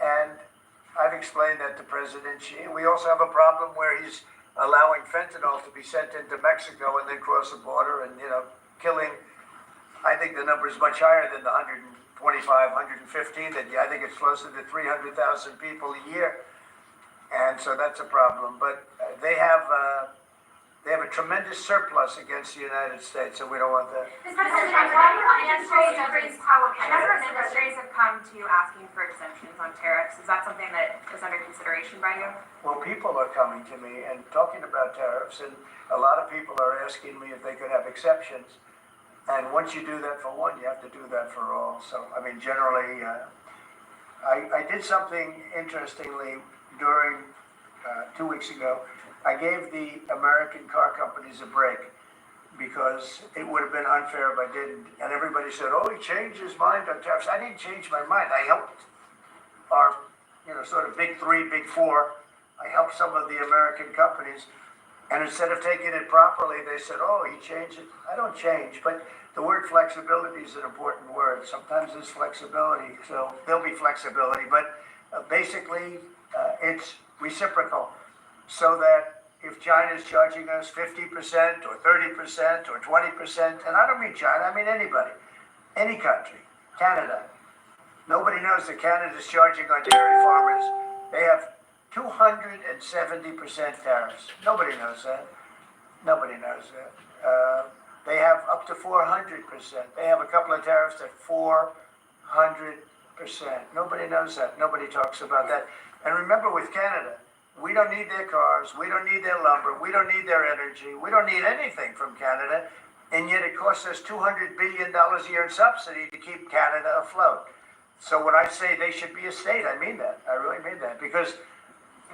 And I've explained that to President Xi. We also have a problem where he's allowing fentanyl to be sent into Mexico and then cross the border and, killing. I think the number is much higher than the 125, 115. I think it's closer to 300,000 people a year, and so that's a problem. But they have a tremendous surplus against the United States, and we don't want that.
Mr. President, a number of industries have come to you asking for exemptions on tariffs. Is that something that is under consideration by you?
Well, people are coming to me and talking about tariffs, and a lot of people are asking me if they could have exceptions. And once you do that for one, you have to do that for all. So, I mean, generally, I did something interestingly during 2 weeks ago. I gave the American car companies a break because it would have been unfair if I didn't. And everybody said, oh, he changed his mind on tariffs. I didn't change my mind. I helped our, sort of big three, big four. I helped some of the American companies. And instead of taking it properly, they said, oh, he changed it. I don't change. But the word flexibility is an important word. Sometimes there's flexibility, so there'll be flexibility. But basically, it's reciprocal. So that if China is charging us 50% or 30% or 20%, and I don't mean China, I mean anybody, any country, Canada. Nobody knows that Canada is charging our dairy farmers. They have 270% tariffs. Nobody knows that. Nobody knows that. They have up to 400%. They have a couple of tariffs at 400%. Nobody knows that. Nobody talks about that. And remember, with Canada, we don't need their cars. We don't need their lumber. We don't need their energy. We don't need anything from Canada. And yet it costs us $200 billion a year in subsidy to keep Canada afloat. So when I say they should be a state, I mean that. I really mean that. Because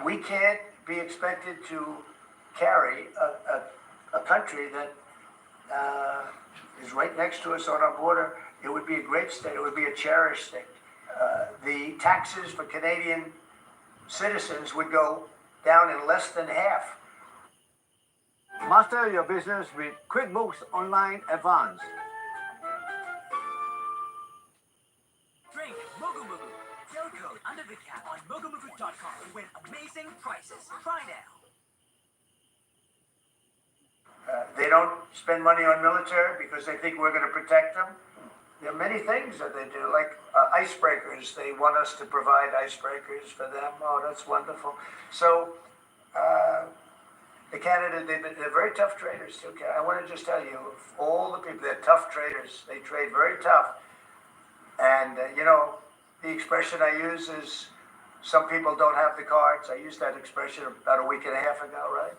we can't be expected to carry a country that is right next to us on our border. It would be a great state. It would be a cherished state. The taxes for Canadian citizens would go down in less than half.
Master your business with QuickBooks Online Advanced.
Drink Mogu Mogu. Sale code under the cap on mogumogu.com to win amazing prices. Try now.
They don't spend money on military because they think we're going to protect them. There are many things that they do, like icebreakers. They want us to provide icebreakers for them. Oh, that's wonderful. So, the Canada, they're very tough traders too. I want to just tell you, all the people, they're tough traders. They trade very tough. And, the expression I use is, some people don't have the cards. I used that expression about a week and a half ago, right?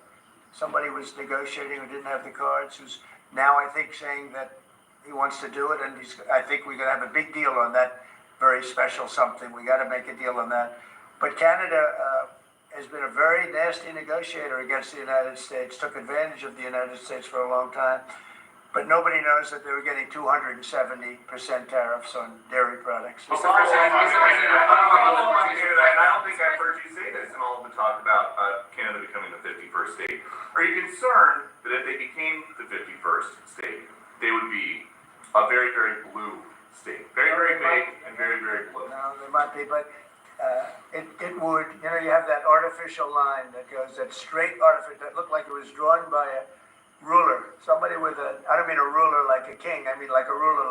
Somebody was negotiating who didn't have the cards, who's now, I think, saying that he wants to do it, and I think we're going to have a big deal on that very special something. We got to make a deal on that. But Canada has been a very nasty negotiator against the United States, took advantage of the United States for a long time. But nobody knows that they were getting 270% tariffs on dairy products.
Mr. President, I don't think I've heard you say this in all of the talk about Canada becoming the 51st state. Are you concerned that if they became the 51st state, they would be a very, very blue state? Very, very big and very, very blue.
No, they might be, but it would, you have that artificial line that goes, that straight artificial, that looked like it was drawn by a ruler. Somebody with I don't mean a ruler like a king, I mean like a ruler,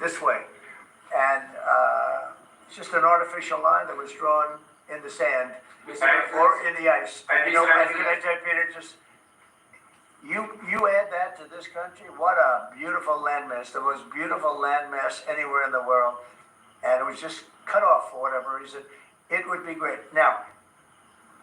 this way. And it's just an artificial line that was drawn in the sand or in the ice. And can I tell you, Peter, just, you add that to this country, what a beautiful landmass, the most beautiful landmass anywhere in the world. And it was just cut off for whatever reason. It would be great. Now,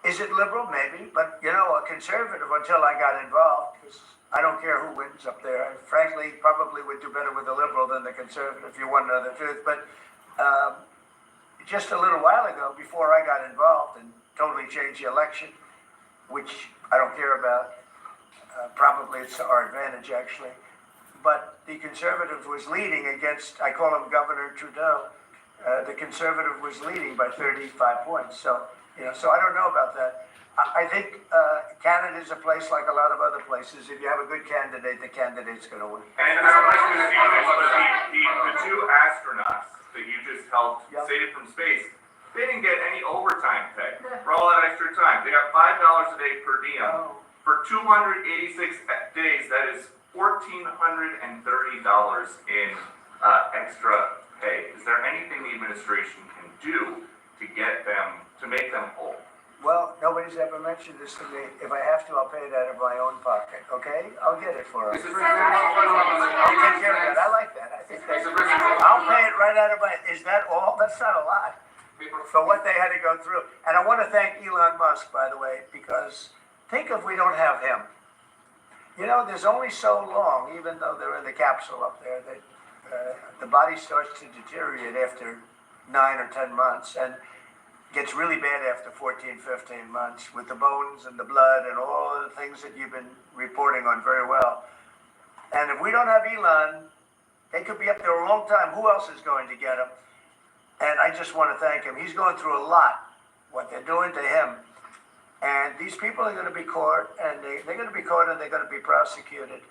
is it liberal? Maybe, but a conservative until I got involved, because I don't care who wins up there. I frankly probably would do better with the liberal than the conservative, if you want to know the truth. But just a little while ago, before I got involved and totally changed the election, which I don't care about, probably it's to our advantage actually, but the conservative was leading against, I call him Governor Trudeau, the conservative was leading by 35 points. So, so I don't know about that. I think Canada is a place like a lot of other places. If you have a good candidate, the candidate's going to win.
And I would like to see this, but the two astronauts that you just helped save from space, they didn't get any overtime pay for all that extra time. They got $5 a day per diem. For 286 days, that is $1,430 in extra pay. Is there anything the administration can do to get them, to make them whole?
Well, nobody's ever mentioned this to me. If I have to, I'll pay it out of my own pocket, okay? I'll get it for us. I'll take care of that. I like that. I think that's, I'll pay it right out of my, is that all? That's not a lot for what they had to go through. And I want to thank Elon Musk, by the way, because think if we don't have him. You know, there's only so long, even though they're in the capsule up there, that the body starts to deteriorate after 9 or 10 months and gets really bad after 14, 15 months with the bones and the blood and all the things that you've been reporting on very well. And if we don't have Elon, they could be up there a long time. Who else is going to get him? And I just want to thank him. He's going through a lot, what they're doing to him. And these people are going to be caught, and they're going to be caught, and they're going to be prosecuted.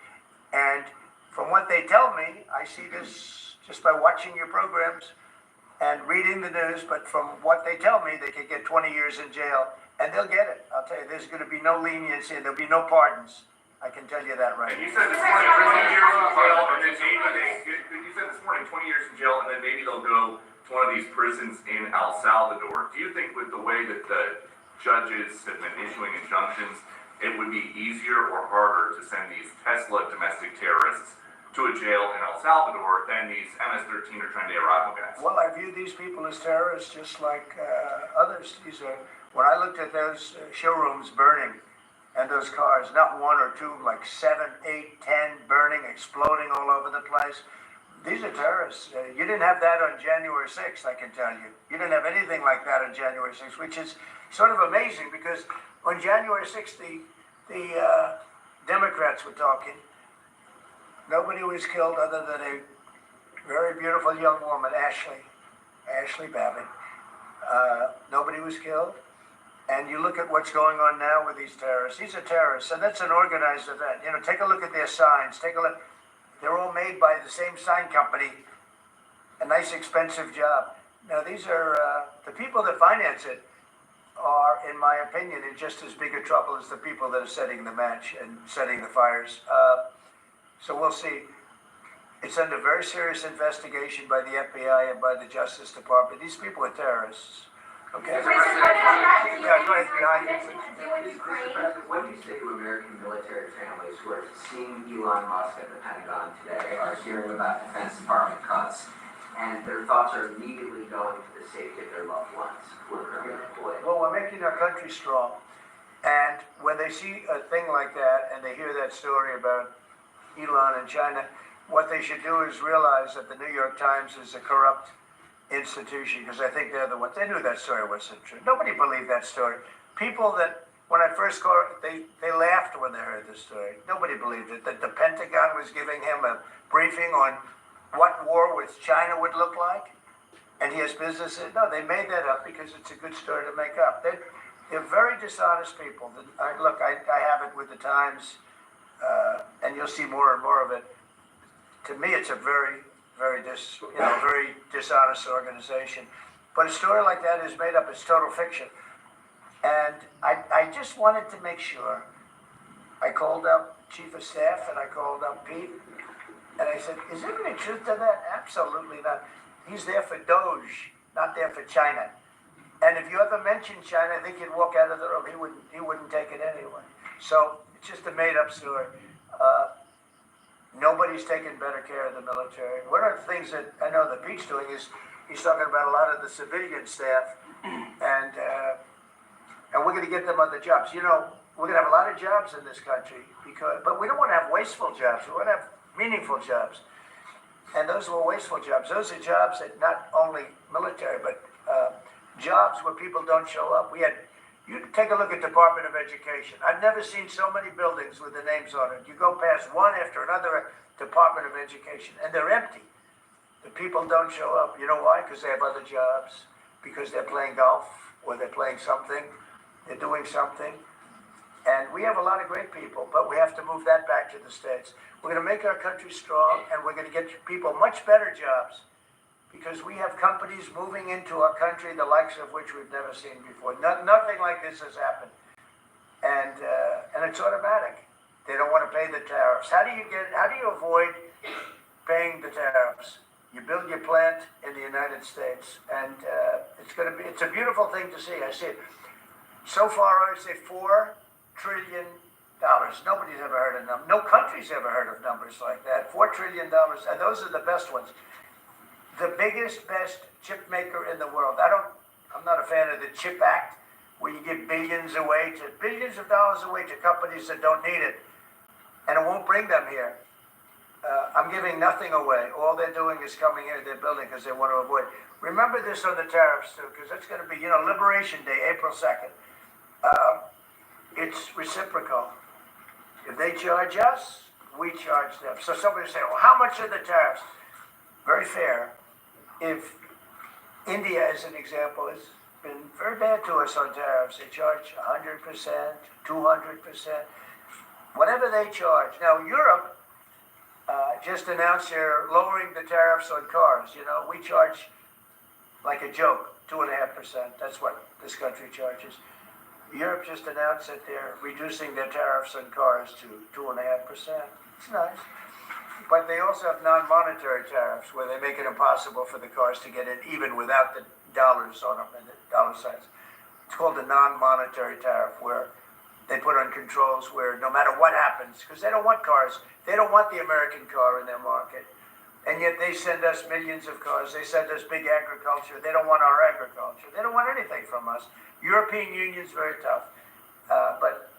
And from what they tell me, I see this just by watching your programs and reading the news, but from what they tell me, they could get 20 years in jail, and they'll get it. I'll tell you, there's going to be no leniency, and there'll be no pardons. I can tell you that right.
And you said this morning 20 years in jail, and then maybe you said this morning 20 years in jail, and then maybe they'll go to one of these prisons in El Salvador. Do you think with the way that the judges have been issuing injunctions, it would be easier or harder to send these Tesla domestic terrorists to a jail in El Salvador than these MS-13 or Tren de Aragua guys?
Well, I view these people as terrorists just like others. These are, when I looked at those showrooms burning and those cars, not one or two, like 7, 8, 10 burning, exploding all over the place. These are terrorists. You didn't have that on January 6th, I can tell you. You didn't have anything like that on January 6th, which is sort of amazing because on January 6th, the Democrats were talking. Nobody was killed other than a very beautiful young woman, Ashley Babbitt. Nobody was killed. And you look at what's going on now with these terrorists. These are terrorists, and that's an organized event. You know, take a look at their signs. Take a look. They're all made by the same sign company. A nice, expensive job. Now, these are the people that finance it are, in my opinion, in just as big a trouble as the people that are setting the match and setting the fires. So we'll see. It's under very serious investigation by the FBI and by the Justice Department. These people are terrorists. Okay. Yeah, go ahead, behind you.
Mr. President, what do you say to American military families who are seeing Elon Musk at the Pentagon today, are hearing about Defense Department cuts, and their thoughts are immediately going to the safety of their loved ones who are currently employed?
Well, we're making our country strong. And when they see a thing like that and they hear that story about Elon and China, what they should do is realize that the New York Times is a corrupt institution, because I think they're the ones. They knew that story wasn't true. Nobody believed that story. People that, when I first called, they laughed when they heard the story. Nobody believed it. That the Pentagon was giving him a briefing on what war with China would look like, and he has businesses. No, they made that up because it's a good story to make up. They're very dishonest people. Look, I have it with the Times, and you'll see more and more of it. To me, it's a very dishonest organization. But a story like that is made up. It's total fiction. And I just wanted to make sure. I called up Chief of Staff and I called up Pete. And I said, is there any truth to that? Absolutely not. He's there for DOGE, not there for China. And if you ever mention China, I think he'd walk out of the room. He wouldn't take it anyway. So it's just a made-up story. Nobody's taking better care of the military. One of the things that I know that Pete's doing is he's talking about a lot of the civilian staff, and we're going to get them other jobs. You know, we're going to have a lot of jobs in this country, but we don't want to have wasteful jobs. We want to have meaningful jobs. And those were wasteful jobs. Those are jobs that not only military, but jobs where people don't show up. You take a look at Department of Education. I've never seen so many buildings with the names on it. You go past one after another Department of Education, and they're empty. The people don't show up. You know why? Because they have other jobs, because they're playing golf, or they're playing something, they're doing something. And we have a lot of great people, but we have to move that back to the States. We're going to make our country strong, and we're going to get people much better jobs, because we have companies moving into our country, the likes of which we've never seen before. Nothing like this has happened. And it's automatic. They don't want to pay the tariffs. How do you avoid paying the tariffs? You build your plant in the United States, and it's a beautiful thing to see. I see it. So far, I would say $4 trillion. Nobody's ever heard of them. No country's ever heard of numbers like that. $4 trillion, and those are the best ones. The biggest, best chip maker in the world. I'm not a fan of the CHIP Act, where you give billions of dollars away to companies that don't need it, and it won't bring them here. I'm giving nothing away. All they're doing is coming here, they're building because they want to avoid. Remember this on the tariffs too, because it's going to be, Liberation Day, April 2nd. It's reciprocal. If they charge us, we charge them. So somebody will say, well, how much are the tariffs? Very fair. If India, as an example, has been very bad to us on tariffs. They charge 100%, 200%, whatever they charge. Now, Europe just announced they're lowering the tariffs on cars. We charge like a joke, 2.5%. That's what this country charges. Europe just announced that they're reducing their tariffs on cars to 2.5%. It's nice. But they also have non-monetary tariffs where they make it impossible for the cars to get in even without the dollars on them and the dollar signs. It's called a non-monetary tariff, where they put on controls where no matter what happens, because they don't want cars, they don't want the American car in their market. And yet they send us millions of cars. They send us big agriculture. They don't want our agriculture. They don't want anything from us. European Union's very tough. But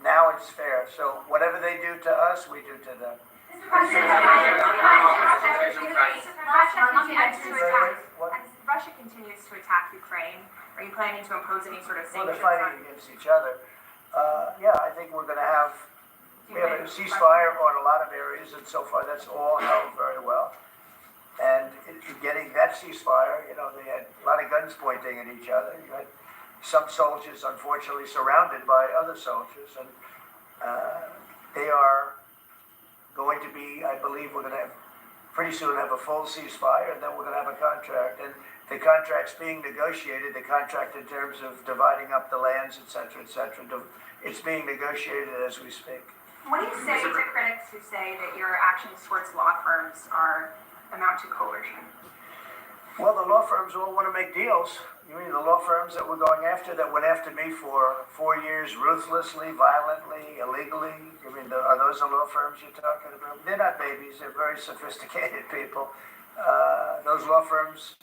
now it's fair. So whatever they do to us, we do to them.
Russia continues to attack Ukraine. Are you planning to impose any sort of
Well,
sanctions?
they're fighting against each other. I think we have a ceasefire on a lot of areas, and so far that's all held very well. And getting that ceasefire, they had a lot of guns pointing at each other. You had some soldiers, unfortunately, surrounded by other soldiers, and they are going to be, I believe we're going to pretty soon have a full ceasefire, and then we're going to have a contract. And the contract's being negotiated, the contract in terms of dividing up the lands, et cetera, it's being negotiated as we speak.
What do you say to critics who say that your actions towards law firms amount to coercion?
Well, the law firms all want to make deals. You mean the law firms that we're going after, that went after me for 4 years, ruthlessly, violently, illegally? Are those the law firms you're talking about? They're not babies. They're very sophisticated people. Those law firms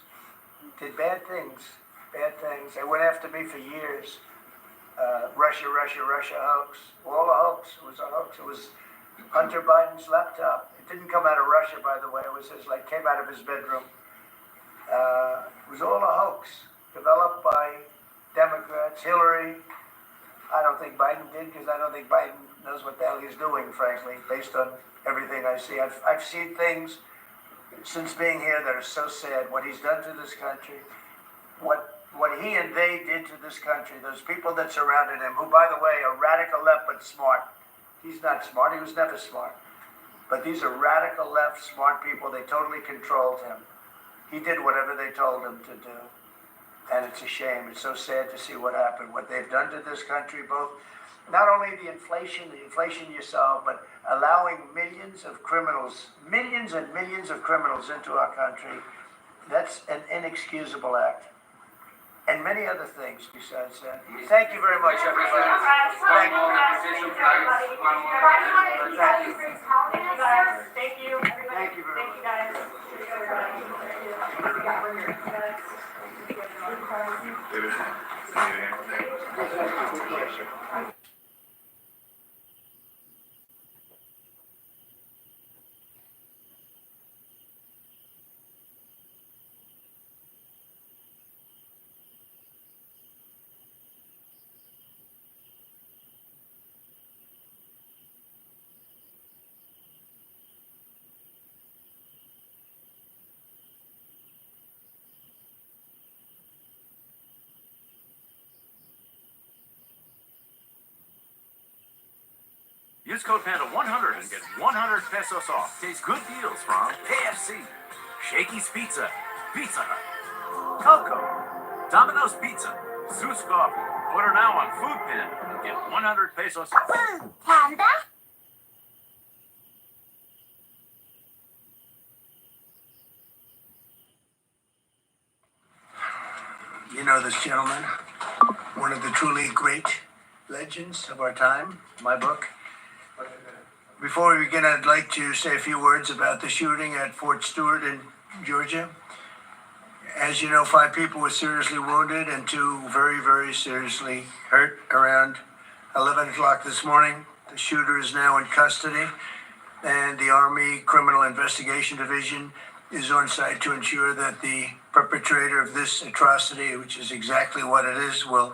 did bad things. They went after me for years. Russia hoax. All a hoax. It was a hoax. It was Hunter Biden's laptop. It didn't come out of Russia, by the way. It was came out of his bedroom. It was all a hoax, developed by Democrats. Hillary, I don't think Biden did, because I don't think Biden knows what the hell he's doing, frankly, based on everything I see. I've seen things since being here that are so sad. What he's done to this country, what he and they did to this country, those people that surrounded him, who, by the way, are radical left but smart. He's not smart. He was never smart. But these are radical left, smart people. They totally controlled him. He did whatever they told him to do. And it's a shame. It's so sad to see what happened, what they've done to this country, both not only the inflation you saw, but allowing millions and millions of criminals into our country. That's an inexcusable act. And many other things besides that. Thank you very much, everybody. Thank you.
Thank you.
Thank you very much.
Use code PANDA100 and get 100 pesos off. Taste good deals from KFC, Shakey's Pizza, Pizza Hut, Coco, Domino's Pizza, Zeus Coffee. Order now on Food Panda and get 100 pesos off.
Panda?
You know this gentleman, one of the truly great legends of our time, my book. Before we begin, I'd like to say a few words about the shooting at Fort Stewart in Georgia. As you know, 5 people were seriously wounded and 2 very, very seriously hurt around 11 o'clock this morning. The shooter is now in custody, and the Army Criminal Investigation Division is on site to ensure that the perpetrator of this atrocity, which is exactly what it is, will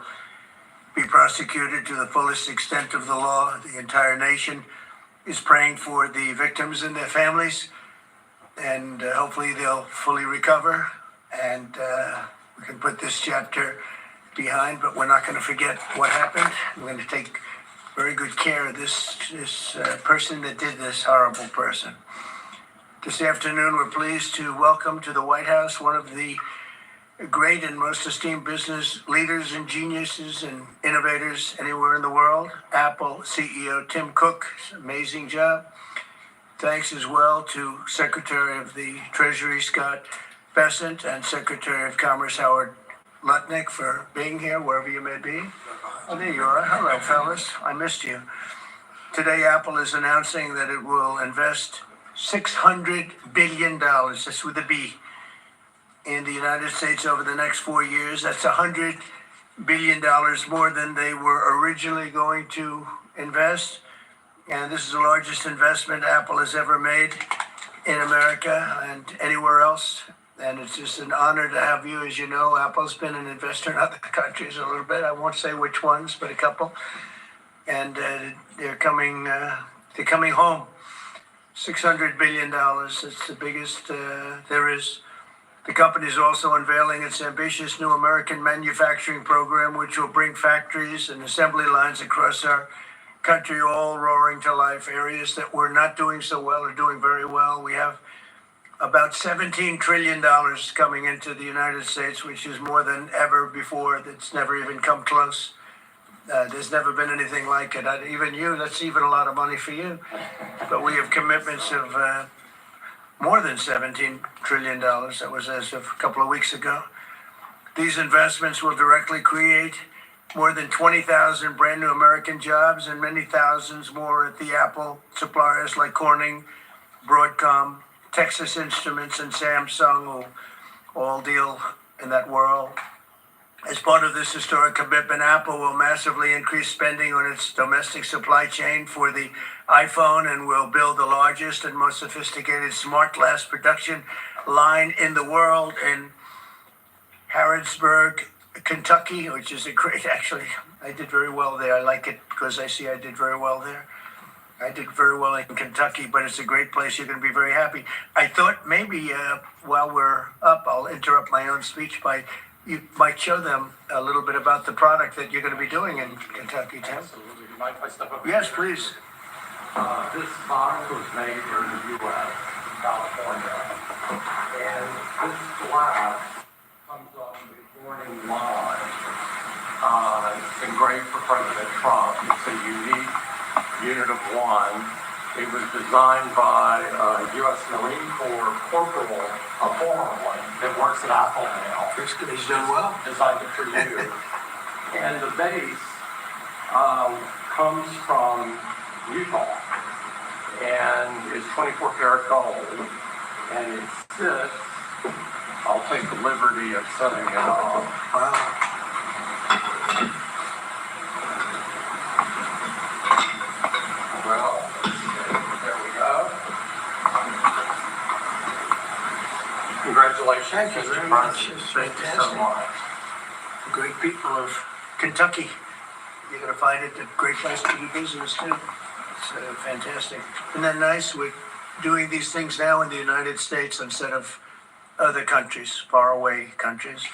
be prosecuted to the fullest extent of the law. The entire nation is praying for the victims and their families, and hopefully they'll fully recover, and we can put this chapter behind, but we're not going to forget what happened. We're going to take very good care of this person that did this, horrible person. This afternoon, we're pleased to welcome to the White House one of the great and most esteemed business leaders and geniuses and innovators anywhere in the world, Apple CEO Tim Cook. Amazing job. Thanks as well to Secretary of the Treasury Scott Bessent and Secretary of Commerce Howard Lutnick for being here, wherever you may be. Oh, there you are. Hello, fellas. I missed you. Today, Apple is announcing that it will invest $600 billion, that's with a B, in the United States over the next 4 years. That's $100 billion more than they were originally going to invest. And this is the largest investment Apple has ever made in America and anywhere else. And it's just an honor to have you. As you know, Apple's been an investor in other countries a little bit. I won't say which ones, but a couple. And they're coming home. $600 billion, it's the biggest there is. The company is also unveiling its ambitious new American manufacturing program, which will bring factories and assembly lines across our country all roaring to life. Areas that were not doing so well are doing very well. We have about $17 trillion coming into the United States, which is more than ever before. That's never even come close. There's never been anything like it. Even you, that's even a lot of money for you. But we have commitments of more than $17 trillion. That was as of a couple of weeks ago. These investments will directly create more than 20,000 brand new American jobs and many thousands more at the Apple suppliers like Corning, Broadcom, Texas Instruments, and Samsung, who all deal in that world. As part of this historic commitment, Apple will massively increase spending on its domestic supply chain for the iPhone and will build the largest and most sophisticated smart glass production line in the world in Harrodsburg, Kentucky, which is a great, actually, I did very well there. I like it because I see I did very well there. I did very well in Kentucky, but it's a great place. You're going to be very happy. I thought maybe while we're up, I'll interrupt my own speech by you might show them a little bit about the product that you're going to be doing in Kentucky, Tim.
Absolutely. Do you mind if I step up?
Yes, please.
This box was made in the U.S., California, and this glass comes on the morning line. It's engraved for President Trump. It's a unique unit of one. It was designed by U.S. Marine Corps corporal, a former one, that works at Apple now.
He's done well.
Designed it for you. And the base comes from Utah and is 24 karat gold. And it sits, I'll take the liberty of setting it up.
Wow.
Well, there we go. Congratulations.
Thank you very much. It's
Thank you so
fantastic.
much.
Great people of Kentucky. You're going to find it a great place to do business, too. It's fantastic. Isn't that nice? We're doing these things now in the United States instead of other countries, faraway countries.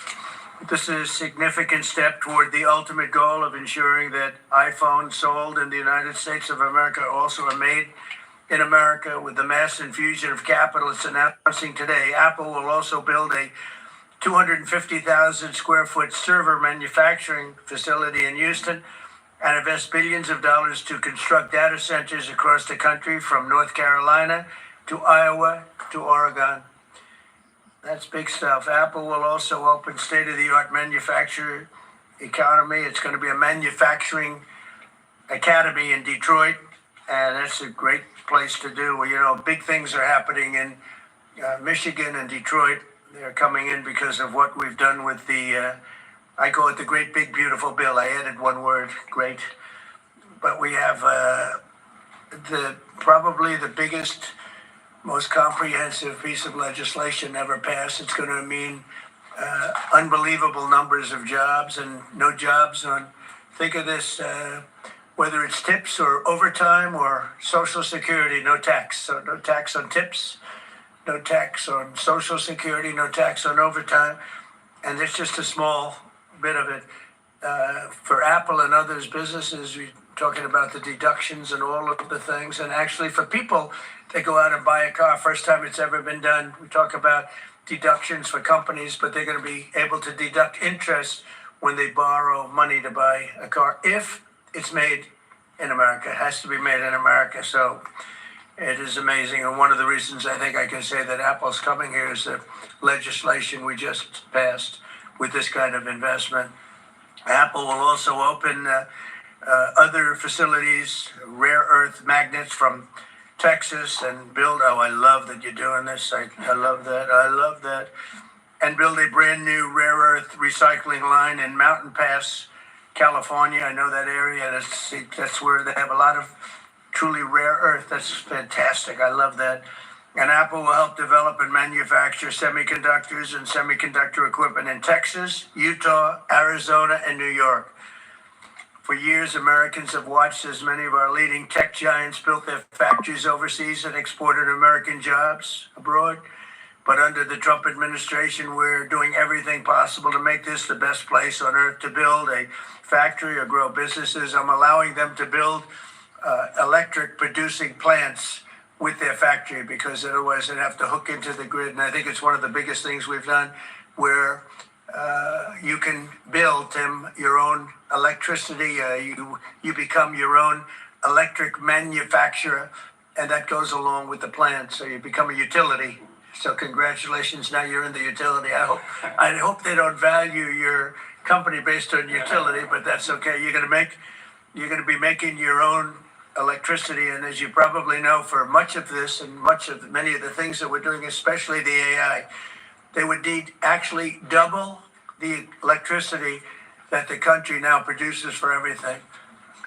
This is a significant step toward the ultimate goal of ensuring that iPhones sold in the United States of America also are made in America. With the mass infusion of capital it's announcing today, Apple will also build a 250,000 square foot server manufacturing facility in Houston and invest billions of dollars to construct data centers across the country from North Carolina to Iowa to Oregon. That's big stuff. Apple will also open state-of-the-art manufacturer economy. It's going to be a manufacturing academy in Detroit, and that's a great place to do. Well, you know, big things are happening in Michigan and Detroit. They're coming in because of what we've done with the, I call it the great big beautiful bill. I added one word, great. But we have probably the biggest, most comprehensive piece of legislation ever passed. It's going to mean unbelievable numbers of jobs and no jobs on, think of this, whether it's tips or overtime or Social Security, no tax. So no tax on tips, no tax on Social Security, no tax on overtime. And it's just a small bit of it. For Apple and others businesses, we're talking about the deductions and all of the things. And actually for people, they go out and buy a car, first time it's ever been done. We talk about deductions for companies, but they're going to be able to deduct interest when they borrow money to buy a car, if it's made in America. It has to be made in America. So it is amazing. And one of the reasons I think I can say that Apple's coming here is the legislation we just passed with this kind of investment. Apple will also open other facilities, rare earth magnets from Texas, and build, oh, I love that you're doing this. I love that. I love that. And build a brand new rare earth recycling line in Mountain Pass, California. I know that area. That's where they have a lot of truly rare earth. That's fantastic. I love that. And Apple will help develop and manufacture semiconductors and semiconductor equipment in Texas, Utah, Arizona, and New York. For years, Americans have watched as many of our leading tech giants built their factories overseas and exported American jobs abroad. But under the Trump administration, we're doing everything possible to make this the best place on earth to build a factory or grow businesses. I'm allowing them to build electric producing plants with their factory, because otherwise they'd have to hook into the grid. And I think it's one of the biggest things we've done, where you can build, Tim, your own electricity. You become your own electric manufacturer, and that goes along with the plant. So you become a utility. So congratulations, now you're in the utility. I hope they don't value your company based on utility, but that's okay. You're going to be making your own electricity, and as you probably know, for much of this and many of the things that we're doing, especially the AI, they would need actually double the electricity that the country now produces for everything.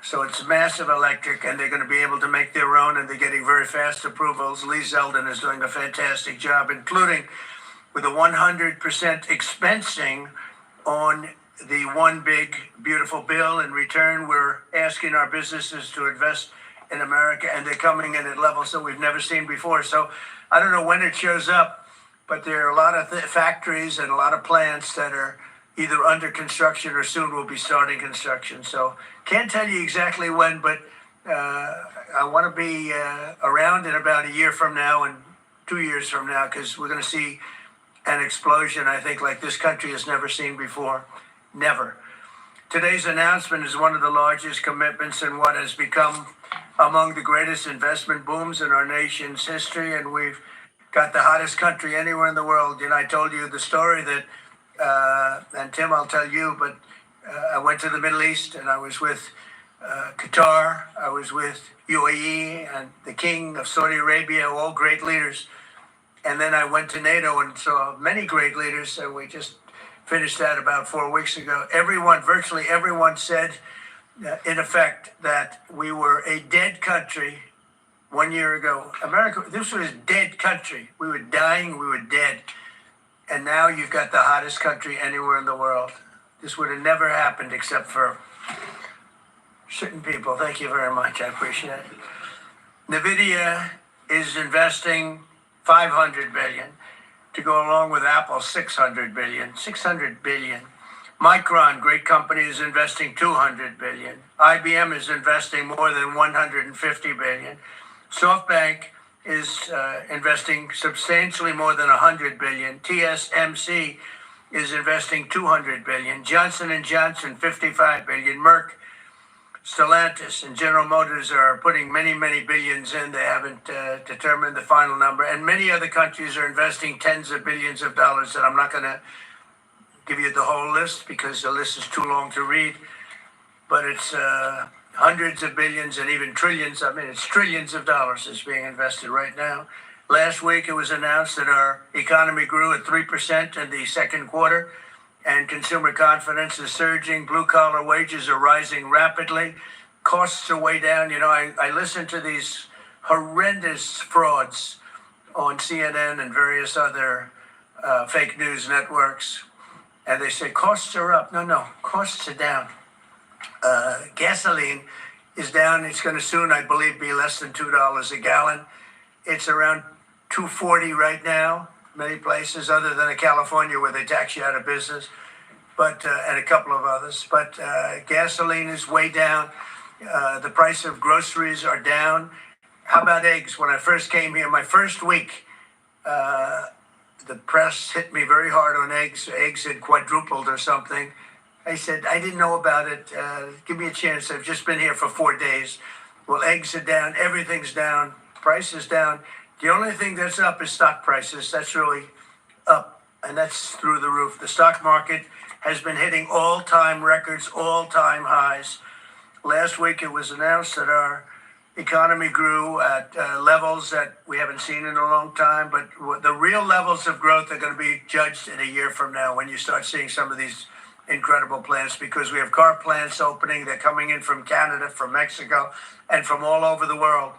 So it's massive electric, and they're going to be able to make their own, and they're getting very fast approvals. Lee Zeldin is doing a fantastic job, including with a 100% expensing on the one big beautiful bill. In return, we're asking our businesses to invest in America, and they're coming in at levels that we've never seen before. So I don't know when it shows up, but there are a lot of factories and a lot of plants that are either under construction or soon will be starting construction. So can't tell you exactly when, but I want to be around in about a year from now and 2 years from now, because we're going to see an explosion, I think, like this country has never seen before. Never. Today's announcement is one of the largest commitments in what has become among the greatest investment booms in our nation's history, and we've got the hottest country anywhere in the world. You know, I told you the story that, and Tim, I'll tell you, but I went to the Middle East, and I was with Qatar, I was with UAE, and the King of Saudi Arabia, all great leaders. And then I went to NATO and saw many great leaders, and we just finished that about 4 weeks ago. Virtually everyone said, in effect, that we were a dead country 1 year ago. America, this was a dead country. We were dying, we were dead. And now you've got the hottest country anywhere in the world. This would have never happened except for certain people. Thank you very much. I appreciate it. NVIDIA is investing $500 billion to go along with Apple, $600 billion. $600 billion. Micron, great company, is investing $200 billion. IBM is investing more than $150 billion. SoftBank is investing substantially more than $100 billion. TSMC is investing $200 billion. Johnson & Johnson, $55 billion. Merck, Stellantis and General Motors are putting many, many billions in. They haven't determined the final number. And many other countries are investing tens of billions of dollars. And I'm not going to give you the whole list because the list is too long to read. But it's hundreds of billions and even trillions. I mean, it's trillions of dollars that's being invested right now. Last week, it was announced that our economy grew at 3% in the second quarter, and consumer confidence is surging. Blue-collar wages are rising rapidly. Costs are way down. You know, I listen to these horrendous frauds on CNN and various other fake news networks, and they say costs are up. No, costs are down. Gasoline is down. It's going to soon, I believe, be less than $2 a gallon. It's around $2.40 right now, many places other than California where they tax you out of business, but and a couple of others. But gasoline is way down. The price of groceries are down. How about eggs? When I first came here, my first week, the press hit me very hard on eggs. Eggs had quadrupled or something. I said, I didn't know about it. Give me a chance. I've just been here for 4 days. Well, eggs are down. Everything's down. Price is down. The only thing that's up is stock prices. That's really up, and that's through the roof. The stock market has been hitting all-time records, all-time highs. Last week, it was announced that our economy grew at levels that we haven't seen in a long time, but the real levels of growth are going to be judged in a year from now when you start seeing some of these incredible plants, because we have car plants opening. They're coming in from Canada, from Mexico, and from all over the world.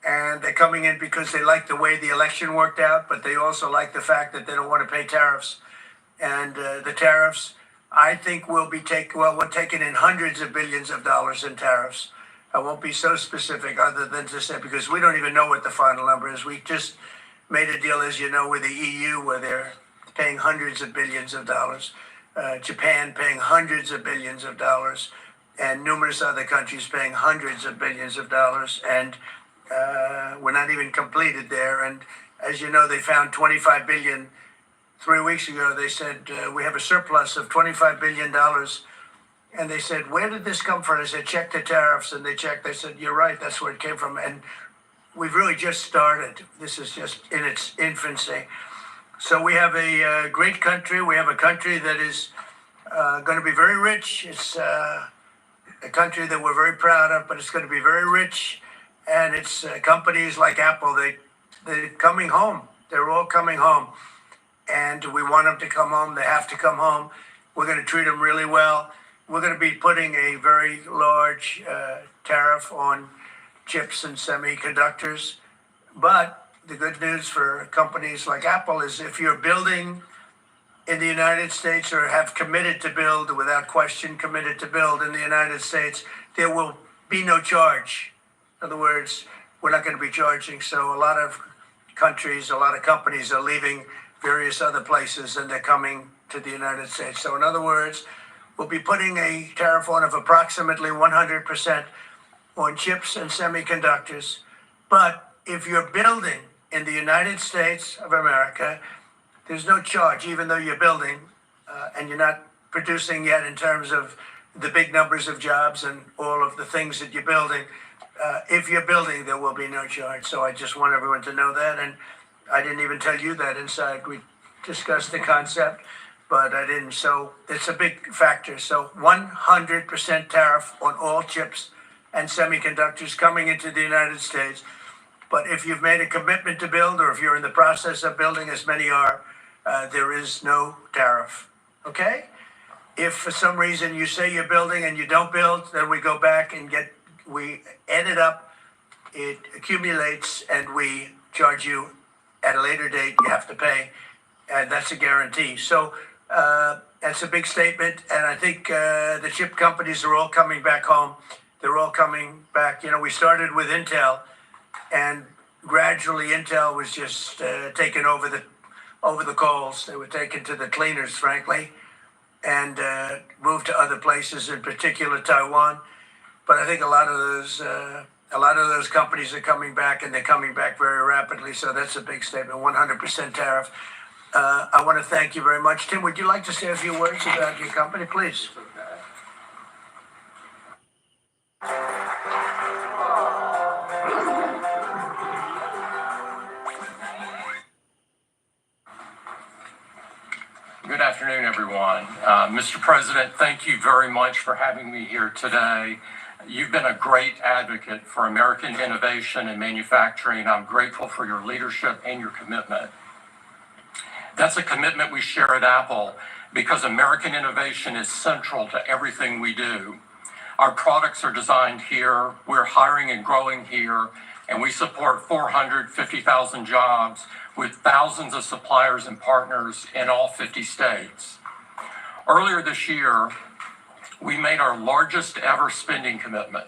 And they're coming in because they like the way the election worked out, but they also like the fact that they don't want to pay tariffs. And the tariffs, I think, we're taking in hundreds of billions of dollars in tariffs. I won't be so specific other than to say, because we don't even know what the final number is. We just made a deal, as you know, with the EU where they're paying hundreds of billions of dollars. Japan paying hundreds of billions of dollars, and numerous other countries paying hundreds of billions of dollars. And we're not even completed there. And as you know, they found 25 billion 3 weeks ago. They said, we have a surplus of $25 billion. And they said, where did this come from? I said, check the tariffs. And they checked. They said, you're right. That's where it came from. And we've really just started. This is just in its infancy. So we have a great country. We have a country that is going to be very rich. It's a country that we're very proud of, but it's going to be very rich. And it's companies like Apple, they're coming home. They're all coming home. And we want them to come home. They have to come home. We're going to treat them really well. We're going to be putting a very large tariff on chips and semiconductors. But the good news for companies like Apple is if you're building in the United States or have committed to build, without question committed to build in the United States, there will be no charge. In other words, we're not going to be charging. So a lot of countries, a lot of companies are leaving various other places and they're coming to the United States. So in other words, we'll be putting a tariff on of approximately 100% on chips and semiconductors. But if you're building in the United States of America, there's no charge, even though you're building and you're not producing yet in terms of the big numbers of jobs and all of the things that you're building. If you're building, there will be no charge. So I just want everyone to know that. And I didn't even tell you that inside. We discussed the concept, but I didn't. So it's a big factor. So 100% tariff on all chips and semiconductors coming into the United States. But if you've made a commitment to build, or if you're in the process of building, as many are, there is no tariff. Okay? If for some reason you say you're building and you don't build, then we go back and we add it up, it accumulates, and we charge you at a later date. You have to pay, and that's a guarantee. So that's a big statement, and I think the chip companies are all coming back home. They're all coming back. You know, we started with Intel, and gradually Intel was just taken over the coals. They were taken to the cleaners, frankly, and moved to other places, in particular Taiwan. But I think a lot of those companies are coming back, and they're coming back very rapidly. So that's a big statement. 100% tariff. I want to thank you very much, Tim. Would you like to say a few words about your company, please?
Good afternoon, everyone. Mr. President, thank you very much for having me here today. You've been a great advocate for American innovation and manufacturing. I'm grateful for your leadership and your commitment. That's a commitment we share at Apple because American innovation is central to everything we do. Our products are designed here, we're hiring and growing here, and we support 450,000 jobs with thousands of suppliers and partners in all 50 states. Earlier this year, we made our largest ever spending commitment,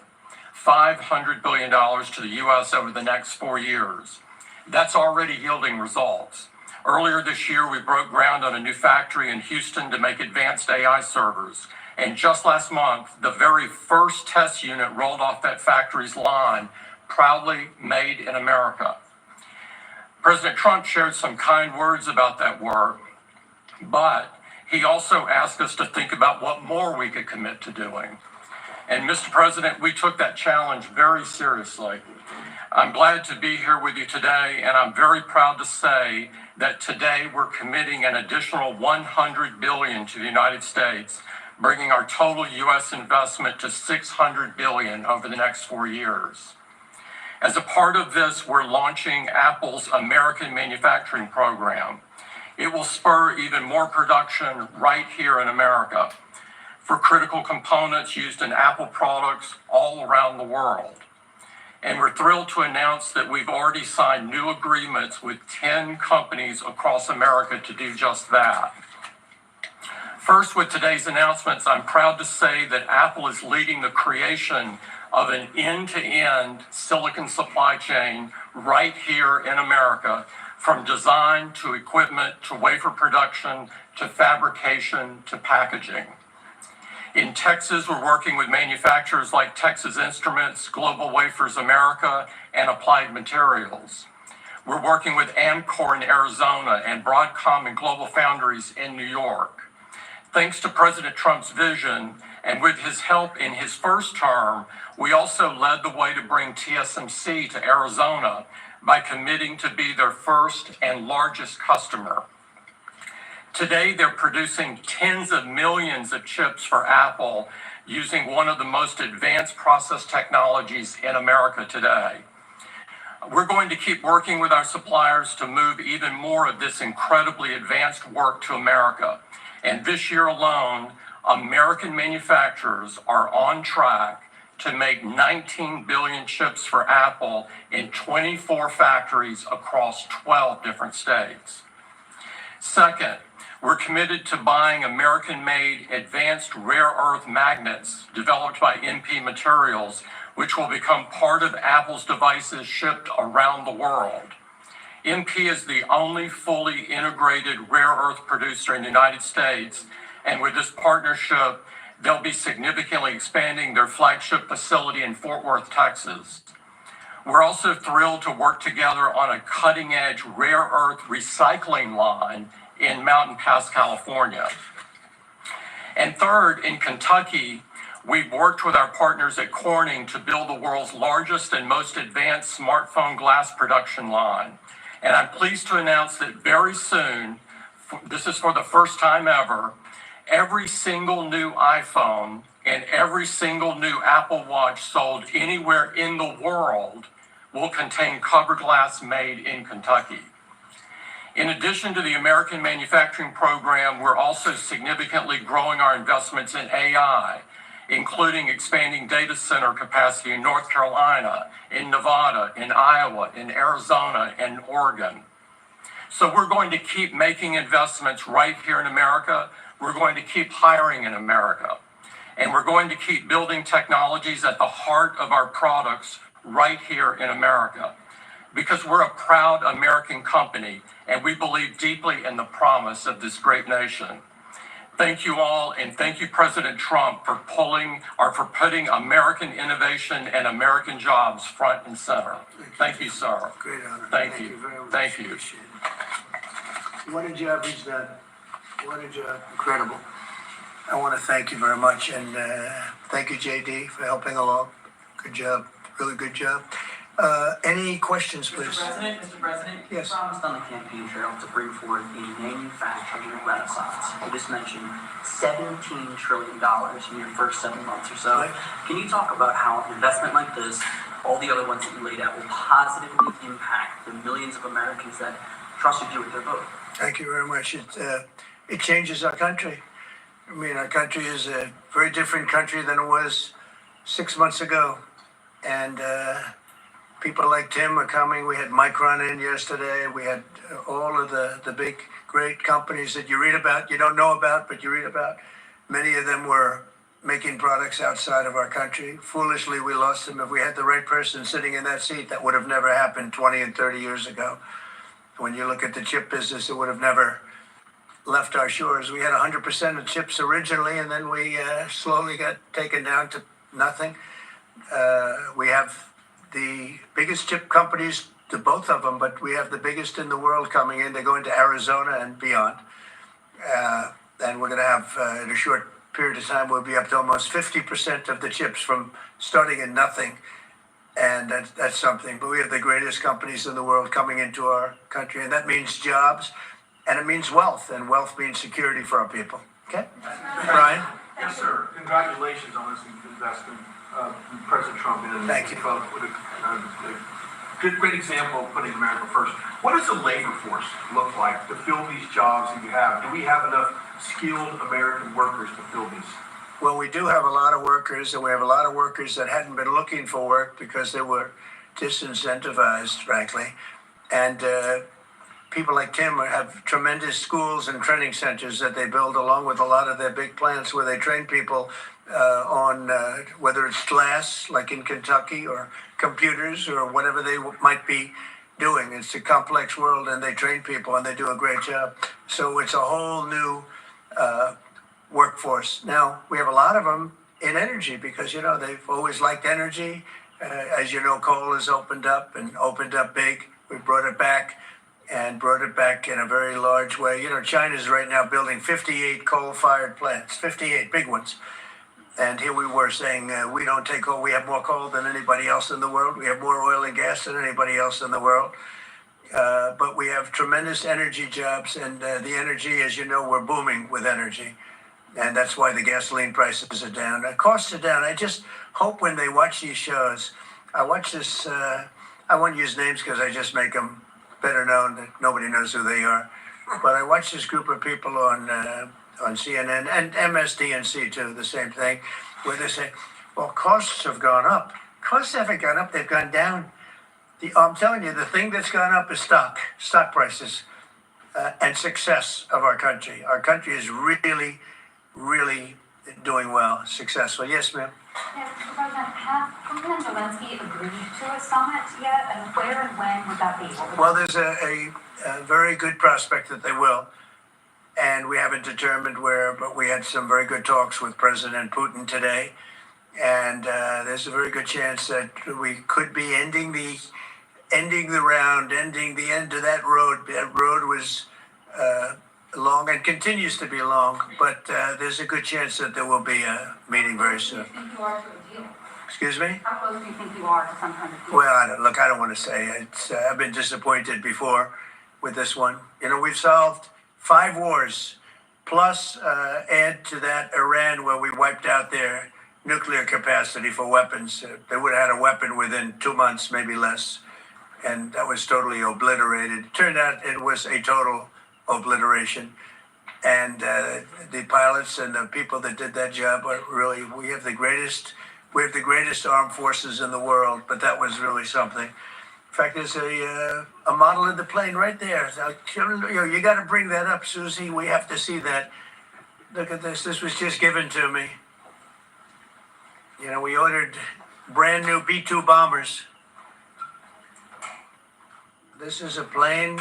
$500 billion to the U.S. over the next 4 years. That's already yielding results. Earlier this year, we broke ground on a new factory in Houston to make advanced AI servers. And just last month, the very first test unit rolled off that factory's line, proudly made in America. President Trump shared some kind words about that work, but he also asked us to think about what more we could commit to doing. And Mr. President, we took that challenge very seriously. I'm glad to be here with you today, and I'm very proud to say that today we're committing an additional $100 billion to the United States, bringing our total U.S. investment to $600 billion over the next 4 years. As a part of this, we're launching Apple's American Manufacturing Program. It will spur even more production right here in America for critical components used in Apple products all around the world. And we're thrilled to announce that we've already signed new agreements with 10 companies across America to do just that. First, with today's announcements, I'm proud to say that Apple is leading the creation of an end-to-end silicon supply chain right here in America, from design to equipment to wafer production to fabrication to packaging. In Texas, we're working with manufacturers like Texas Instruments, Global Wafers America, and Applied Materials. We're working with Amcor in Arizona and Broadcom and Global Foundries in New York. Thanks to President Trump's vision, and with his help in his first term, we also led the way to bring TSMC to Arizona by committing to be their first and largest customer. Today, they're producing tens of millions of chips for Apple using one of the most advanced process technologies in America today. We're going to keep working with our suppliers to move even more of this incredibly advanced work to America. And this year alone, American manufacturers are on track to make 19 billion chips for Apple in 24 factories across 12 different states. Second, we're committed to buying American-made advanced rare earth magnets developed by MP Materials, which will become part of Apple's devices shipped around the world. MP is the only fully integrated rare earth producer in the United States, and with this partnership, they'll be significantly expanding their flagship facility in Fort Worth, Texas. We're also thrilled to work together on a cutting-edge rare earth recycling line in Mountain Pass, California. And third, in Kentucky, we've worked with our partners at Corning to build the world's largest and most advanced smartphone glass production line. And I'm pleased to announce that very soon, this is for the first time ever, every single new iPhone and every single new Apple Watch sold anywhere in the world will contain cover glass made in Kentucky. In addition to the American Manufacturing Program, we're also significantly growing our investments in AI, including expanding data center capacity in North Carolina, in Nevada, in Iowa, in Arizona, and Oregon. So we're going to keep making investments right here in America. We're going to keep hiring in America. And we're going to keep building technologies at the heart of our products right here in America. Because we're a proud American company, and we believe deeply in the promise of this great nation. Thank you all, and thank you, President Trump, for putting American innovation and American jobs front and center. Thank you, sir.
Great honor.
Thank you.
Very much.
Thank you.
Appreciate it. What a job he's done. What a job. Incredible. I want to thank you very much, and thank you, JD, for helping along. Good job. Really good job. Any questions, please?
Mr. President, you
Yes.
promised on the campaign trail to bring forth a manufacturing renaissance. You just mentioned $17 trillion in your first 7 months or so.
Right.
Can you talk about how an investment like this, all the other ones that you laid out, will positively impact the millions of Americans that trusted you with their vote?
Thank you very much. It changes our country. I mean, our country is a very different country than it was 6 months ago. And people like Tim are coming. We had Micron in yesterday. We had all of the big, great companies that you read about, you don't know about, but you read about. Many of them were making products outside of our country. Foolishly, we lost them. If we had the right person sitting in that seat, that would have never happened 20 and 30 years ago. When you look at the chip business, it would have never left our shores. We had 100% of chips originally, and then we slowly got taken down to nothing. We have the biggest chip companies, to both of them, but we have the biggest in the world coming in. They go into Arizona and beyond. And we're going to have, in a short period of time, we'll be up to almost 50% of the chips from starting in nothing. And that's something. But we have the greatest companies in the world coming into our country, and that means jobs, and it means wealth, and wealth means security for our people. Okay? Brian?
Yes, sir. Congratulations on this investment, President Trump.
Thank you.
With a great example of putting America first. What does the labor force look like to fill these jobs that you have? Do we have enough skilled American workers to fill these?
Well, we do have a lot of workers, and we have a lot of workers that hadn't been looking for work because they were disincentivized, frankly. And people like Tim have tremendous schools and training centers that they build along with a lot of their big plants where they train people on whether it's glass, like in Kentucky, or computers, or whatever they might be doing. It's a complex world, and they train people, and they do a great job. So it's a whole new workforce. Now, we have a lot of them in energy because, you know, they've always liked energy. As you know, coal has opened up big. We brought it back in a very large way. You know, China's right now building 58 coal-fired plants, 58 big ones. And here we were saying, we don't take coal. We have more coal than anybody else in the world. We have more oil and gas than anybody else in the world. But we have tremendous energy jobs, and the energy, as you know, we're booming with energy. And that's why the gasoline prices are down. The costs are down. I just hope when they watch these shows, I watch this, I won't use names because I just make them better known that nobody knows who they are. But I watch this group of people on CNN and MSDNC too, the same thing, where they say, well, costs have gone up. Costs haven't gone up, they've gone down. I'm telling you, the thing that's gone up is stock prices, and success of our country. Our country is really, really doing well, successful. Yes, ma'am?
Yes, Mr. President, has President Zelensky agreed to a summit yet, and where and when would that be?
Well, there's a very good prospect that they will, and we haven't determined where, but we had some very good talks with President Putin today, and there's a very good chance that we could be ending the end of that road. That road was long and continues to be long, but there's a good chance that there will be a meeting very soon.
How close do you think you are to a deal?
Excuse me?
How close do you think you are to some kind of deal?
Well, I don't want to say. I've been disappointed before with this one. You know, we've solved 5 wars, plus add to that Iran, where we wiped out their nuclear capacity for weapons. They would have had a weapon within 2 months, maybe less, and that was totally obliterated. It turned out it was a total obliteration, and the pilots and the people that did that job are really, we have the greatest armed forces in the world, but that was really something. In fact, there's a model of the plane right there. So, you got to bring that up, Susie. We have to see that. Look at this. This was just given to me. You know, we ordered brand new B-2 bombers. This is a plane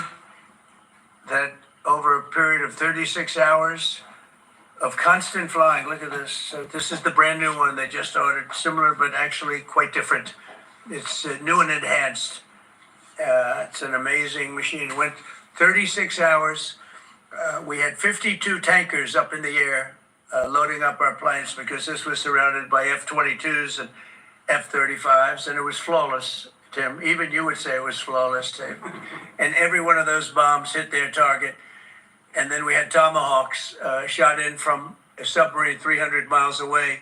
that over a period of 36 hours of constant flying. Look at this. So this is the brand new one they just ordered. Similar, but actually quite different. It's new and enhanced. It's an amazing machine. Went 36 hours. We had 52 tankers up in the air loading up our planes because this was surrounded by F-22s and F-35s, and it was flawless. Tim. Even you would say it was flawless, Tim. And every one of those bombs hit their target. And then we had Tomahawks shot in from a submarine 300 miles away.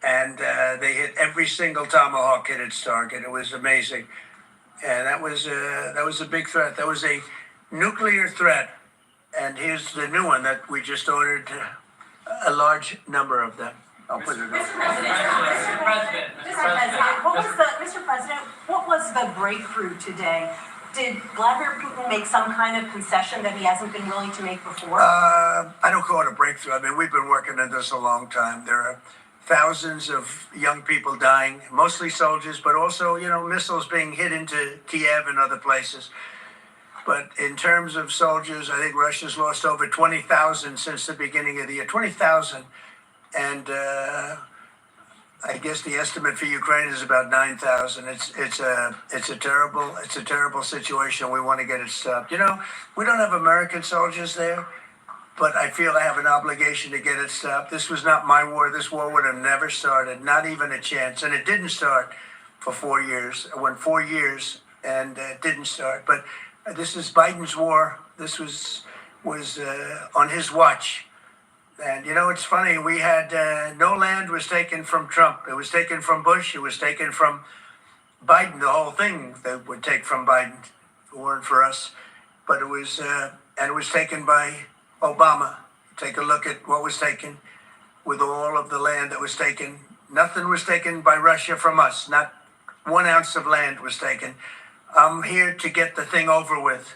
And they hit every single Tomahawk hit its target. It was amazing. And that was a big threat. That was a nuclear threat. And here's the new one that we just ordered a large number of them. I'll put it on.
Mr. President, what was the breakthrough today? Did Vladimir Putin make some kind of concession that he hasn't been willing to make before?
I don't call it a breakthrough. I mean, we've been working on this a long time. There are thousands of young people dying, mostly soldiers, but also, missiles being hit into Kiev and other places. But in terms of soldiers, I think Russia's lost over 20,000 since the beginning of the year. 20,000. And I guess the estimate for Ukraine is about 9,000. It's a terrible situation. We want to get it stopped. We don't have American soldiers there, but I feel I have an obligation to get it stopped. This was not my war. This war would have never started, not even a chance. And it didn't start for 4 years. It went 4 years and it didn't start. But this is Biden's war. This was on his watch. And it's funny, we had no land was taken from Trump. It was taken from Bush. It was taken from Biden. The whole thing they would take from Biden. It weren't for us. But it was taken by Obama. Take a look at what was taken with all of the land that was taken. Nothing was taken by Russia from us. Not 1 ounce of land was taken. I'm here to get the thing over with.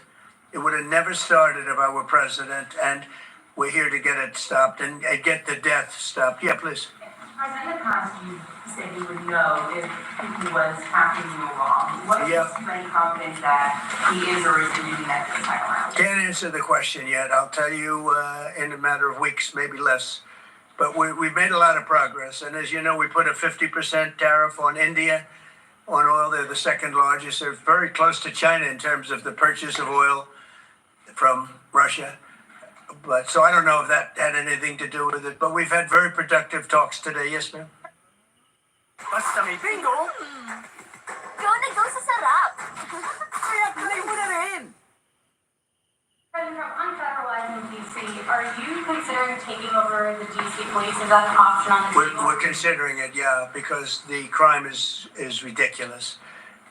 It would have never started if I were president. And we're here to get it stopped and get the death stopped. Yeah, please.
President, in the past, you said you would know if Putin was acting in the wrong. What gives you any confidence that he is or isn't doing that this time around?
Can't answer the question yet. I'll tell you in a matter of weeks, maybe less. But we've made a lot of progress. And as you know, we put a 50% tariff on India on oil. They're the second largest. They're very close to China in terms of the purchase of oil from Russia. But so I don't know if that had anything to do with it, but we've had very productive talks today. Yes, ma'am?
Basta may bingo,
Go na go sa sarap!
kaya play mo na rin.
President Trump, on federalizing DC, are you considering taking over the DC police? Is that an option on the table?
We're considering it, yeah, because the crime is ridiculous.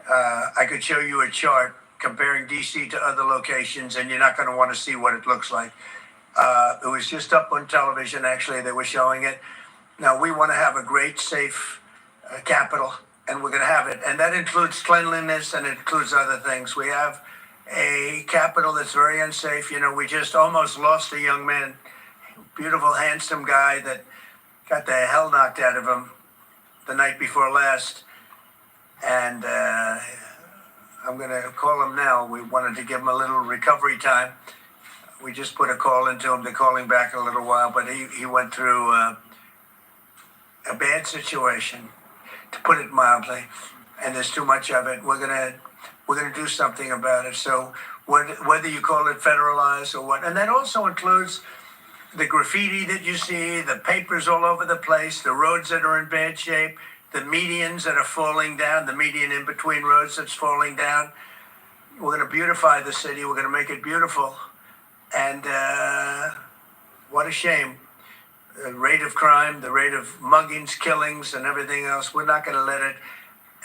I could show you a chart comparing DC to other locations, and you're not going to want to see what it looks like. It was just up on television, actually, they were showing it. Now, we want to have a great, safe capital, and we're going to have it. And that includes cleanliness, and it includes other things. We have a capital that's very unsafe. We just almost lost a young man, beautiful, handsome guy that got the hell knocked out of him the night before last. And I'm going to call him now. We wanted to give him a little recovery time. We just put a call into him. They're calling back in a little while, but he went through a bad situation, to put it mildly, and there's too much of it. We're gonna do something about it. So whether you call it federalized or what, and that also includes the graffiti that you see, the papers all over the place, the roads that are in bad shape, the medians that are falling down, the median in between roads that's falling down. We're going to beautify the city. We're going to make it beautiful. And what a shame. The rate of crime, the rate of muggings, killings, and everything else, we're not going to let it.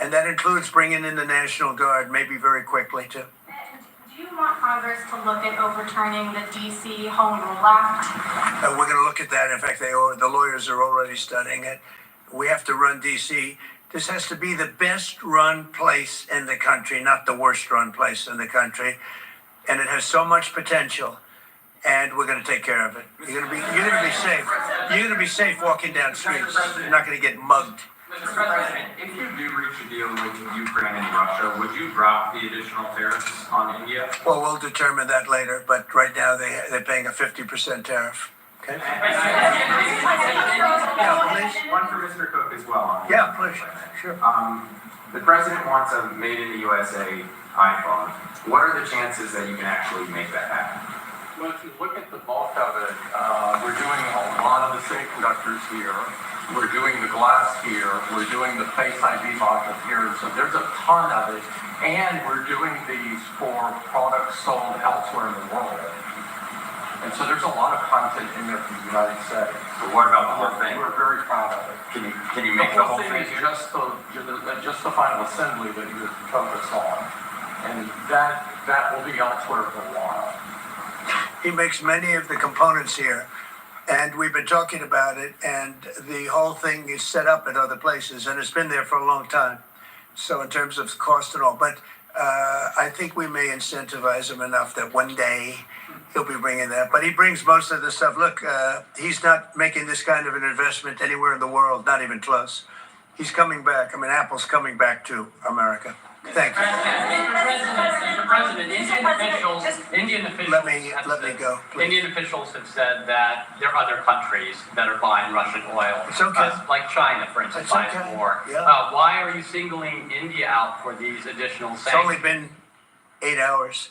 And that includes bringing in the National Guard, maybe very quickly, too.
Do you want Congress to look at overturning the DC Home Rule Act?
We're going to look at that. In fact, the lawyers are already studying it. We have to run DC. This has to be the best run place in the country, not the worst run place in the country. And it has so much potential. And we're going to take care of it. You're going to be safe. You're going to be safe walking down streets. You're not going to get mugged.
Mr. President, if you do reach a deal with Ukraine and Russia, would you drop the additional tariffs on India?
Well, we'll determine that later. But right now they're paying a 50% tariff. Okay.
Yeah, please. One for Mr. Cook as well.
Yeah, please. Sure.
The president wants a made in the USA iPhone. What are the chances that you can actually make that happen?
Well, if you look at the bulk of it, we're doing a lot of the semiconductors here. we're doing the glass here, we're doing the Face ID vodka here, so there's a ton of it. And we're doing these for products sold elsewhere in the world. And so there's a lot of content in there from the United States.
So what about the whole thing?
We're very proud of it.
Can you make the whole thing?
Is just the final assembly that you focus on. And that will be elsewhere for a while.
He makes many of the components here, and we've been talking about it, and the whole thing is set up at other places, and it's been there for a long time. So in terms of cost and all, but I think we may incentivize him enough that one day he'll be bringing that. But he brings most of the stuff. Look, he's not making this kind of an investment anywhere in the world, not even close. He's coming back. I mean, Apple's coming back to America. Thank you.
Mr. President, Indian officials
Let me go, please.
Indian officials have said that there are other countries that are buying Russian oil.
It's okay.
Like China, for instance,
It's
buying
okay.
more.
Yeah.
Why are you singling India out for these additional
It's
sanctions?
only been 8 hours.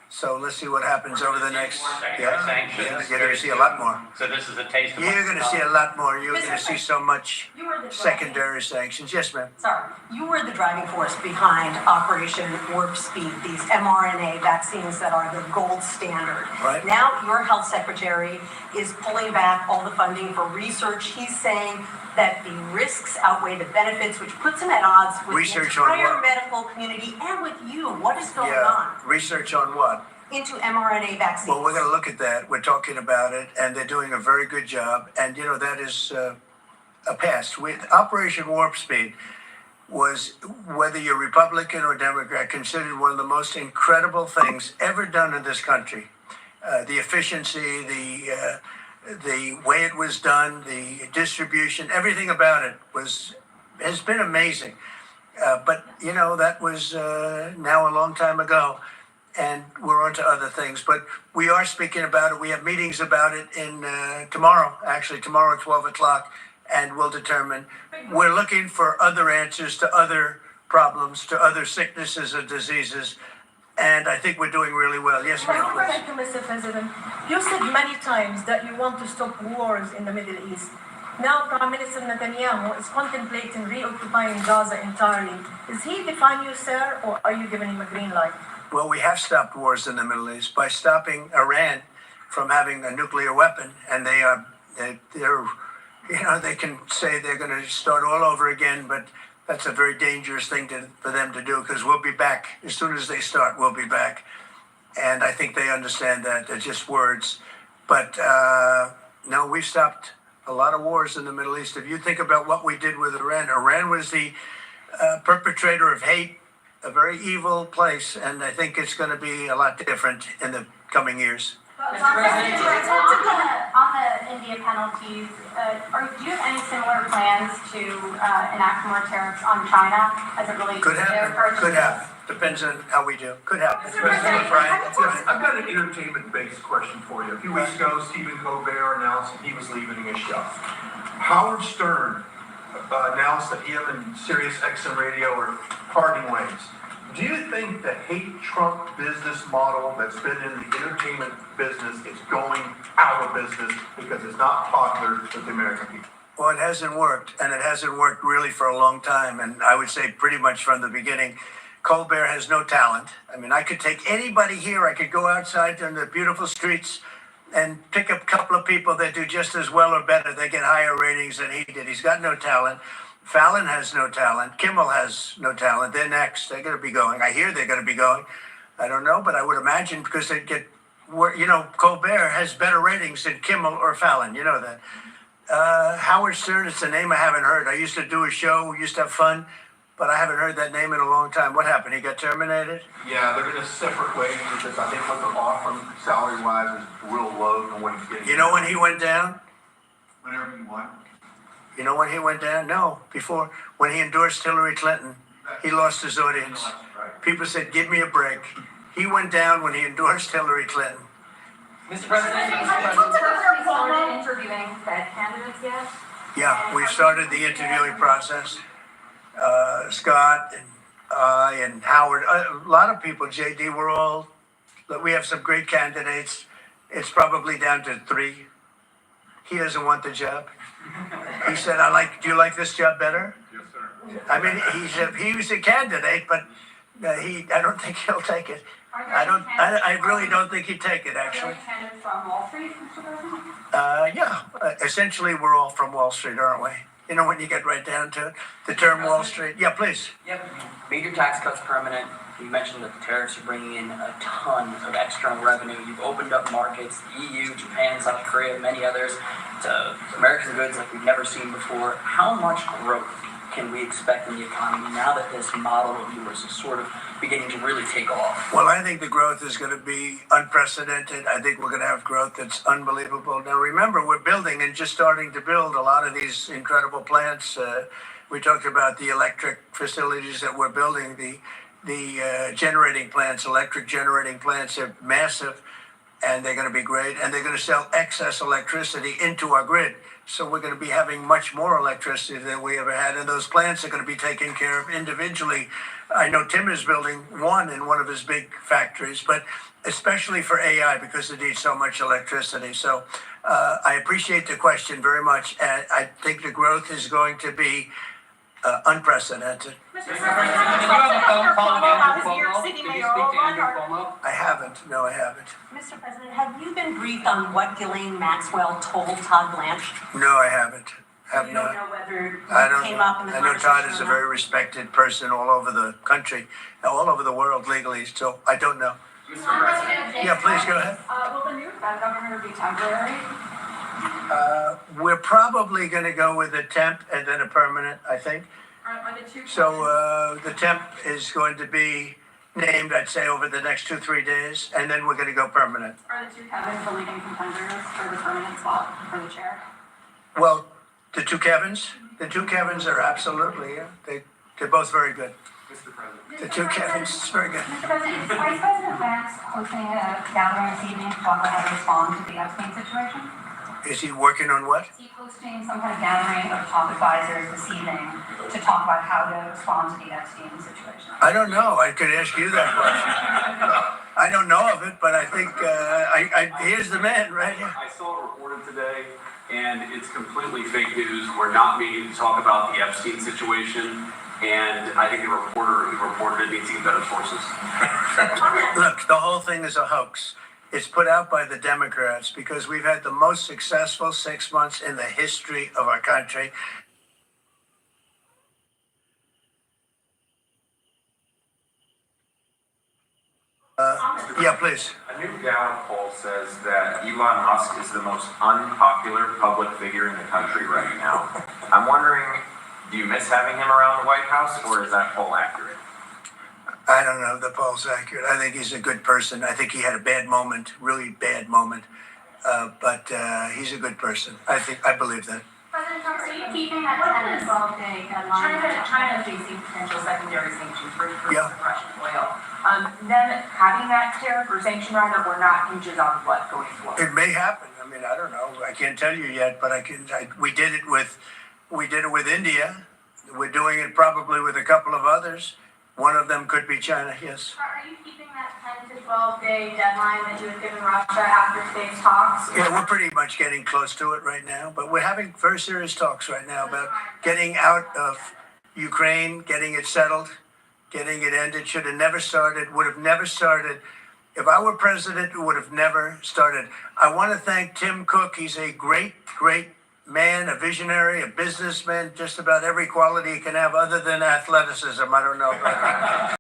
So let's see what happens over the next.
Sanctions.
You're going to see a lot more.
So this is a taste of
You're going to see a lot more. You're going to see so much
You were the
secondary sanctions. Yes, ma'am.
Sorry, you were the driving force behind Operation Warp Speed, these mRNA vaccines that are the gold standard.
Right.
Now your health secretary is pulling back all the funding for research. He's saying that the risks outweigh the benefits, which puts him at odds with
Research
the
on
entire
what?
medical community and with you. What is going
Yeah.
on
Research on what?
into mRNA vaccines?
Well, we're going to look at that. We're talking about it, and they're doing a very good job. And, you know, that is a past. Operation Warp Speed was, whether you're Republican or Democrat, considered one of the most incredible things ever done in this country. The efficiency, the way it was done, the distribution, everything about it has been amazing. But, you know, that was now a long time ago. And we're on to other things, but we are speaking about it. We have meetings about it in tomorrow, actually tomorrow at 12 o'clock, and we'll determine. We're looking for other answers to other problems, to other sicknesses and diseases, and I think we're doing really well. Yes, ma'am, please.
Thank you, Mr. President. You said many times that you want to stop wars in the Middle East. Now Prime Minister Netanyahu is contemplating reoccupying Gaza entirely. Is he defying you, sir, or are you giving him a green light?
Well, we have stopped wars in the Middle East by stopping Iran from having a nuclear weapon, and they're, you know, they can say they're going to start all over again, but that's a very dangerous thing for them to do, because we'll be back as soon as they start. We'll be back, and I think they understand that. They're just words, but no, we've stopped a lot of wars in the Middle East. If you think about what we did with Iran, Iran was the perpetrator of hate. A very evil place, and I think it's going to be a lot different in the coming years.
On the India penalties, do you have any similar plans to enact more tariffs on China as it relates
Could
to their
happen.
purchases?
Could happen. Depends on how we do. Could happen.
Brian, I've got an entertainment-based question for you. A few weeks ago, Stephen Colbert announced that he was leaving his show. Howard Stern announced that he and Sirius XM Radio are parting ways. Do you think the hate Trump business model that's been in the entertainment business is going out of business because it's not popular with the American people?
Well, it hasn't worked, and it hasn't worked really for a long time, and I would say pretty much from the beginning. Colbert has no talent. I mean, I could take anybody here. I could go outside on the beautiful streets and pick up a couple of people that do just as well or better. They get higher ratings than he did. He's got no talent. Fallon has no talent. Kimmel has no talent. They're next. They're going to be going. I hear they're going to be going. I don't know, but I would imagine because they get, you know, Colbert has better ratings than Kimmel or Fallon. You know that. Howard Stern, it's a name I haven't heard. I used to do a show. We used to have fun, but I haven't heard that name in a long time. What happened? He got terminated?
Yeah, they're in a separate way because I think what they're offering salary-wise is real low than what he's getting.
You know when he went down?
Whenever you want.
You know when he went down? No, before. When he endorsed Hillary Clinton, he lost his audience. People said, give me a break. He went down when he endorsed Hillary Clinton.
Mr. President,
Have you started interviewing Fed candidates yet?
Yeah, we've started the interviewing process. Scott and I and Howard, a lot of people, JD, we have some great candidates. It's probably down to 3. He doesn't want the job. He said, do you like this job better?
Yes, sir.
I mean, he was a candidate, but I don't think he'll take it. I really don't think he'd take it, actually.
Candidates from Wall Street, Mr. President?
Yeah, essentially, we're all from Wall Street, aren't we? You know, when you get right down to it, the term Wall Street. Yeah, please.
Yep, major tax cuts permanent. You mentioned that the tariffs are bringing in a ton of external revenue. You've opened up markets, the EU, Japan, South Korea, many others, to American goods like we've never seen before. How much growth can we expect in the economy now that this model of yours is sort of beginning to really take off?
Well, I think the growth is going to be unprecedented. I think we're going to have growth that's unbelievable. Now, remember, we're building and just starting to build a lot of these incredible plants. We talked about the electric facilities that we're building, the generating plants, electric generating plants are massive, and they're going to be great, and they're going to sell excess electricity into our grid. So we're going to be having much more electricity than we ever had, and those plants are going to be taken care of individually. I know Tim is building one in one of his big factories, but especially for AI because it needs so much electricity. So I appreciate the question very much, and I think the growth is going to be unprecedented.
Mr. President, can you have a phone call with Andrew Cuomo?
City
Can you
Mayor
speak to
Olin,
Andrew
or-
Cuomo?
I haven't. No, I haven't.
Mr. President, have you been briefed on what Ghislaine Maxwell told Todd Blanche?
No, I haven't. Have
You don't
not.
know whether
I
it
don't
came
know.
up in the
I know
conversation
Todd is
or
a
not?
very respected person all over the country, all over the world legally, so I don't know.
Mr. President.
Yeah, please go ahead.
Will the new Fed governor be temporary?
We're probably going to go with a temp and then a permanent, I think.
Are the two?
So the temp is going to be named, I'd say, over the next 2-3 days, and then we're going to go permanent.
Are the two Kevins the leading contenders for the permanent spot for the chair?
Well, the two Kevins are absolutely, yeah, they're both very good.
Mr. President.
The two Kevins, it's very good.
Mr. President, is Vice President Vance hosting a gathering this evening to talk about how to respond to the Epstein situation?
Is he working on what?
Is he hosting some kind of gathering of top advisors this evening to talk about how to respond to the Epstein situation?
I don't know. I could ask you that question. I don't know of it, but I think here's the man right here.
I saw it reported today, and it's completely fake news. We're not meeting to talk about the Epstein situation, and I think the reporter who reported it needs to get better sources.
Look, the whole thing is a hoax. It's put out by the Democrats because we've had the most successful 6 months in the history of our country. Yeah, please.
A new Gallup poll says that Elon Musk is the most unpopular public figure in the country right now. I'm wondering, do you miss having him around the White House, or is that poll accurate?
I don't know if the poll's accurate. I think he's a good person. I think he had a bad moment, really bad moment. But he's a good person. I believe that.
President Trump, are you keeping that 10 to 12 day deadline? China facing potential secondary sanctions for
Yeah.
Russian oil. Then having that tariff or sanction rather or not hinges on what going forward?
It may happen. I mean, I don't know. I can't tell you yet, but we did it with India. We're doing it probably with a couple of others. One of them could be China, yes.
Are you keeping that 10 to 12 day deadline that you had given Russia after today's talks?
Yeah, we're pretty much getting close to it right now, but we're having very serious talks right now about getting out of Ukraine, getting it settled, getting it ended. Should have never started, would have never started. If I were president, it would have never started. I want to thank Tim Cook. He's a great, great man, a visionary, a businessman, just about every quality he can have other than athleticism. I don't know about that.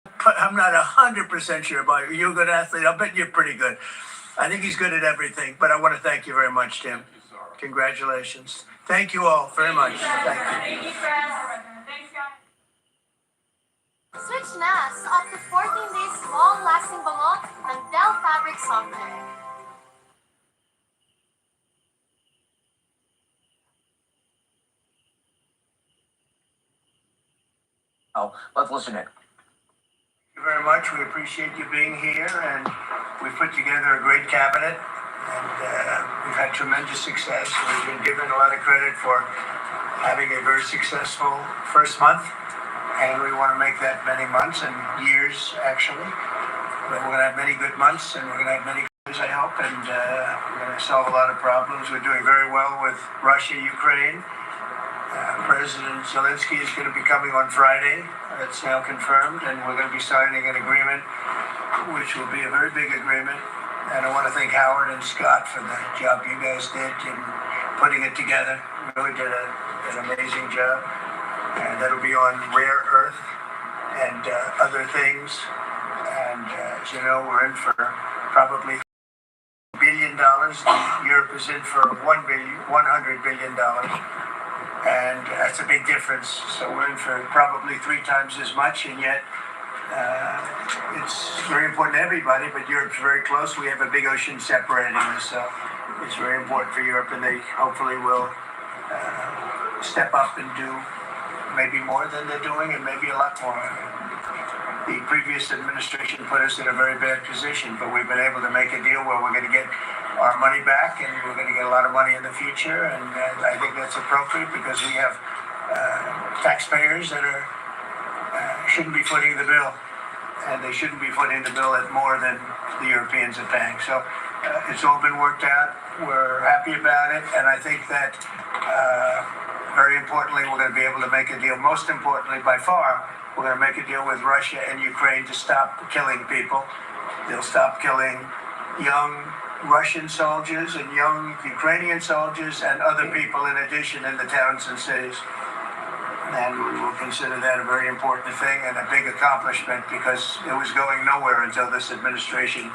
But I'm not 100% sure about you. You're a good athlete. I'll bet you're pretty good. I think he's good at everything, but I want to thank you very much, Tim. Congratulations. Thank you all very much. Thank you.
Switch na sa up to 14 days long-lasting bango ng Del Fabric Softener.
Oh, let's listen in.
Thank you very much. We appreciate you being here, and we've put together a great cabinet, and we've had tremendous success. We've been given a lot of credit for having a very successful first month, and we want to make that many months and years, actually. But we're going to have many good months, and we're going to have many good years, I hope, and we're going to solve a lot of problems. We're doing very well with Russia, Ukraine. President Zelensky is going to be coming on Friday. That's now confirmed, and we're going to be signing an agreement, which will be a very big agreement. And I want to thank Howard and Scott for the job you guys did in putting it together. You really did an amazing job. And that'll be on rare earth and other things. And as you know, we're in for probably $1 billion. Europe is in for $100 billion. And that's a big difference. So we're in for probably 3 times as much, and yet it's very important to everybody, but Europe's very close. We have a big ocean separating us, so it's very important for Europe, and they hopefully will step up and do maybe more than they're doing, and maybe a lot more. The previous administration put us in a very bad position, but we've been able to make a deal where we're going to get our money back, and we're going to get a lot of money in the future, and I think that's appropriate because we have taxpayers that shouldn't be footing the bill, and they shouldn't be footing the bill at more than the Europeans are paying. So it's all been worked out. We're happy about it, and I think that very importantly, we're going to be able to make a deal. Most importantly, by far, we're going to make a deal with Russia and Ukraine to stop killing people. They'll stop killing young Russian soldiers and young Ukrainian soldiers and other people in addition in the towns and cities. And we will consider that a very important thing and a big accomplishment because it was going nowhere until this administration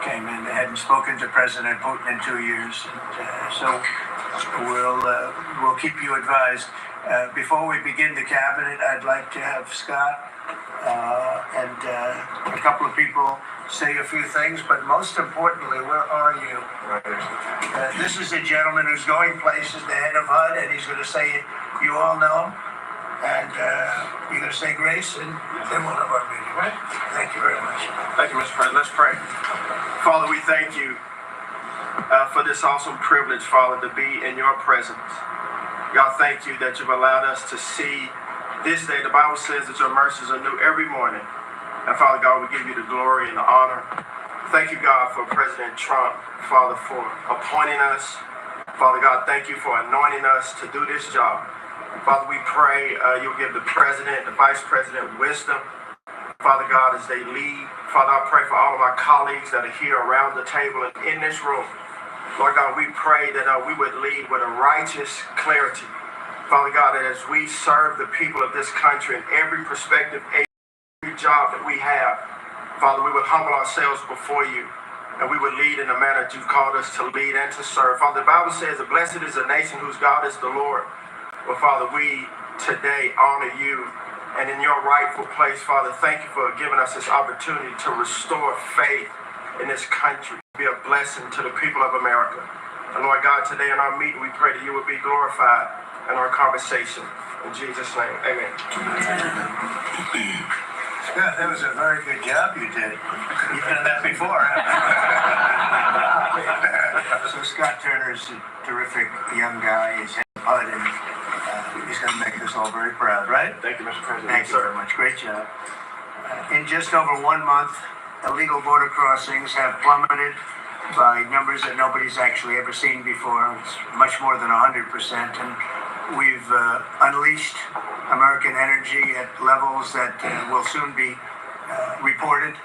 came in. They hadn't spoken to President Putin in 2 years. And, so we'll keep you advised. Before we begin the cabinet, I'd like to have Scott and a couple of people say a few things, but most importantly, where are you? This is a gentleman who's going places, the head of HUD, and he's going to say, you all know him, and you're going to say grace, and then we'll have our meeting, right? Thank you very much.
Thank you, Mr. President. Let's pray. Father, we thank you for this awesome privilege, Father, to be in your presence. God, thank you that you've allowed us to see this day. The Bible says that your mercies are new every morning. And Father God, we give you the glory and the honor. Thank you, God, for President Trump, Father, for appointing us. Father God, thank you for anointing us to do this job. Father, we pray you'll give the president, the vice president wisdom. Father God, as they lead. Father, I pray for all of our colleagues that are here around the table and in this room. Lord God, we pray that we would lead with a righteous clarity. Father God, that as we serve the people of this country in every perspective, every job that we have, Father, we would humble ourselves before you, and we would lead in the manner that you've called us to lead and to serve. Father, the Bible says that blessed is a nation whose God is the Lord. Well, Father, we today honor you, and in your rightful place, Father, thank you for giving us this opportunity to restore faith in this country, be a blessing to the people of America. And Lord God, today in our meeting, we pray that you would be glorified in our conversation. In Jesus' name, amen.
Scott, that was a very good job you did. You've done that before. So Scott Turner's a terrific young guy. He's head of HUD, and he's going to make us all very proud, right?
Thank you, Mr. President.
Thank you very much. Great job. In just over 1 month, illegal border crossings have plummeted by numbers that nobody's actually ever seen before. It's much more than 100%. And we've unleashed American energy at levels that will soon be reported.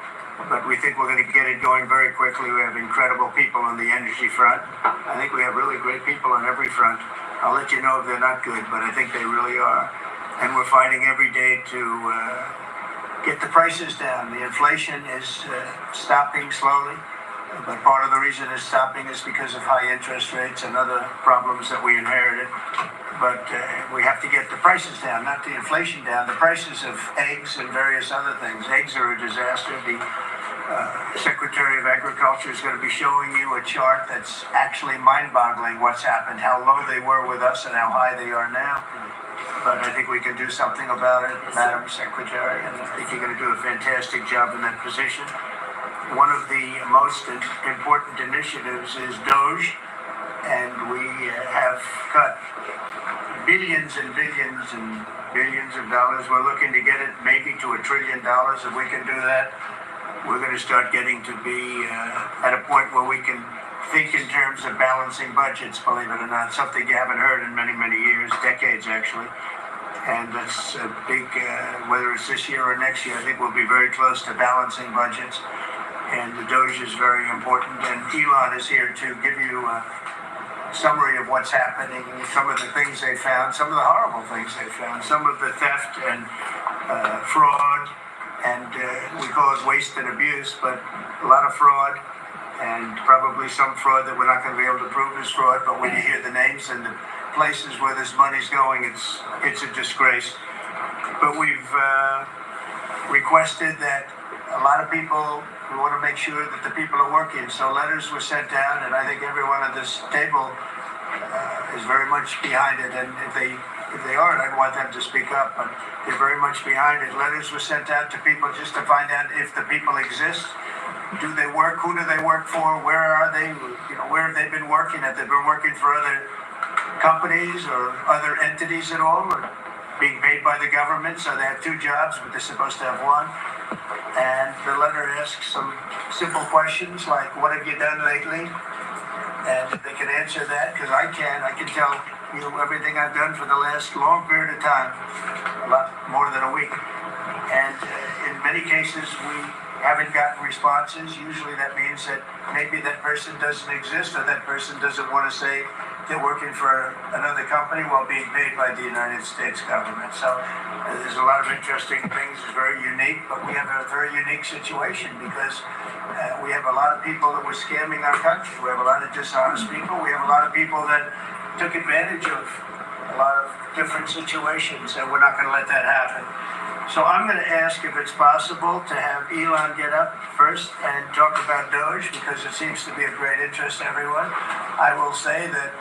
But we think we're going to get it going very quickly. We have incredible people on the energy front. I think we have really great people on every front. I'll let you know if they're not good, but I think they really are. And we're fighting every day to get the prices down. The inflation is stopping slowly, but part of the reason it's stopping is because of high interest rates and other problems that we inherited. But we have to get the prices down, not the inflation down. The prices of eggs and various other things. Eggs are a disaster. The Secretary of Agriculture is going to be showing you a chart that's actually mind-boggling what's happened, how low they were with us and how high they are now. But I think we can do something about it, Madam Secretary, and I think you're going to do a fantastic job in that position. One of the most important initiatives is DOGE, and we have cut billions and billions and billions of dollars. We're looking to get it maybe to $1 trillion if we can do that. we're going to start getting to be at a point where we can think in terms of balancing budgets, believe it or not, something you haven't heard in many, many years, decades actually. And that's a big, whether it's this year or next year, I think we'll be very close to balancing budgets. And the DOGE is very important. And Elon is here to give you a summary of what's happening, some of the things they found, some of the horrible things they found, some of the theft and fraud, and we call it waste and abuse, but a lot of fraud, and probably some fraud that we're not going to be able to prove is fraud, but when you hear the names and the places where this money's going, it's a disgrace. But we've requested that a lot of people, we want to make sure that the people are working, so letters were sent down, and I think everyone at this table is very much behind it, and if they aren't, I want them to speak up, but they're very much behind it. Letters were sent out to people just to find out if the people exist. Do they work? Who do they work for? Where are they? You know, where have they been working? Have they been working for other companies or other entities at all, or being paid by the government? So they have two jobs, but they're supposed to have one. And the letter asks some simple questions like, what have you done lately? And if they can answer that, because I can tell you everything I've done for the last long period of time, a lot more than a week. And in many cases, we haven't gotten responses. Usually that means that maybe that person doesn't exist, or that person doesn't want to say they're working for another company while being paid by the United States government. So there's a lot of interesting things. It's very unique, but we have a very unique situation because we have a lot of people that were scamming our country. We have a lot of dishonest people. We have a lot of people that took advantage of a lot of different situations, and we're not going to let that happen. So I'm going to ask if it's possible to have Elon get up first and talk about DOGE, because it seems to be of great interest to everyone. I will say that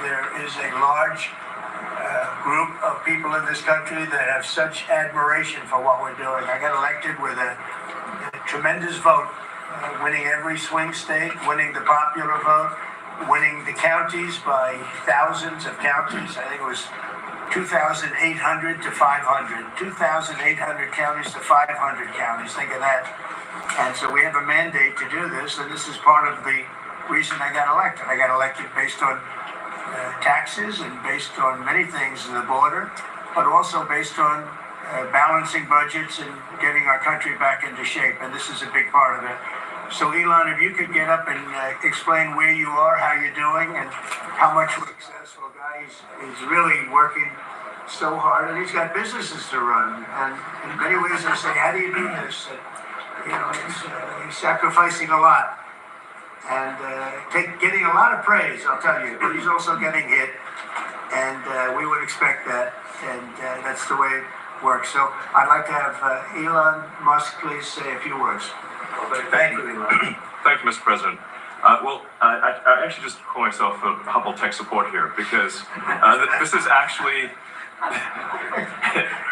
there is a large group of people in this country that have such admiration for what we're doing. I got elected with a tremendous vote, winning every swing state, winning the popular vote, winning the counties by thousands of counties. I think it was 2,800 to 500. 2,800 counties to 500 counties. Think of that. And so we have a mandate to do this, and this is part of the reason I got elected. I got elected based on taxes and based on many things in the border, but also based on balancing budgets and getting our country back into shape, and this is a big part of it. So Elon, if you could get up and explain where you are, how you're doing, and how much we're successful guy. He's really working so hard, and he's got businesses to run. And in many ways, I say, how do you do this? And, you know, he's sacrificing a lot and getting a lot of praise, I'll tell you. But he's also getting hit, and we would expect that, and that's the way it works. So I'd like to have Elon Musk please say a few words. Thank you, Elon.
Thank you, Mr. President. I actually just call myself a humble tech support here because this is actually,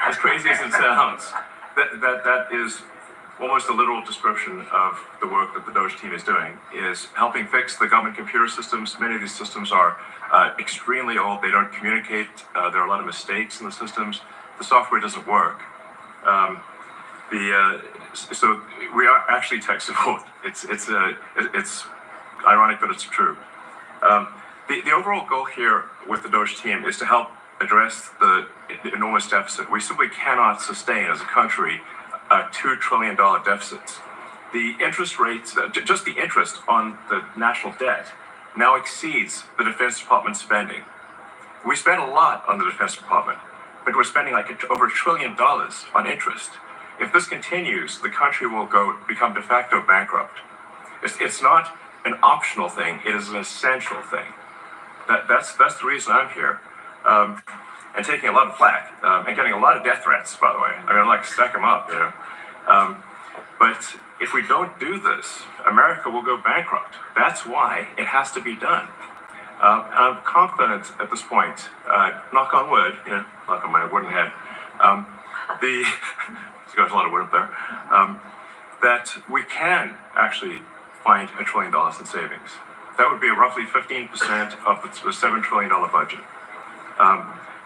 as crazy as it sounds, that is almost a literal description of the work that the DOGE team is doing, is helping fix the government computer systems. Many of these systems are extremely old. They don't communicate. There are a lot of mistakes in the systems. The software doesn't work. So we are actually tech support. It's ironic, but it's true. The overall goal here with the DOGE team is to help address the enormous deficit. We simply cannot sustain as a country $2 trillion deficits. The interest rates, just the interest on the national debt, now exceeds the Defense Department spending. We spend a lot on the Defense Department, but we're spending like over $1 trillion on interest. If this continues, the country will become de facto bankrupt. It's not an optional thing, it is an essential thing. That's the reason I'm here. And taking a lot of flack, and getting a lot of death threats, by the way. I mean, like, stack them up, you know. But if we don't do this, America will go bankrupt. That's why it has to be done. I'm confident at this point, knock on wood, you know, knock on my wooden head, there's a lot of wood up there, that we can actually find $1 trillion in savings. That would be roughly 15% of the $7 trillion budget.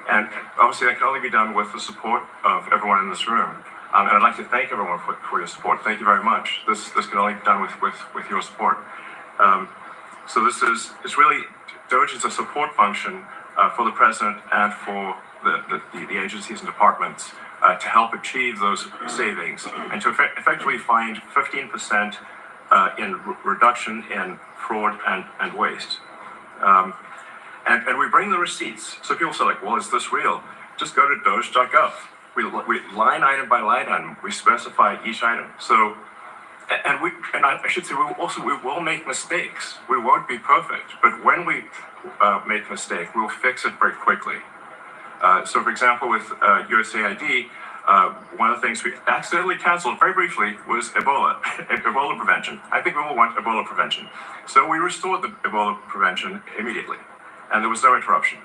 And obviously that can only be done with the support of everyone in this room. And I'd like to thank everyone for your support. Thank you very much. This can only be done with your support. So it's really, DOGE is a support function for the president and for the agencies and departments to help achieve those savings and to effectively find 15% in reduction in fraud and waste. And we bring the receipts. So people say, like, well, is this real? Just go to doge.gov. We line item by line item, we specify each item. So, and I should say, we will make mistakes. We won't be perfect, but when we make a mistake, we'll fix it very quickly. So, for example, with USAID, one of the things we accidentally canceled very briefly was Ebola prevention. I think we all want Ebola prevention. So we restored the Ebola prevention immediately, and there was no interruption.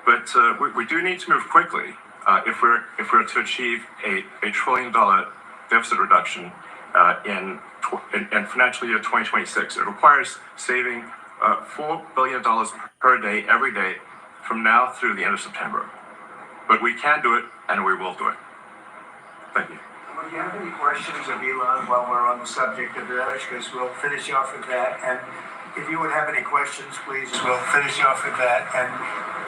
But we do need to move quickly if we're to achieve a $1 trillion deficit reduction in financial year 2026. It requires saving $4 billion per day, every day, from now through the end of September. But we can do it, and we will do it. Thank you.
Would you have any questions of Elon while we're on the subject of DOGE? Because we'll finish off with that. And if you would have any questions, please, we'll finish off with that. And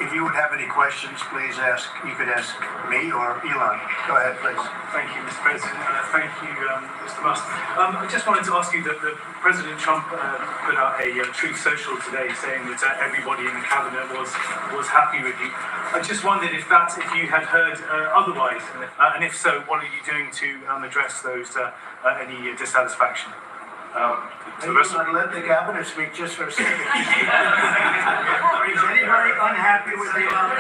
if you would have any questions, please ask. You could ask me or Elon. Go ahead, please.
Thank you, Mr. President. Thank you, Mr. Musk. I just wanted to ask you that President Trump put out a Truth Social today saying that everybody in the cabinet was happy with you. I just wondered if you had heard otherwise, and if so, what are you doing to address those any dissatisfaction?
So this would let the cabinet speak just for a second. Is anybody unhappy with Elon?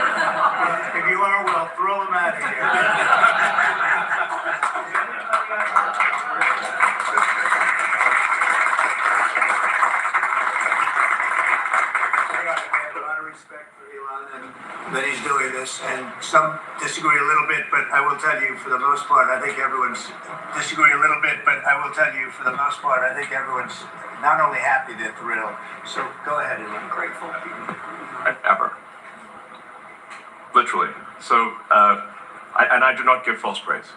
If you are, we'll throw them out of here. Respect for Elon and that he's doing this, and some disagree a little bit, but I will tell you for the most part, I think everyone's disagree a little bit, but I will tell you for the most part, I think everyone's not only happy, they're thrilled. So go ahead, Elon. Grateful.
Ever. Literally. So, I do not give false praise.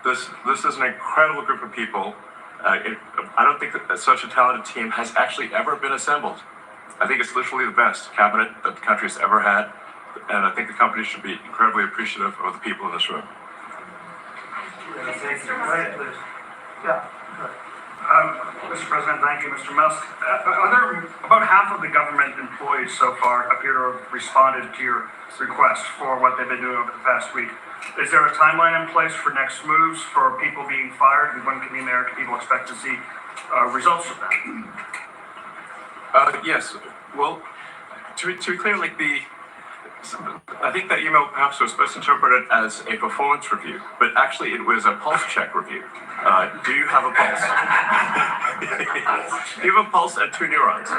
This is an incredible group of people. I don't think that such a talented team has actually ever been assembled. I think it's literally the best cabinet that the country's ever had, and I think the company should be incredibly appreciative of the people in this room.
Thank you. Go ahead, please. Yeah.
Mr. President, thank you, Mr. Musk. About half of the government employees so far appear to have responded to your request for what they've been doing over the past week. Is there a timeline in place for next moves for people being fired, and when can the American people expect to see results of that?
Yes. Well, to be clear, like I think that email perhaps was best interpreted as a performance review, but actually it was a pulse check review. Do you have a pulse? Do you have a pulse and 2 neurons? So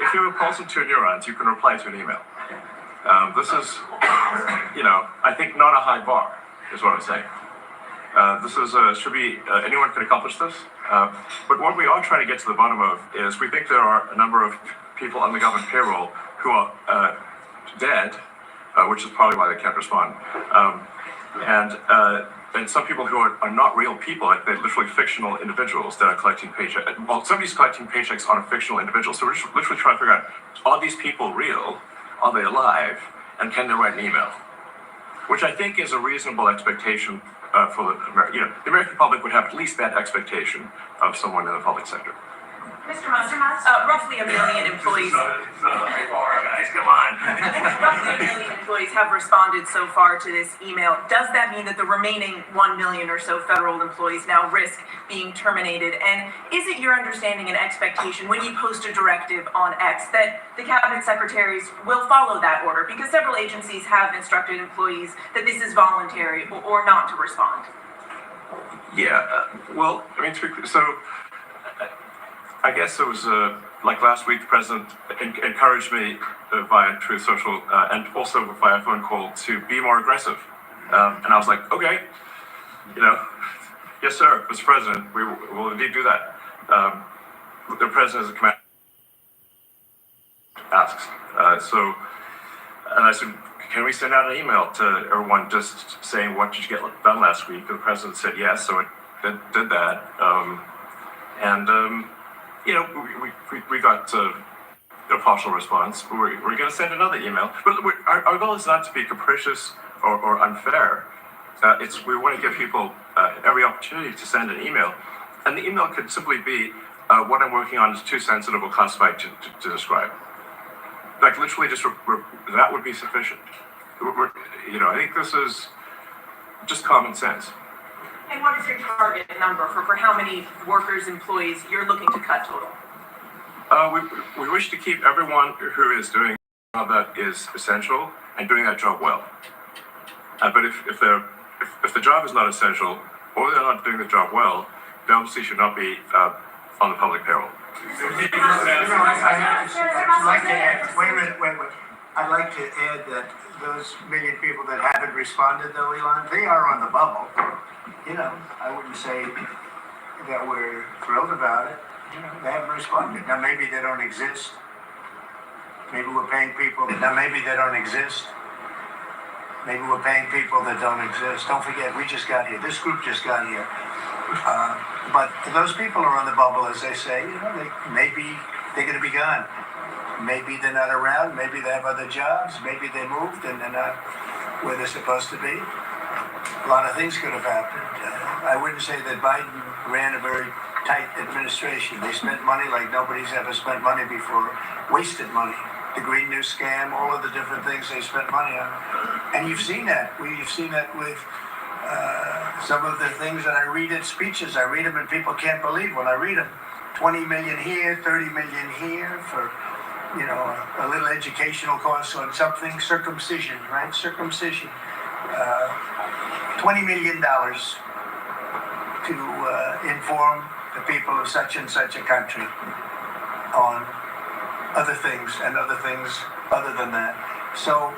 if you have a pulse and 2 neurons, you can reply to an email. This is, I think not a high bar, is what I'm saying. This should be, anyone can accomplish this. But what we are trying to get to the bottom of is we think there are a number of people on the government payroll who are dead, which is probably why they can't respond. And some people who are not real people, like they're literally fictional individuals that are collecting paychecks. Well, somebody's collecting paychecks on a fictional individual. So we're just literally trying to figure out, are these people real? Are they alive? And can they write an email? Which I think is a reasonable expectation for the American public would have at least that expectation of someone in the public sector.
Mr. Musk, roughly 1 million employees.
It's not a high bar, guys, come on.
Roughly 1 million employees have responded so far to this email. Does that mean that the remaining 1 million or so federal employees now risk being terminated? And is it your understanding and expectation when you post a directive on X that the cabinet secretaries will follow that order? Because several agencies have instructed employees that this is voluntary or not to respond.
Yeah, well, I mean, so I guess it was like last week, the president encouraged me via Truth Social and also via phone call to be more aggressive. And I was like, okay, yes, sir, Mr. President, we will indeed do that. The president is a command asks. And I said, can we send out an email to everyone just saying, what did you get done last week? The president said yes, so it did that. We got a partial response. We're going to send another email. But our goal is not to be capricious or unfair. We want to give people every opportunity to send an email. And the email could simply be, what I'm working on is too sensitive or classified to describe. Like literally just, that would be sufficient. I think this is just common sense.
And what is your target number for how many workers, employees you're looking to cut total?
We wish to keep everyone who is doing a job that is essential and doing that job well. But if the job is not essential or they're not doing the job well, they obviously should not be on the public payroll.
I'd like to add that those million people that haven't responded, though, Elon, they are on the bubble. I wouldn't say that we're thrilled about it. They haven't responded. Now, maybe they don't exist. Maybe we're paying people. Now, maybe they don't exist. Maybe we're paying people that don't exist. Don't forget, we just got here. This group just got here. But those people are on the bubble, as they say. Maybe they're going to be gone. Maybe they're not around. Maybe they have other jobs. Maybe they moved and they're not where they're supposed to be. A lot of things could have happened. I wouldn't say that Biden ran a very tight administration. They spent money like nobody's ever spent money before. Wasted money. The Green New Scam, all of the different things they spent money on. And you've seen that. We've seen that with some of the things that I read at speeches. I read them and people can't believe when I read them. 20 million here, 30 million here for a little educational course on something, circumcision, right? Circumcision. $20 million to inform the people of such and such a country on other things and other things other than that. So,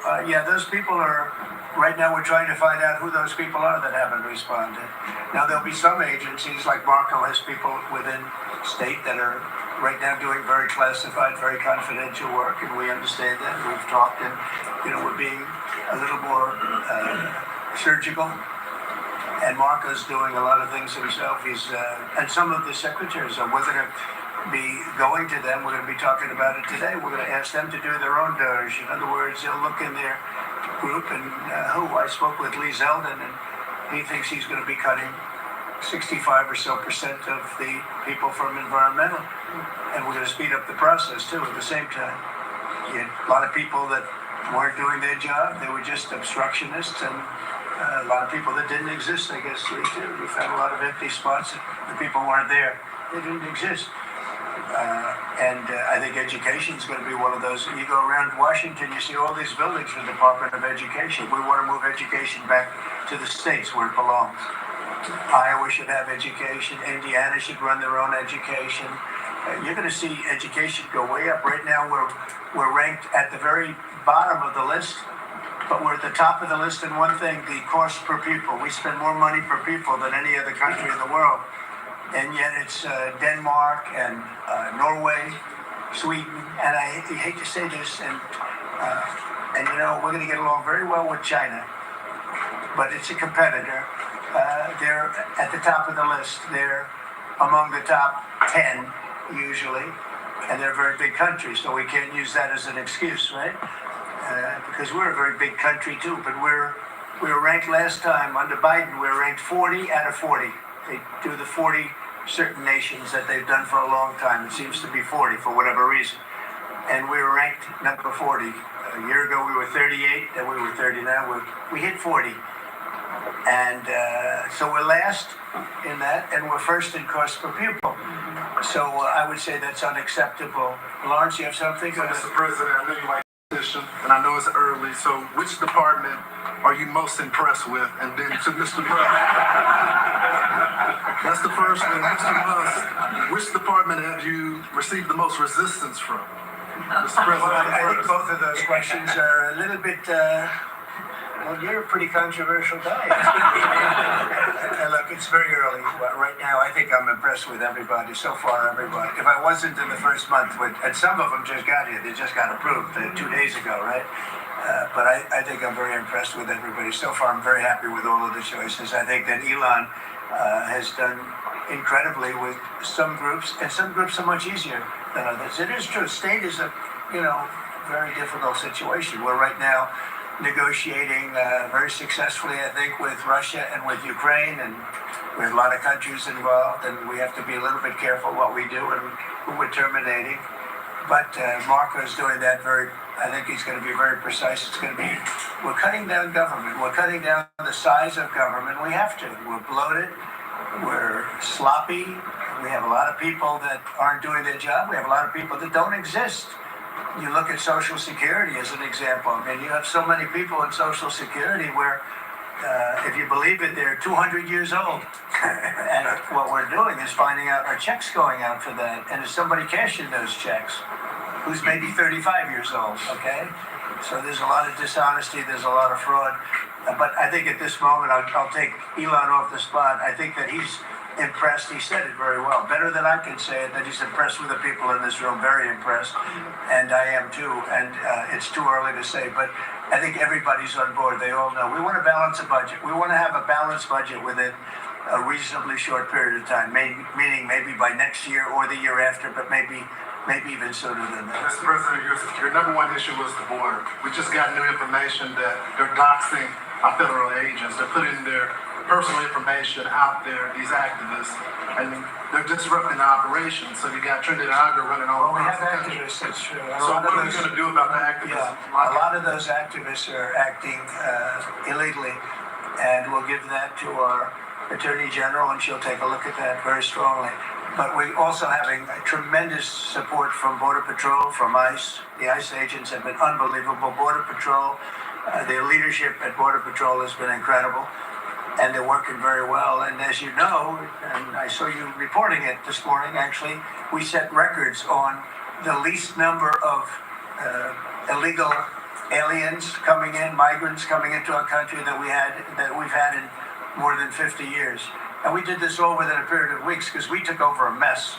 those people are, right now we're trying to find out who those people are that haven't responded. Now, there'll be some agencies, like Marco has people within state that are right now doing very classified, very confidential work, and we understand that. We've talked, and we're being a little more surgical. And Marco's doing a lot of things himself. And some of the secretaries, we're going to be going to them. We're going to be talking about it today. We're going to ask them to do their own DOGE. In other words, they'll look in their group, and I spoke with Lee Zeldin, and he thinks he's going to be cutting 65% or so of the people from environmental. And we're going to speed up the process, too, at the same time. You had a lot of people that weren't doing their job. They were just obstructionists, and a lot of people that didn't exist, I guess, too. We found a lot of empty spots. The people weren't there. They didn't exist. I think education is going to be one of those. You go around Washington, you see all these buildings for the Department of Education. We want to move education back to the states where it belongs. Iowa should have education. Indiana should run their own education. You're going to see education go way up. Right now, we're ranked at the very bottom of the list, but we're at the top of the list in one thing: the cost per pupil. We spend more money per pupil than any other country in the world, and yet it's Denmark and Norway, Sweden, and I hate to say this, and we're going to get along very well with China, but it's a competitor. They're at the top of the list. They're among the top 10 usually, and they're a very big country, so we can't use that as an excuse, right? Because we're a very big country too, but we were ranked last time under Biden. We were ranked 40 out of 40. They do the 40 certain nations that they've done for a long time. It seems to be 40 for whatever reason, and we were ranked number 40. A year ago we were 38, then we were 30. Now we hit 40. And so we're last in that, and we're first in cost per pupil. So I would say that's unacceptable. Lawrence, you have something?
Mr. President, I know you like this, and I know it's early, so which department are you most impressed with? And then to Mr. Musk. That's the first one. Mr. Musk, which department have you received the most resistance from? Mr. President,
well, I think both of those questions are a little bit... Well, you're a pretty controversial guy. Look, it's very early. Right now, I think I'm impressed with everybody. So far, everybody. If I wasn't in the first month, and some of them just got here, they just got approved 2 days ago, right? But I think I'm very impressed with everybody. So far, I'm very happy with all of the choices. I think that Elon has done incredibly with some groups, and some groups are much easier than others. It is true. State is a, very difficult situation. We're right now negotiating very successfully, I think, with Russia and with Ukraine, and we have a lot of countries involved, and we have to be a little bit careful what we do and who we're terminating. But Marco is doing that I think he's going to be very precise. We're cutting down government. We're cutting down the size of government. We have to. We're bloated. We're sloppy. We have a lot of people that aren't doing their job. We have a lot of people that don't exist. You look at Social Security as an example. I mean, you have so many people in Social Security where, if you believe it, they're 200 years old. And what we're doing is finding out our checks going out for that. And if somebody cashing those checks, who's maybe 35 years old, okay? So there's a lot of dishonesty, there's a lot of fraud. But I think at this moment, I'll take Elon off the spot. I think that he's impressed. He said it very well, better than I can say it, that he's impressed with the people in this room, very impressed. And I am too, and it's too early to say, but I think everybody's on board. They all know. We want to balance a budget. We want to have a balanced budget within a reasonably short period of time, meaning maybe by next year or the year after, but maybe even sooner than that.
Mr. President, your number one issue was the border. We just got new information that they're doxing our federal agents. They're putting their personal information out there, these activists, and they're disrupting the operation. So you got Trinidad Alger running all
Well, we
across
have
the country.
activists, that's true.
So what are we going to do about the activists?
Yeah, a lot of those activists are acting illegally, and we'll give that to our Attorney General, and she'll take a look at that very strongly. But we're also having tremendous support from Border Patrol, from ICE. The ICE agents have been unbelievable. Border Patrol, their leadership at Border Patrol has been incredible, and they're working very well. And as you know, and I saw you reporting it this morning, actually, we set records on the least number of illegal aliens coming in, migrants coming into our country that we've had in more than 50 years. And we did this all within a period of weeks because we took over a mess.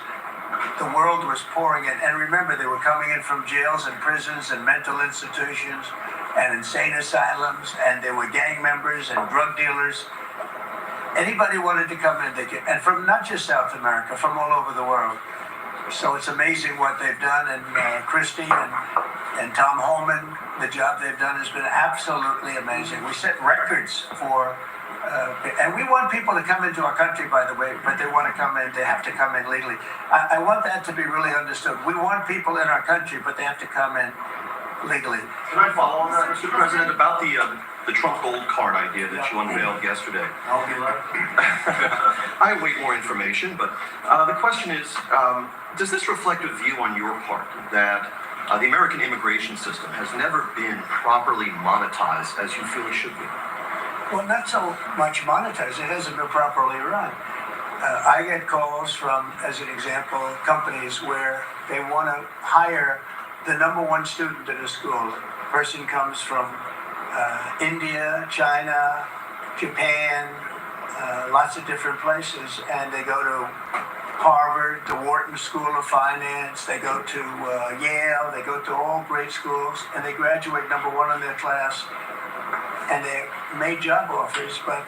The world was pouring in. And remember, they were coming in from jails and prisons and mental institutions and insane asylums, and they were gang members and drug dealers. Anybody wanted to come in, they could. And from not just South America, from all over the world. So it's amazing what they've done. And Christie and Tom Holman, the job they've done has been absolutely amazing. We set records for... and we want people to come into our country, by the way, but they want to come in, they have to come in legally. I want that to be really understood. We want people in our country, but they have to come in legally.
Can I follow on that, Mr. President, about the Trump gold card idea that you unveiled yesterday?
I'll be like...
I await more information, but the question is, does this reflect a view on your part that the American immigration system has never been properly monetized as you feel it should be?
Well, not so much monetized. It hasn't been properly run. I get calls from, as an example, companies where they want to hire the number one student in a school. A person comes from India, China, Japan, lots of different places, and they go to Harvard, the Wharton School of Finance, they go to Yale, they go to all great schools, and they graduate number one in their class. And they made job offers, but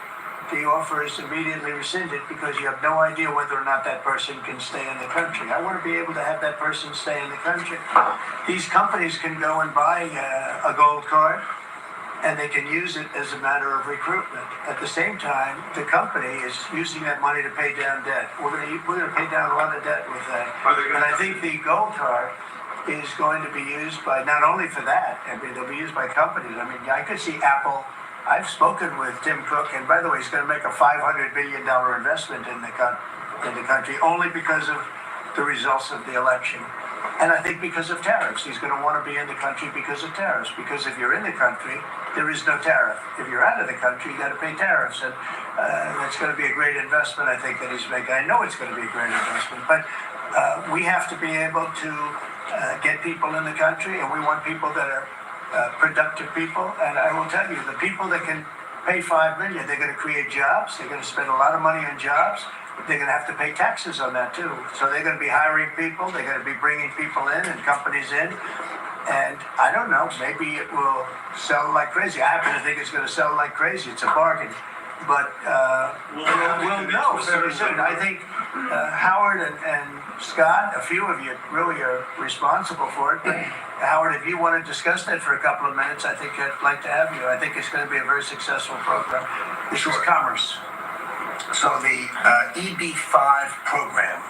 the offer is immediately rescinded because you have no idea whether or not that person can stay in the country. I want to be able to have that person stay in the country. These companies can go and buy a gold card, and they can use it as a matter of recruitment. At the same time, the company is using that money to pay down debt. We're going to pay down a lot of debt with that. And I think the gold card is going to be used by, not only for that, I mean, they'll be used by companies. I mean, I could see Apple. I've spoken with Tim Cook, and by the way, he's going to make a $500 billion investment in the country only because of the results of the election. And I think because of tariffs. He's going to want to be in the country because of tariffs. Because if you're in the country, there is no tariff. If you're out of the country, you got to pay tariffs. And that's going to be a great investment, I think, that he's making. I know it's going to be a great investment. But we have to be able to get people in the country, and we want people that are productive people. And I will tell you, the people that can pay $5 million, they're going to create jobs. They're going to spend a lot of money on jobs. They're going to have to pay taxes on that too. So they're going to be hiring people. They're going to be bringing people in and companies in. And I don't know, maybe it will sell like crazy. I happen to think it's going to sell like crazy. It's a bargain. But we'll know fairly soon. I think Howard and Scott, a few of you really are responsible for it. But Howard, if you want to discuss that for a couple of minutes, I think I'd like to have you. I think it's going to be a very successful program. This is commerce.
So the EB-5 program,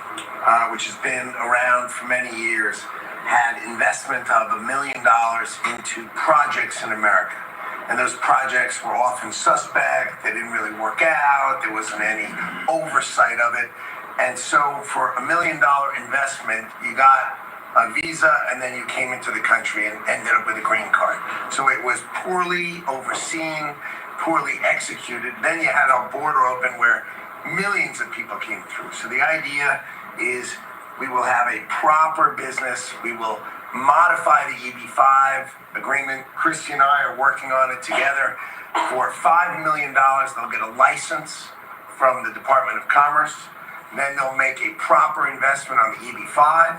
which has been around for many years, had investment of $1 million into projects in America. And those projects were often suspect. They didn't really work out. There wasn't any oversight of it. And so for $1 million investment, you got a visa and then you came into the country and ended up with a green card. So it was poorly overseen, poorly executed. Then you had our border open where millions of people came through. So the idea is we will have a proper business. We will modify the EB-5 agreement. Christy and I are working on it together. For $5 million, they'll get a license from the Department of Commerce. Then they'll make a proper investment on the EB-5,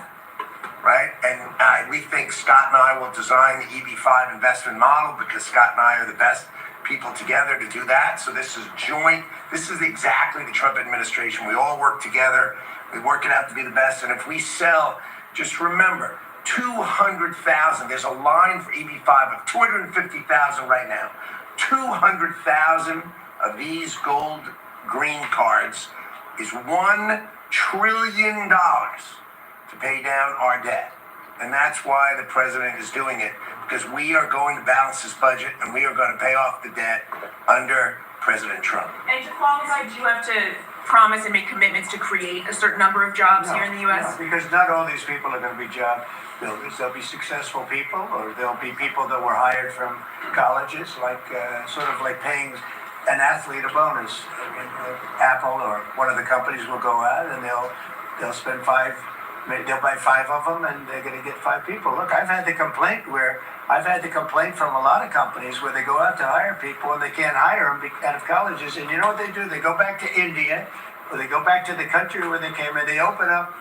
right? And we think Scott and I will design the EB-5 investment model because Scott and I are the best people together to do that. So this is joint. This is exactly the Trump administration. We all work together. We work it out to be the best. And if we sell, just remember, 200,000. There's a line for EB-5 of 250,000 right now. 200,000 of these gold green cards is $1 trillion to pay down our debt. And that's why the president is doing it, because we are going to balance this budget and we are going to pay off the debt under President Trump.
And to qualify, do you have to promise and make commitments to create a certain number of jobs here in the U.S.?
No, because not all these people are going to be job builders. There'll be successful people, or there'll be people that were hired from colleges, like sort of like paying an athlete a bonus. I mean, Apple or one of the companies will go out and they'll spend they'll buy 5 of them and they're going to get 5 people. Look, I've had the complaint from a lot of companies where they go out to hire people and they can't hire them out of colleges. And you know what they do? They go back to India or they go back to the country where they came and they open up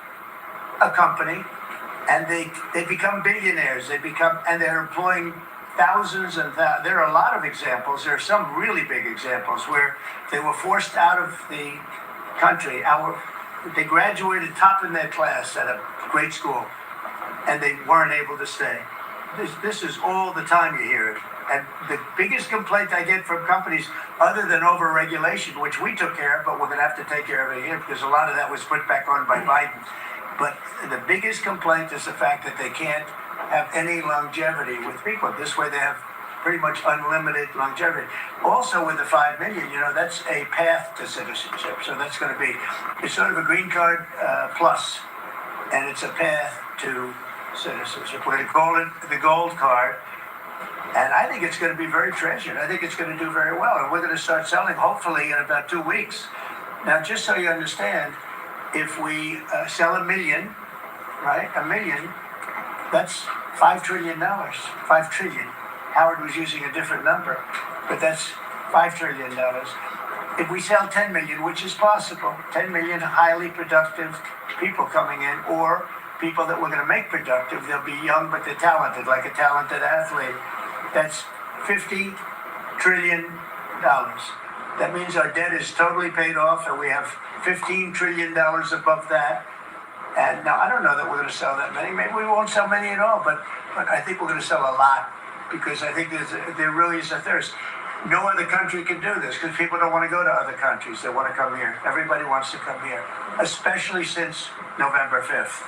a company and they become billionaires. And they're employing thousands and thousands. There are a lot of examples. There are some really big examples where they were forced out of the country. They graduated top in their class at a great school, and they weren't able to stay. This is all the time you hear it. And the biggest complaint I get from companies, other than over-regulation, which we took care of, but we're going to have to take care of it here because a lot of that was put back on by Biden. But the biggest complaint is the fact that they can't have any longevity with people. This way they have pretty much unlimited longevity. Also with the 5 million, that's a path to citizenship. So that's going to be, it's sort of a green card plus, and it's a path to citizenship. We're going to call it the gold card. And I think it's going to be very treasured. I think it's going to do very well. And we're going to start selling hopefully in about 2 weeks. Now, just so you understand, if we sell $1 million, right? $1 million, that's $5 trillion. 5 trillion. Howard was using a different number, but that's $5 trillion. If we sell 10 million, which is possible, 10 million highly productive people coming in, or people that we're going to make productive, they'll be young, but they're talented, like a talented athlete. That's $50 trillion. That means our debt is totally paid off, and we have $15 trillion above that. And now, I don't know that we're going to sell that many. Maybe we won't sell many at all, but I think we're going to sell a lot, because I think there really is a thirst. No other country can do this, because people don't want to go to other countries. They want to come here. Everybody wants to come here, especially since November 5th.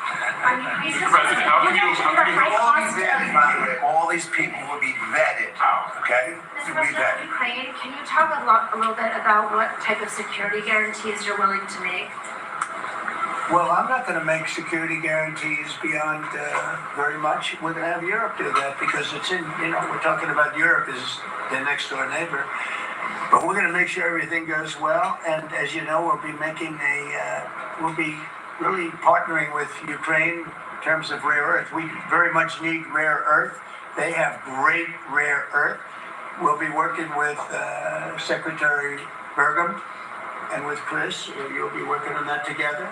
Mr. President, how can you all be vetted, by the way? All these people will be vetted, okay?
Mr. President, Ukraine, can you talk a little bit about what type of security guarantees you're willing to make?
Well, I'm not going to make security guarantees beyond very much. We're going to have Europe do that, because it's we're talking about Europe as their next door neighbor. But we're going to make sure everything goes well. And as you know, we'll be really partnering with Ukraine in terms of rare earth. We very much need rare earth. They have great rare earth. We'll be working with Secretary Burgum and with Chris. You'll be working on that together.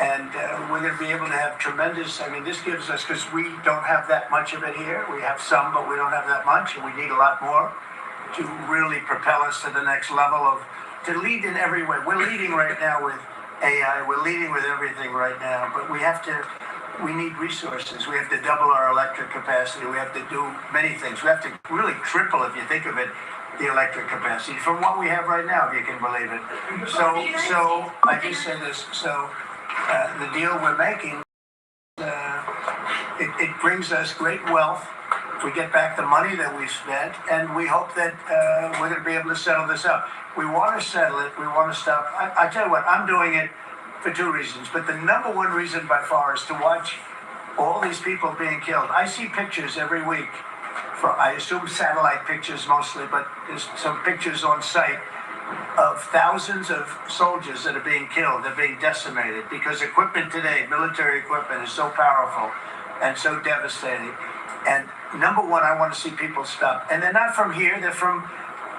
And we're going to be able to have tremendous, I mean, this gives us, because we don't have that much of it here. We have some, but we don't have that much, and we need a lot more to really propel us to the next level to lead in every way. We're leading right now with AI. We're leading with everything right now, but we need resources. We have to double our electric capacity. We have to do many things. We have to really triple, if you think of it, the electric capacity from what we have right now, if you can believe it. So I just say this, the deal we're making, it brings us great wealth. We get back the money that we spent, and we hope that we're going to be able to settle this up. We want to settle it. We want to stop. I tell you what, I'm doing it for two reasons, but the number one reason by far is to watch all these people being killed. I see pictures every week, I assume satellite pictures mostly, but there's some pictures on site of thousands of soldiers that are being killed. They're being decimated because equipment today, military equipment, is so powerful and so devastating. And number one, I want to see people stop. And they're not from here, they're from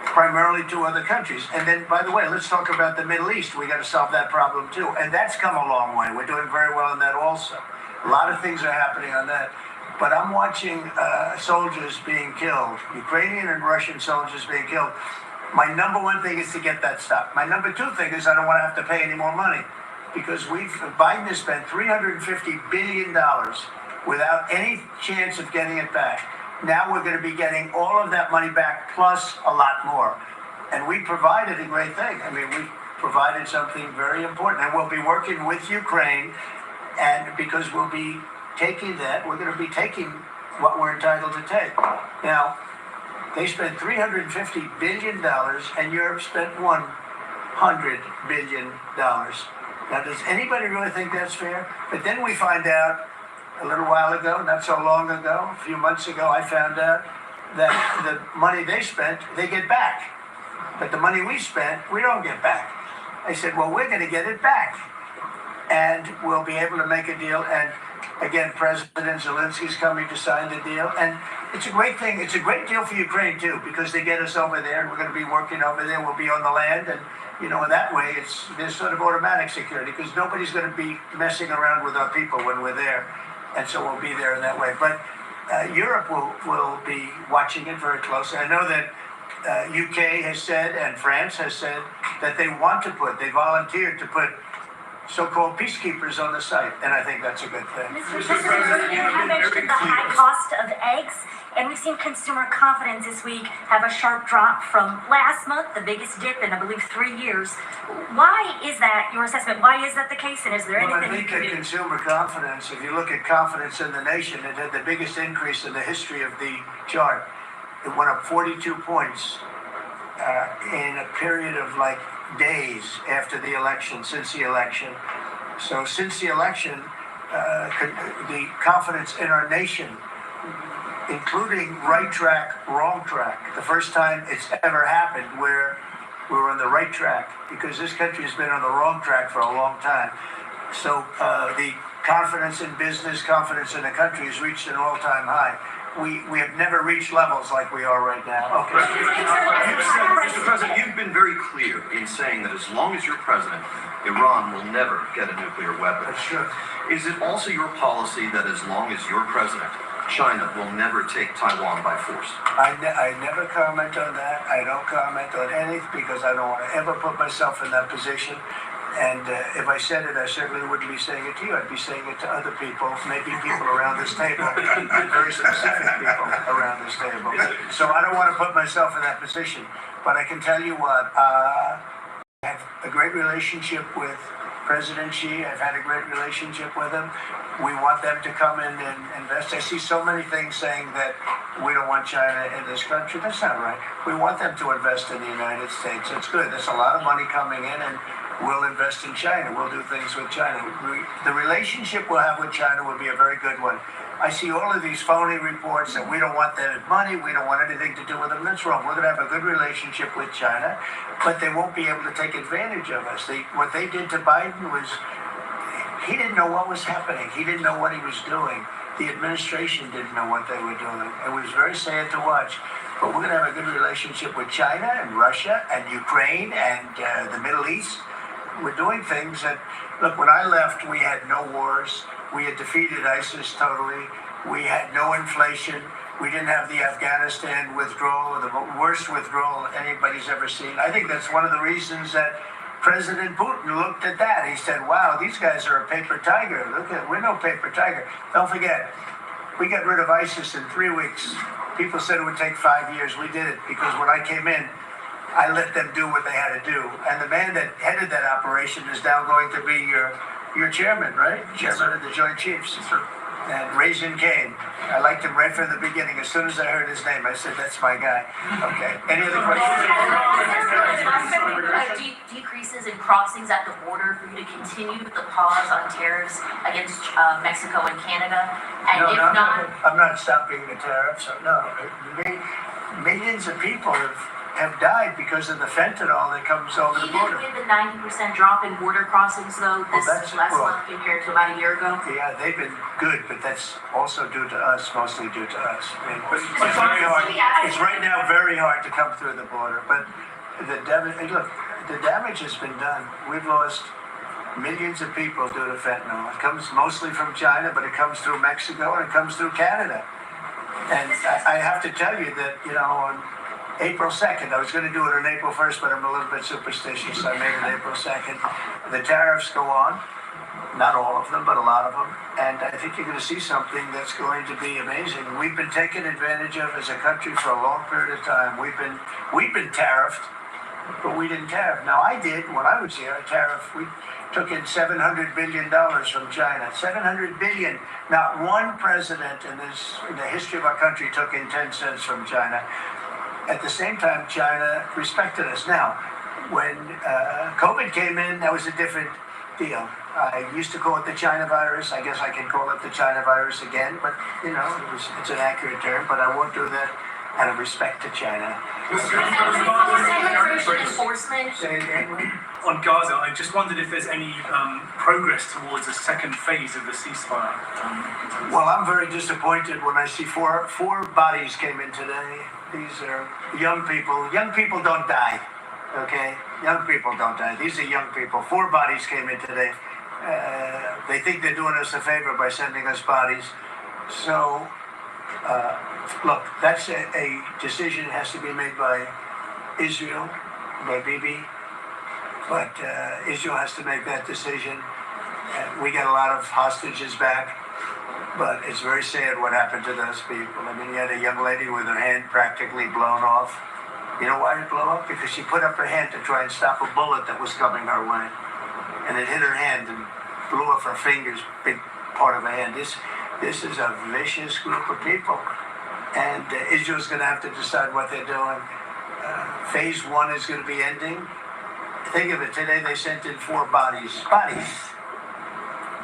primarily two other countries. And then, by the way, let's talk about the Middle East. We got to solve that problem too. And that's come a long way. We're doing very well in that also. A lot of things are happening on that. But I'm watching soldiers being killed, Ukrainian and Russian soldiers being killed. My number one thing is to get that stopped. My number two thing is I don't want to have to pay any more money, because Biden has spent $350 billion without any chance of getting it back. Now we're going to be getting all of that money back plus a lot more. And we provided a great thing. I mean, we provided something very important. And we'll be working with Ukraine, and because we'll be taking that, we're going to be taking what we're entitled to take. Now, they spent $350 billion, and Europe spent $100 billion. Now, does anybody really think that's fair? But then we find out a little while ago, not so long ago, a few months ago, I found out that the money they spent, they get back. But the money we spent, we don't get back. I said, well, we're going to get it back. And we'll be able to make a deal. And again, President Zelensky's coming to sign the deal. And it's a great thing. It's a great deal for Ukraine, too, because they get us over there, and we're going to be working over there. We'll be on the land. And, you know, in that way, there's sort of automatic security, because nobody's going to be messing around with our people when we're there. And so we'll be there in that way. But Europe will be watching it very closely. I know that UK has said, and France has said, that they volunteered to put so-called peacekeepers on the site, and I think that's a good thing.
Mr. President, you have mentioned the high cost of eggs, and we've seen consumer confidence this week have a sharp drop from last month, the biggest dip in, I believe, 3 years. Why is that, your assessment? Why is that the case, and is there anything you can do?
I think that consumer confidence, if you look at confidence in the nation, it had the biggest increase in the history of the chart. It went up 42 points in a period of like days after the election, since the election. So since the election, the confidence in our nation, including right track, wrong track, the first time it's ever happened where we were on the right track, because this country has been on the wrong track for a long time. So the confidence in business, confidence in the country has reached an all-time high. We have never reached levels like we are right now. Okay.
Mr. President, you've been very clear in saying that as long as you're president, Iran will never get a nuclear weapon.
That's true.
Is it also your policy that as long as you're president, China will never take Taiwan by force?
I never comment on that. I don't comment on anything because I don't want to ever put myself in that position. And if I said it, I certainly wouldn't be saying it to you. I'd be saying it to other people, maybe people around this table, very specific people around this table. So I don't want to put myself in that position. But I can tell you what, I have a great relationship with President Xi. I've had a great relationship with him. We want them to come in and invest. I see so many things saying that we don't want China in this country. That's not right. We want them to invest in the United States. It's good. There's a lot of money coming in, and we'll invest in China. We'll do things with China. The relationship we'll have with China will be a very good one. I see all of these phony reports that we don't want their money, we don't want anything to do with them. That's wrong. We're going to have a good relationship with China, but they won't be able to take advantage of us. What they did to Biden was, he didn't know what was happening. He didn't know what he was doing. The administration didn't know what they were doing. It was very sad to watch. But we're going to have a good relationship with China and Russia and Ukraine and the Middle East. we're doing things that, look, when I left, we had no wars. We had defeated ISIS totally. We had no inflation. We didn't have the Afghanistan withdrawal, the worst withdrawal anybody's ever seen. I think that's one of the reasons that President Putin looked at that. He said, wow, these guys are a paper tiger. Look at, we're no paper tiger. Don't forget, we got rid of ISIS in 3 weeks. People said it would take 5 years. We did it because when I came in, I let them do what they had to do. And the man that headed that operation is now going to be your chairman, right? Chairman of the Joint Chiefs. Yes, sir. And Raisin Kane. I liked him right from the beginning. As soon as I heard his name, I said, that's my guy. Okay. Any other questions?
Decreases in crossings at the border for you to continue the pause on tariffs against Mexico and Canada? And if not,
I'm not stopping the tariffs. No. Millions of people have died because of the fentanyl that comes over the border.
even with the 90% drop in border crossings, though, this last month compared to about a year ago?
Yeah, they've been good, but that's also due to us, mostly due to us. I mean, it's very hard. It's right now very hard to come through the border, but the damage has been done. We've lost millions of people due to fentanyl. It comes mostly from China, but it comes through Mexico and it comes through Canada. And I have to tell you that, on April 2nd, I was going to do it on April 1st, but I'm a little bit superstitious, so I made it April 2nd. The tariffs go on, not all of them, but a lot of them, and I think you're going to see something that's going to be amazing. We've been taken advantage of as a country for a long period of time. We've been tariffed, but we didn't tariff. Now, I did, when I was here, I tariffed. We took in $700 billion from China. $700 billion. Not one president in the history of our country took in 10 cents from China. At the same time, China respected us. Now, when COVID came in, that was a different deal. I used to call it the China virus. I guess I can call it the China virus again, but, it's an accurate term, but I won't do that out of respect to China.
Immigration enforcement.
On Gaza, I just wondered if there's any progress towards a second phase of the ceasefire.
Well, I'm very disappointed when I see four bodies came in today. These are young people. Young people don't die, okay? Young people don't die. These are young people. 4 bodies came in today. They think they're doing us a favor by sending us bodies. So, look, that's a decision that has to be made by Israel, by Bibi. But Israel has to make that decision. We got a lot of hostages back. But it's very sad what happened to those people. I mean, you had a young lady with her hand practically blown off. You know why it blew up? Because she put up her hand to try and stop a bullet that was coming her way. And it hit her hand and blew off her fingers, big part of her hand. This is a vicious group of people. And Israel's going to have to decide what they're doing. Phase 1 is going to be ending. Think of it, today they sent in 4 bodies.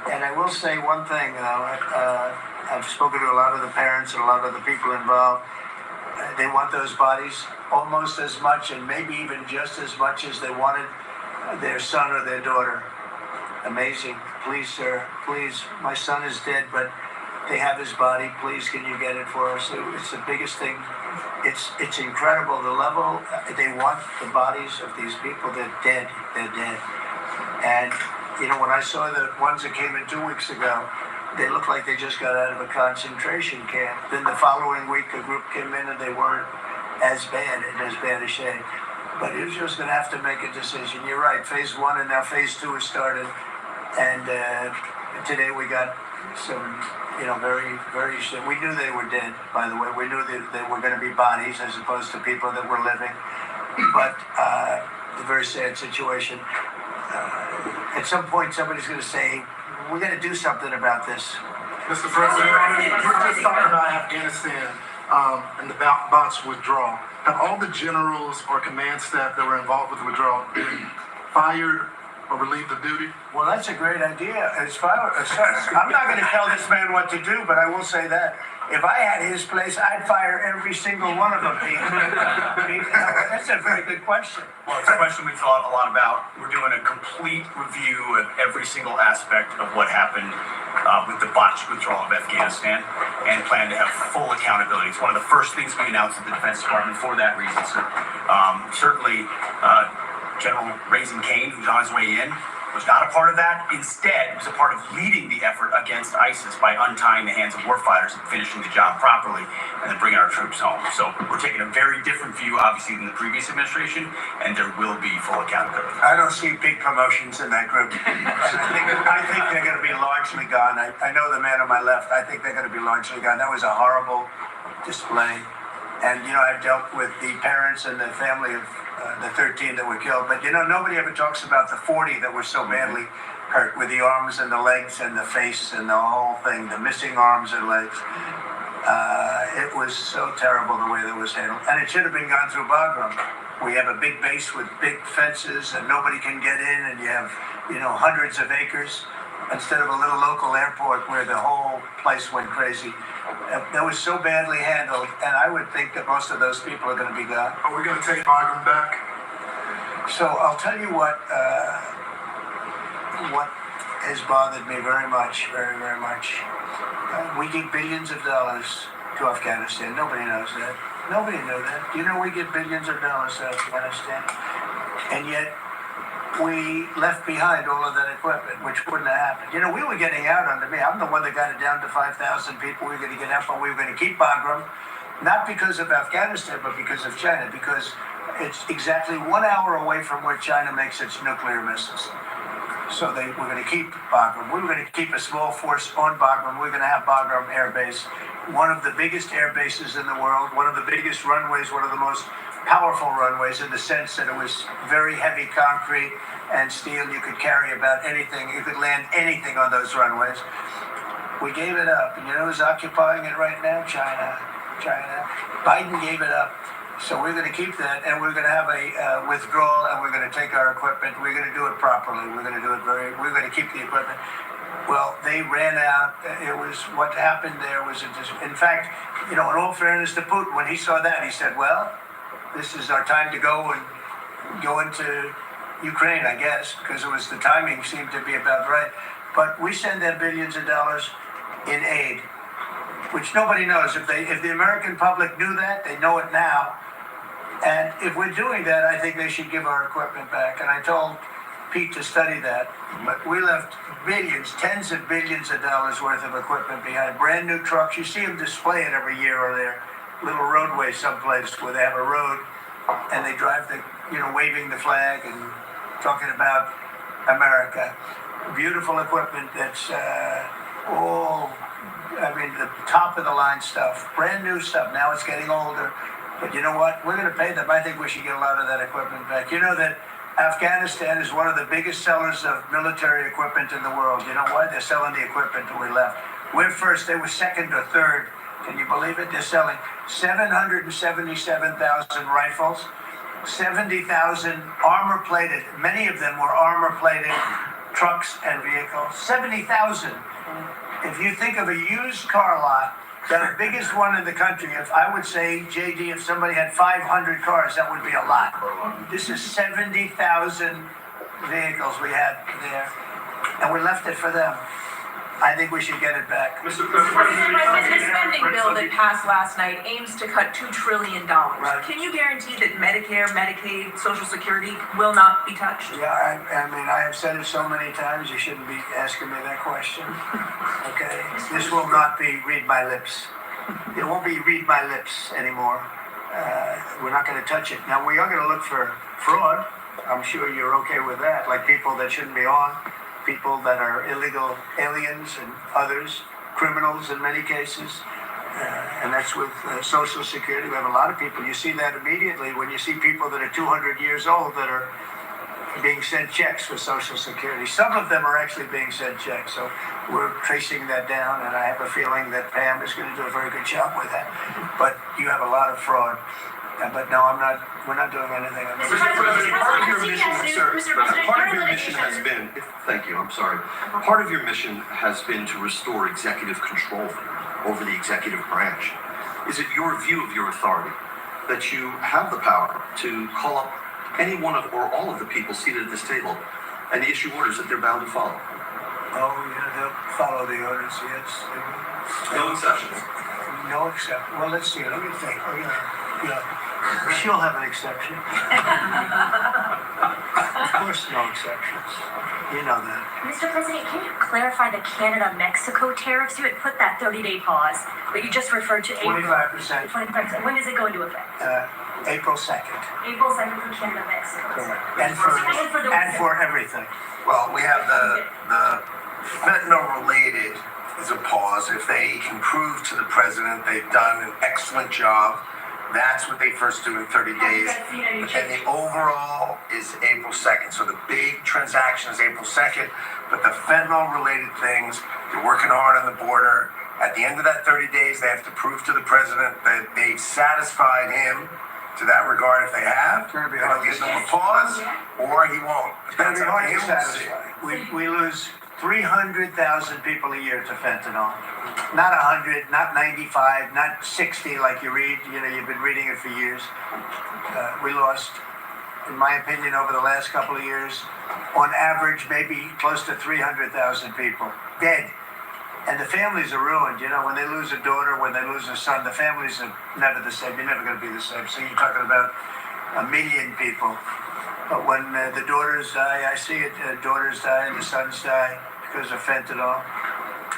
And I will say one thing, I've spoken to a lot of the parents and a lot of the people involved. They want those bodies almost as much and maybe even just as much as they wanted their son or their daughter. Amazing. Please, sir, please. My son is dead, but they have his body. Please, can you get it for us? It's the biggest thing. It's incredible, the level. They want the bodies of these people. They're dead. They're dead. And when I saw the ones that came in 2 weeks ago, they looked like they just got out of a concentration camp. Then the following week, a group came in and they weren't as bad a shape. But Israel's going to have to make a decision. You're right, phase 1 and now phase 2 has started. And today we got some, very, very, we knew they were dead, by the way. We knew they were going to be bodies as opposed to people that were living. But a very sad situation. At some point, somebody's going to say, we got to do something about this.
Mr. President, we're just talking about Afghanistan and the botched withdrawal. Have all the generals or command staff that were involved with the withdrawal been fired or relieved of duty?
Well, that's a great idea. I'm not going to tell this man what to do, but I will say that. If I had his place, I'd fire every single one of them, Pete. That's a very good question.
Well, it's a question we thought a lot about. We're doing a complete review of every single aspect of what happened with the botched withdrawal of Afghanistan and plan to have full accountability. It's one of the first things we announced at the Defense Department for that reason, sir. Certainly, General Raising Cane, who's on his way in, was not a part of that. Instead, was a part of leading the effort against ISIS by untying the hands of warfighters and finishing the job properly and then bringing our troops home. So we're taking a very different view, obviously, than the previous administration, and there will be full accountability.
I don't see big promotions in that group. I think they're going to be largely gone. I know the man on my left. I think they're going to be largely gone. That was a horrible display. And, I've dealt with the parents and the family of the 13 that were killed. But, nobody ever talks about the 40 that were so badly hurt with the arms and the legs and the face and the whole thing, the missing arms and legs. It was so terrible the way that was handled. And it should have been gone through Bagram. We have a big base with big fences and nobody can get in, and you have, hundreds of acres instead of a little local airport where the whole place went crazy. That was so badly handled, and I would think that most of those people are going to be gone.
Are we going to take Bagram back?
So I'll tell you what has bothered me very much, very, very much. We give billions of dollars to Afghanistan. Nobody knows that. Nobody knew that. We give billions of dollars to Afghanistan, and yet we left behind all of that equipment, which wouldn't have happened. We were getting out under me. I'm the one that got it down to 5,000 people. We were going to get out, but we were going to keep Bagram, not because of Afghanistan, but because of China, because it's exactly 1 hour away from where China makes its nuclear missiles. So we're going to keep Bagram. We were going to keep a small force on Bagram. We're going to have Bagram Air Base, one of the biggest air bases in the world, one of the biggest runways, one of the most powerful runways in the sense that it was very heavy concrete and steel. You could carry about anything. You could land anything on those runways. We gave it up. And who's occupying it right now? China. Biden gave it up. So we're going to keep that, and we're going to have a withdrawal, and we're going to take our equipment. We're going to do it properly. We're going to do it we're going to keep the equipment. Well, they ran out. It was, what happened there was, in fact, in all fairness to Putin, when he saw that, he said, well, this is our time to go into Ukraine, I guess, because the timing seemed to be about right. But we send them billions of dollars in aid, which nobody knows. If the American public knew that, they know it now. And if we're doing that, I think they should give our equipment back. And I told Pete to study that. But we left billions, tens of billions of dollars worth of equipment behind. Brand new trucks. You see them display it every year or there. Little roadway someplace where they have a road and they drive waving the flag and talking about America. Beautiful equipment that's the top of the line stuff, brand new stuff. Now it's getting older, but you know what? We're going to pay them. I think we should get a lot of that equipment back. That Afghanistan is one of the biggest sellers of military equipment in the world. You know why? They're selling the equipment that we left. We're first. They were second or third. Can you believe it? They're selling 777,000 rifles, 70,000 armor-plated. Many of them were armor-plated trucks and vehicles. 70,000. If you think of a used car lot, the biggest one in the country, if I would say, JD, if somebody had 500 cars, that would be a lot. This is 70,000 vehicles we had there, and we left it for them. I think we should get it back.
Mr. President, the spending bill that passed last night aims to cut $2 trillion.
Right.
Can you guarantee that Medicare, Medicaid, Social Security will not be touched?
Yeah, I have said it so many times, you shouldn't be asking me that question. Okay? This will not be read my lips. It won't be read my lips anymore. We're not going to touch it. Now, we are going to look for fraud. I'm sure you're okay with that, like people that shouldn't be on. People that are illegal aliens and others, criminals in many cases, and that's with Social Security. We have a lot of people. You see that immediately when you see people that are 200 years old that are being sent checks for Social Security. Some of them are actually being sent checks, so we're tracing that down, and I have a feeling that Pam is going to do a very good job with that. But you have a lot of fraud. But no, we're not doing anything.
Mr. President, part of your mission, sir, part of your mission has been, thank you, I'm sorry. Part of your mission has been to restore executive control over the executive branch. Is it your view of your authority that you have the power to call up any one of or all of the people seated at this table and issue orders that they're bound to follow?
Oh, yeah, they'll follow the orders, yes.
No exceptions?
No exceptions. Well, let's see. Let me think. Oh, yeah. She'll have an exception. Of course, no exceptions. You know that.
Mr. President, can you clarify the Canada-Mexico tariffs? You had put that 30-day pause, but you just referred to April.
25%.
25%. When does it go into effect?
April 2nd.
April 2nd for Canada-Mexico.
Correct. And for everything.
Well, we have the fentanyl related is a pause. If they can prove to the president they've done an excellent job, that's what they first do in 30 days. And the overall is April 2nd. So the big transaction is April 2nd, but the fentanyl related things, they're working hard on the border. At the end of that 30 days, they have to prove to the president that they've satisfied him to that regard. If they have, they'll give them a pause, or he won't.
It's going to be hard to
We'll see.
satisfy. We lose 300,000 people a year to fentanyl. Not 100, not 95, not 60 like you read. You've been reading it for years. We lost, in my opinion, over the last couple of years, on average, maybe close to 300,000 people dead. And the families are ruined. When they lose a daughter, when they lose a son, the families are never the same. You're never going to be the same. So you're talking about 1 million people. But when the daughters die, I see it, daughters die and the sons die because of fentanyl.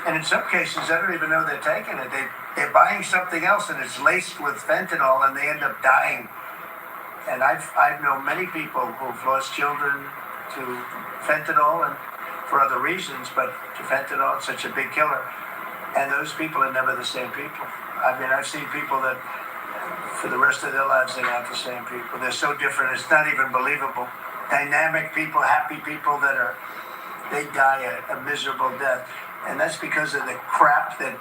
And in some cases, I don't even know they're taking it. They're buying something else and it's laced with fentanyl and they end up dying. And I've known many people who've lost children to fentanyl and for other reasons, but to fentanyl, it's such a big killer. And those people are never the same people. I mean, I've seen people that for the rest of their lives, they're not the same people. They're so different, it's not even believable. Dynamic people, happy people they die a miserable death. And that's because of the crap that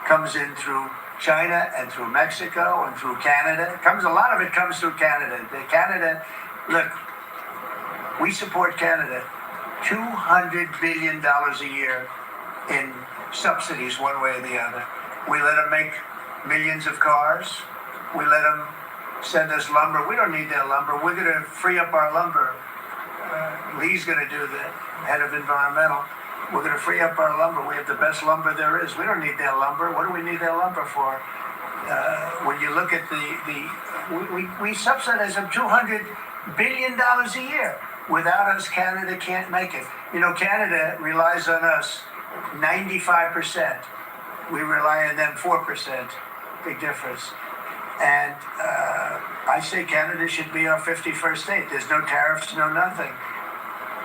comes in through China and through Mexico and through Canada. A lot of it comes through Canada. Look, we support Canada. $200 billion a year in subsidies one way or the other. We let them make millions of cars. We let them send us lumber. We don't need their lumber. We're going to free up our lumber. Lee's going to do that, head of environmental. We're going to free up our lumber. We have the best lumber there is. We don't need their lumber. What do we need their lumber for? When you look at we subsidize them $200 billion a year. Without us, Canada can't make it. Canada relies on us 95%. We rely on them 4%. Big difference. And I say Canada should be our 51st state. There's no tariffs, no nothing.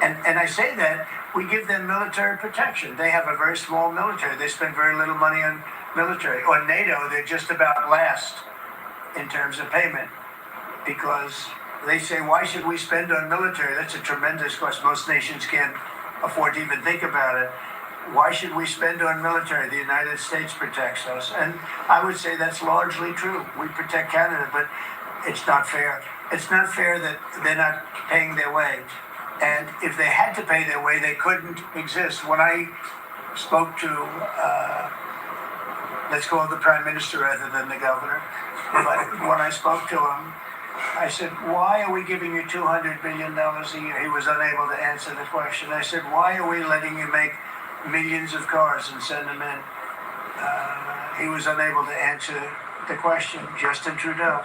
And I say that we give them military protection. They have a very small military. They spend very little money on military. On NATO, they're just about last in terms of payment because they say, why should we spend on military? That's a tremendous cost. Most nations can't afford to even think about it. Why should we spend on military? The United States protects us. And I would say that's largely true. We protect Canada, but it's not fair. It's not fair that they're not paying their way. And if they had to pay their way, they couldn't exist. When I spoke to, let's call it the Prime Minister rather than the governor, but when I spoke to him, I said, why are we giving you $200 billion a year? He was unable to answer the question. I said, why are we letting you make millions of cars and send them in? He was unable to answer the question. Justin Trudeau,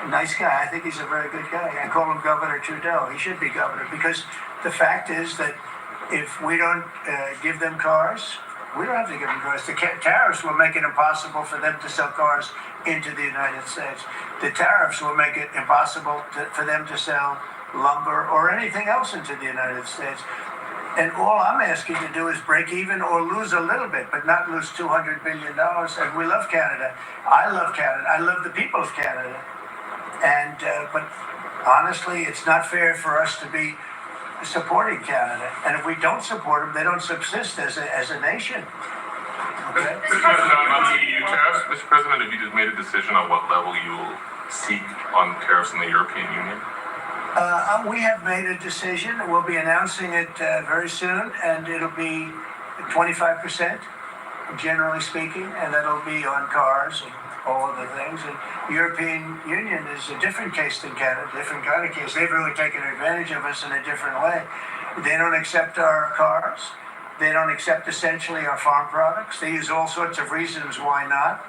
nice guy. I think he's a very good guy. I call him Governor Trudeau. He should be governor because the fact is that if we don't give them cars, we don't have to give them cars. The tariffs will make it impossible for them to sell cars into the United States. The tariffs will make it impossible for them to sell lumber or anything else into the United States. And all I'm asking to do is break even or lose a little bit, but not lose $200 billion. And we love Canada. I love Canada. I love the people of Canada. And but honestly, it's not fair for us to be supporting Canada. And if we don't support them, they don't subsist as a nation. Okay?
Mr. President, on the EU tariffs, Mr. President, have you just made a decision on what level you will seek on tariffs in the European Union?
We have made a decision. We'll be announcing it very soon, and it'll be 25%, generally speaking, and that'll be on cars and all of the things. And the European Union is a different case than Canada, different kind of case. They've really taken advantage of us in a different way. They don't accept our cars. They don't accept essentially our farm products. They use all sorts of reasons why not.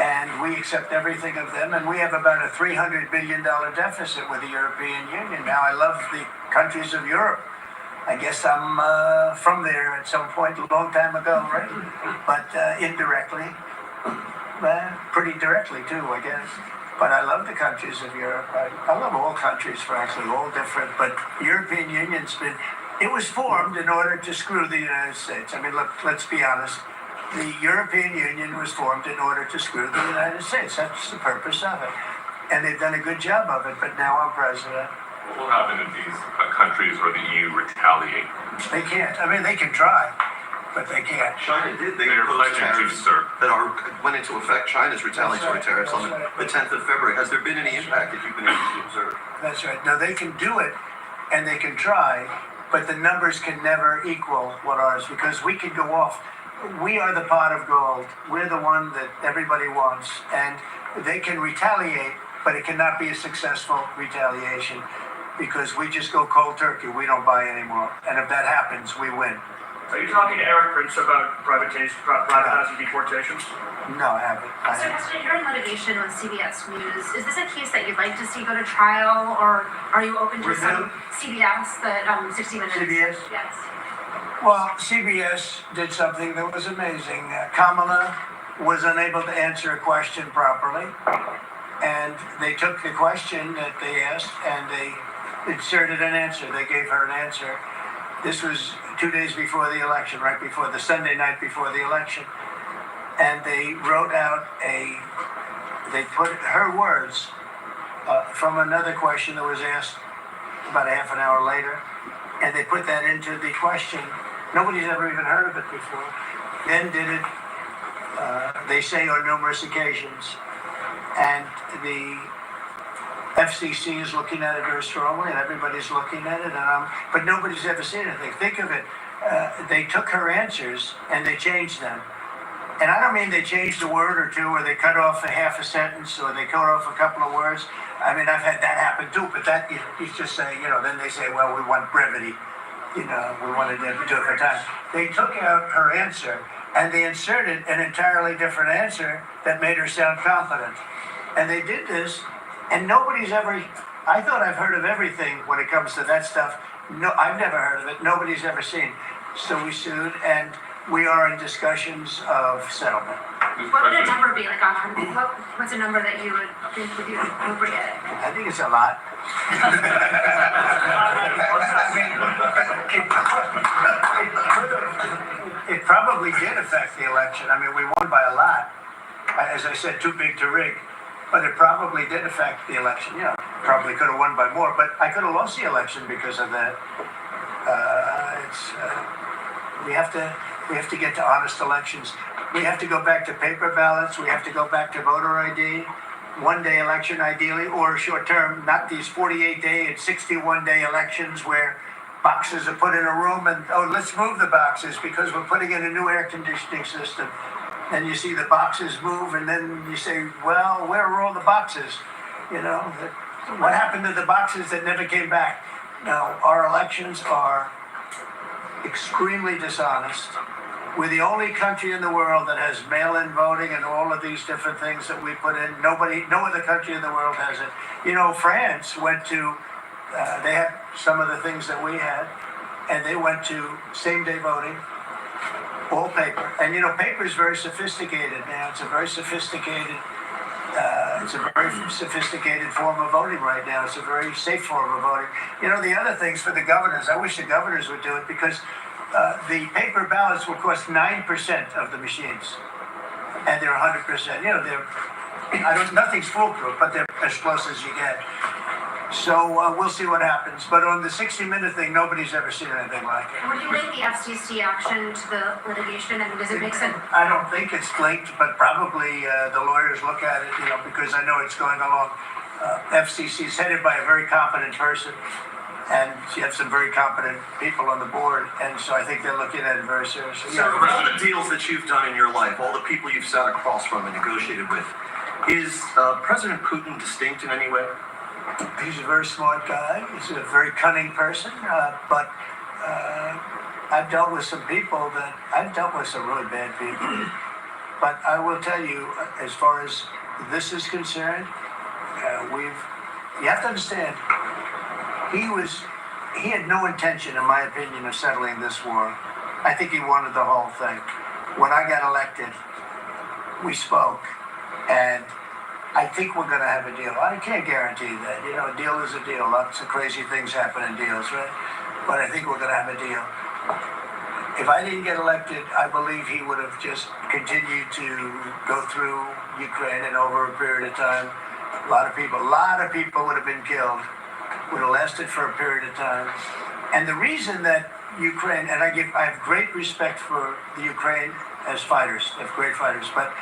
And we accept everything of them, and we have about a $300 billion deficit with the European Union. Now, I love the countries of Europe. I guess I'm from there at some point a long time ago, right? But indirectly, pretty directly too, I guess. But I love the countries of Europe. I love all countries, frankly, all different. But European Union's been, it was formed in order to screw the United States. I mean, look, let's be honest. The European Union was formed in order to screw the United States. That's the purpose of it. And they've done a good job of it, but now I'm president.
What will happen if these countries or the EU retaliate?
They can't. I mean, they can try, but they can't.
China did. They
They're
imposed
pledging to,
tariffs
sir.
that went into effect. China's retaliatory tariffs on the 10th of February. Has there been any impact that you've been able to observe?
That's right. No, they can do it, and they can try, but the numbers can never equal what ours, because we can go off. We are the pot of gold. We're the one that everybody wants, and they can retaliate, but it cannot be a successful retaliation because we just go cold turkey. We don't buy anymore, and if that happens, we win.
Are you talking to Eric Prince about privatizing deportations?
No, I haven't.
Mr. President, you're in litigation with CBS News. Is this a case that you'd like to see go to trial, or are you open to some CBS, that 60 Minutes?
CBS?
Yes.
Well, CBS did something that was amazing. Kamala was unable to answer a question properly, and they took the question that they asked and they inserted an answer. They gave her an answer. This was 2 days before the election, right before the Sunday night before the election. And they wrote out they put her words from another question that was asked about a half an hour later, and they put that into the question. Nobody's ever even heard of it before. Then did it, they say, on numerous occasions. And the FCC is looking at it very strongly, and everybody's looking at it, but nobody's ever seen anything. Think of it. They took her answers and they changed them. And I don't mean they changed a word or two, or they cut off a half a sentence, or they cut off a couple of words. I mean, I've had that happen too, but that, you just say, then they say, well, we want brevity. We wanted to do it for time. They took out her answer and they inserted an entirely different answer that made her sound confident. And they did this, and nobody's ever, I thought I've heard of everything when it comes to that stuff. No, I've never heard of it. Nobody's ever seen. So we sued, and we are in discussions of settlement.
What would a number be? Like, what's a number that you would think would be appropriate?
I think it's a lot. It probably did affect the election. I mean, we won by a lot. As I said, too big to rig. But it probably did affect the election. Probably could have won by more. But I could have lost the election because of that. We have to get to honest elections. We have to go back to paper ballots. We have to go back to voter ID. One-day election, ideally, or short-term, not these 48-day and 61-day elections where boxes are put in a room and, let's move the boxes because we're putting in a new air conditioning system. And you see the boxes move, and then you say, well, where are all the boxes? What happened to the boxes that never came back? Now, our elections are extremely dishonest. We're the only country in the world that has mail-in voting and all of these different things that we put in. No other country in the world has it. France went to, they had some of the things that we had, and they went to same-day voting, all paper. And paper is very sophisticated now. It's a very sophisticated form of voting right now. It's a very safe form of voting. The other things for the governors, I wish the governors would do it because the paper ballots will cost 9% of the machines, and they're 100%. Nothing's foolproof, but they're as close as you get. So we'll see what happens. But on the 60-minute thing, nobody's ever seen anything like it.
Would you link the FCC action to the litigation? I mean, does it make sense?
I don't think it's linked, but probably the lawyers look at it, because I know it's going along. FCC is headed by a very competent person, and you have some very competent people on the board, and so I think they're looking at it very seriously.
So, of all the deals that you've done in your life, all the people you've sat across from and negotiated with, is President Putin distinct in any way?
He's a very smart guy. He's a very cunning person, but I've dealt with some really bad people. But I will tell you, as far as this is concerned, you have to understand, he was he had no intention, in my opinion, of settling this war. I think he wanted the whole thing. When I got elected, we spoke, and I think we're going to have a deal. I can't guarantee that. You know, a deal is a deal. Lots of crazy things happen in deals, right? But I think we're going to have a deal. If I didn't get elected, I believe he would have just continued to go through Ukraine, and over a period of time, a lot of people would have been killed, would have lasted for a period of time. And the reason that Ukraine, and I have great respect for the Ukraine as fighters, they have great fighters, but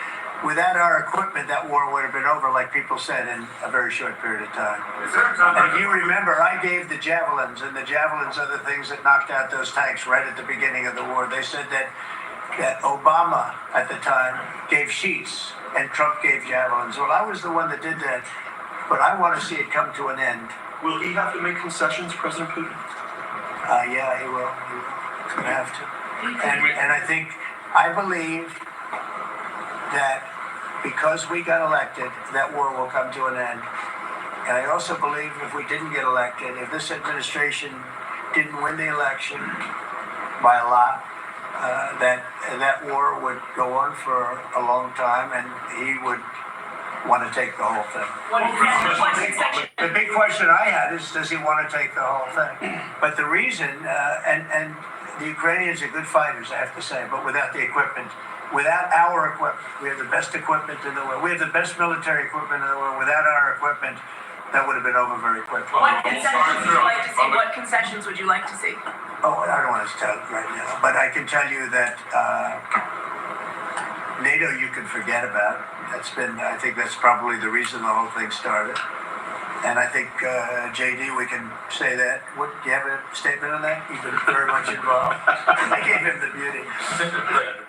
without our equipment, that war would have been over, like people said, in a very short period of time. And if you remember, I gave the javelins, and the javelins are the things that knocked out those tanks right at the beginning of the war. They said that Obama at the time gave sheets and Trump gave javelins. Well, I was the one that did that, but I want to see it come to an end.
Will he have to make concessions, President Putin?
Yeah, he will. He's going to have to. And I believe that because we got elected, that war will come to an end. And I also believe if we didn't get elected, if this administration didn't win the election by a lot, that war would go on for a long time, and he would want to take the whole thing. The big question I had is, does he want to take the whole thing? But the reason, and the Ukrainians are good fighters, I have to say, but without the equipment, without our equipment, we have the best equipment in the world. We have the best military equipment in the world. Without our equipment, that would have been over very quickly.
What concessions would you like to see? What concessions would you like to see?
Oh, I don't want to tell you right now, but I can tell you that NATO you can forget about. I think that's probably the reason the whole thing started. And I think, JD, we can say that. Do you have a statement on that? You've been very much involved. I gave him the beauty.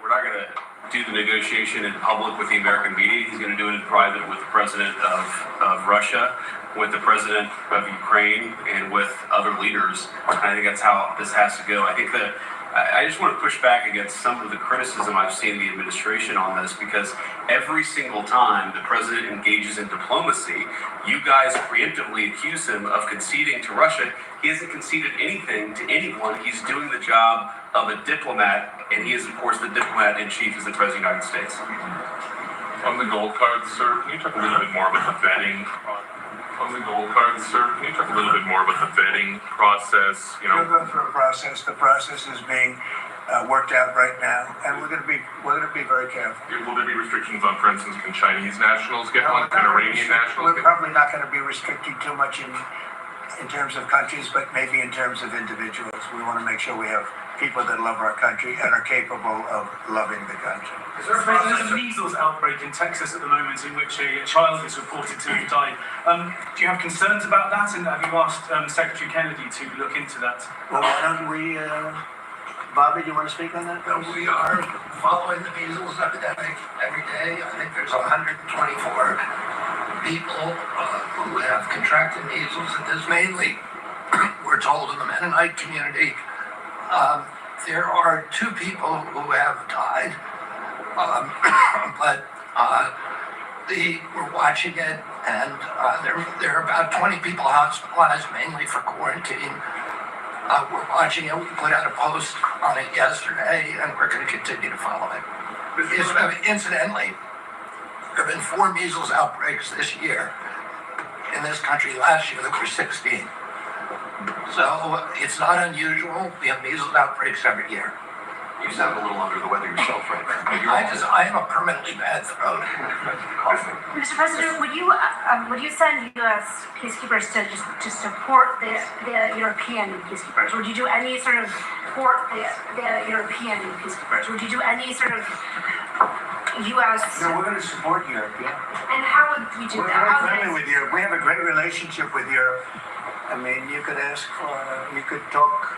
We're not going to do the negotiation in public with the American media. He's going to do it in private with the president of Russia, with the president of Ukraine, and with other leaders. And I think that's how this has to go. I think that I just want to push back against some of the criticism I've seen of the administration on this, because every single time the president engages in diplomacy, you guys preemptively accuse him of conceding to Russia. He hasn't conceded anything to anyone. He's doing the job of a diplomat, and he is, of course, the diplomat in chief as the President of the United States.
On the gold card, sir, can you talk a little bit more about the vetting? On the gold card, sir, can you talk a little bit more about the vetting process?
We're going through a process. The process is being worked out right now, and we're going to be very careful.
Will there be restrictions on, for instance, can Chinese nationals get one? Can Iranian nationals
We're probably not going to be restricting too much in terms of countries, but maybe in terms of individuals. We want to make sure we have people that love our country and are capable of loving the country.
There's a measles outbreak in Texas at the moment in which a child is reported to have died. Do you have concerns about that, and have you asked Secretary Kennedy to look into that?
Well, why don't we, Bobby, do you want to speak on that?
No, we are following the measles epidemic every day. I think there's 124 people who have contracted measles, and there's mainly, we're told, in the Mennonite community. There are 2 people who have died, but we're watching it, and there are about 20 people hospitalized, mainly for quarantine. We're watching it. We put out a post on it yesterday, and we're going to continue to follow it. Incidentally, there have been 4 measles outbreaks this year. In this country last year, there were 16. So it's not unusual. We have measles outbreaks every year.
You sound a little under the weather yourself right now.
I have a permanently bad throat.
Mr. President, would you send U.S. peacekeepers to support the European peacekeepers? Would you do any sort of support the European peacekeepers? Would you do any sort of U.S.
No, we're going to support Europe, yeah.
And how would we do that?
We're friendly with Europe. We have a great relationship with Europe. I mean, you could talk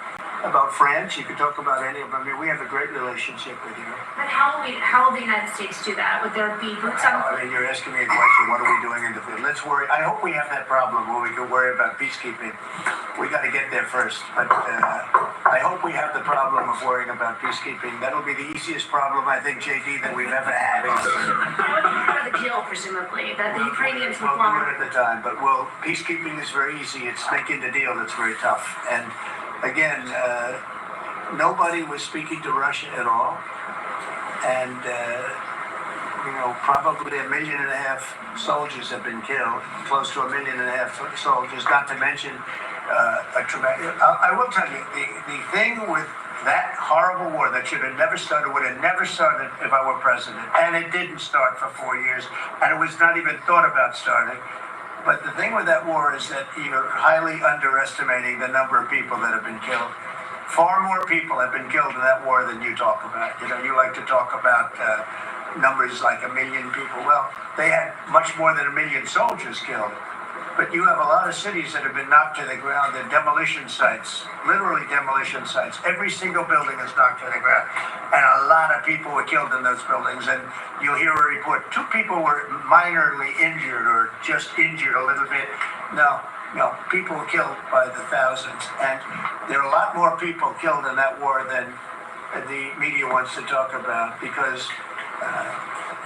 about France. You could talk about any of them. I mean, we have a great relationship with Europe.
But how will the United States do that? Would there be boots on?
I mean, you're asking me a question. What are we doing in the field? Let's worry. I hope we have that problem where we can worry about peacekeeping. We got to get there first. But I hope we have the problem of worrying about peacekeeping. That'll be the easiest problem, I think, JD, that we've ever had.
That would be part of the deal, presumably, that the Ukrainians would
We'll do
want.
it at the time. But peacekeeping is very easy. It's making the deal that's very tough. And again, nobody was speaking to Russia at all. And, probably 1.5 million soldiers have been killed, close to 1.5 million soldiers, not to mention a traumatic. I will tell you, the thing with that horrible war that should have never started, would have never started if I were president. And it didn't start for 4 years, and it was not even thought about starting. But the thing with that war is that you're highly underestimating the number of people that have been killed. Far more people have been killed in that war than you talk about. You like to talk about numbers like 1 million people. Well, they had much more than 1 million soldiers killed. But you have a lot of cities that have been knocked to the ground. They're demolition sites, literally demolition sites. Every single building is knocked to the ground. And a lot of people were killed in those buildings. And you'll hear a report, 2 people were minorly injured or just injured a little bit. No, people were killed by the thousands. And there are a lot more people killed in that war than the media wants to talk about, because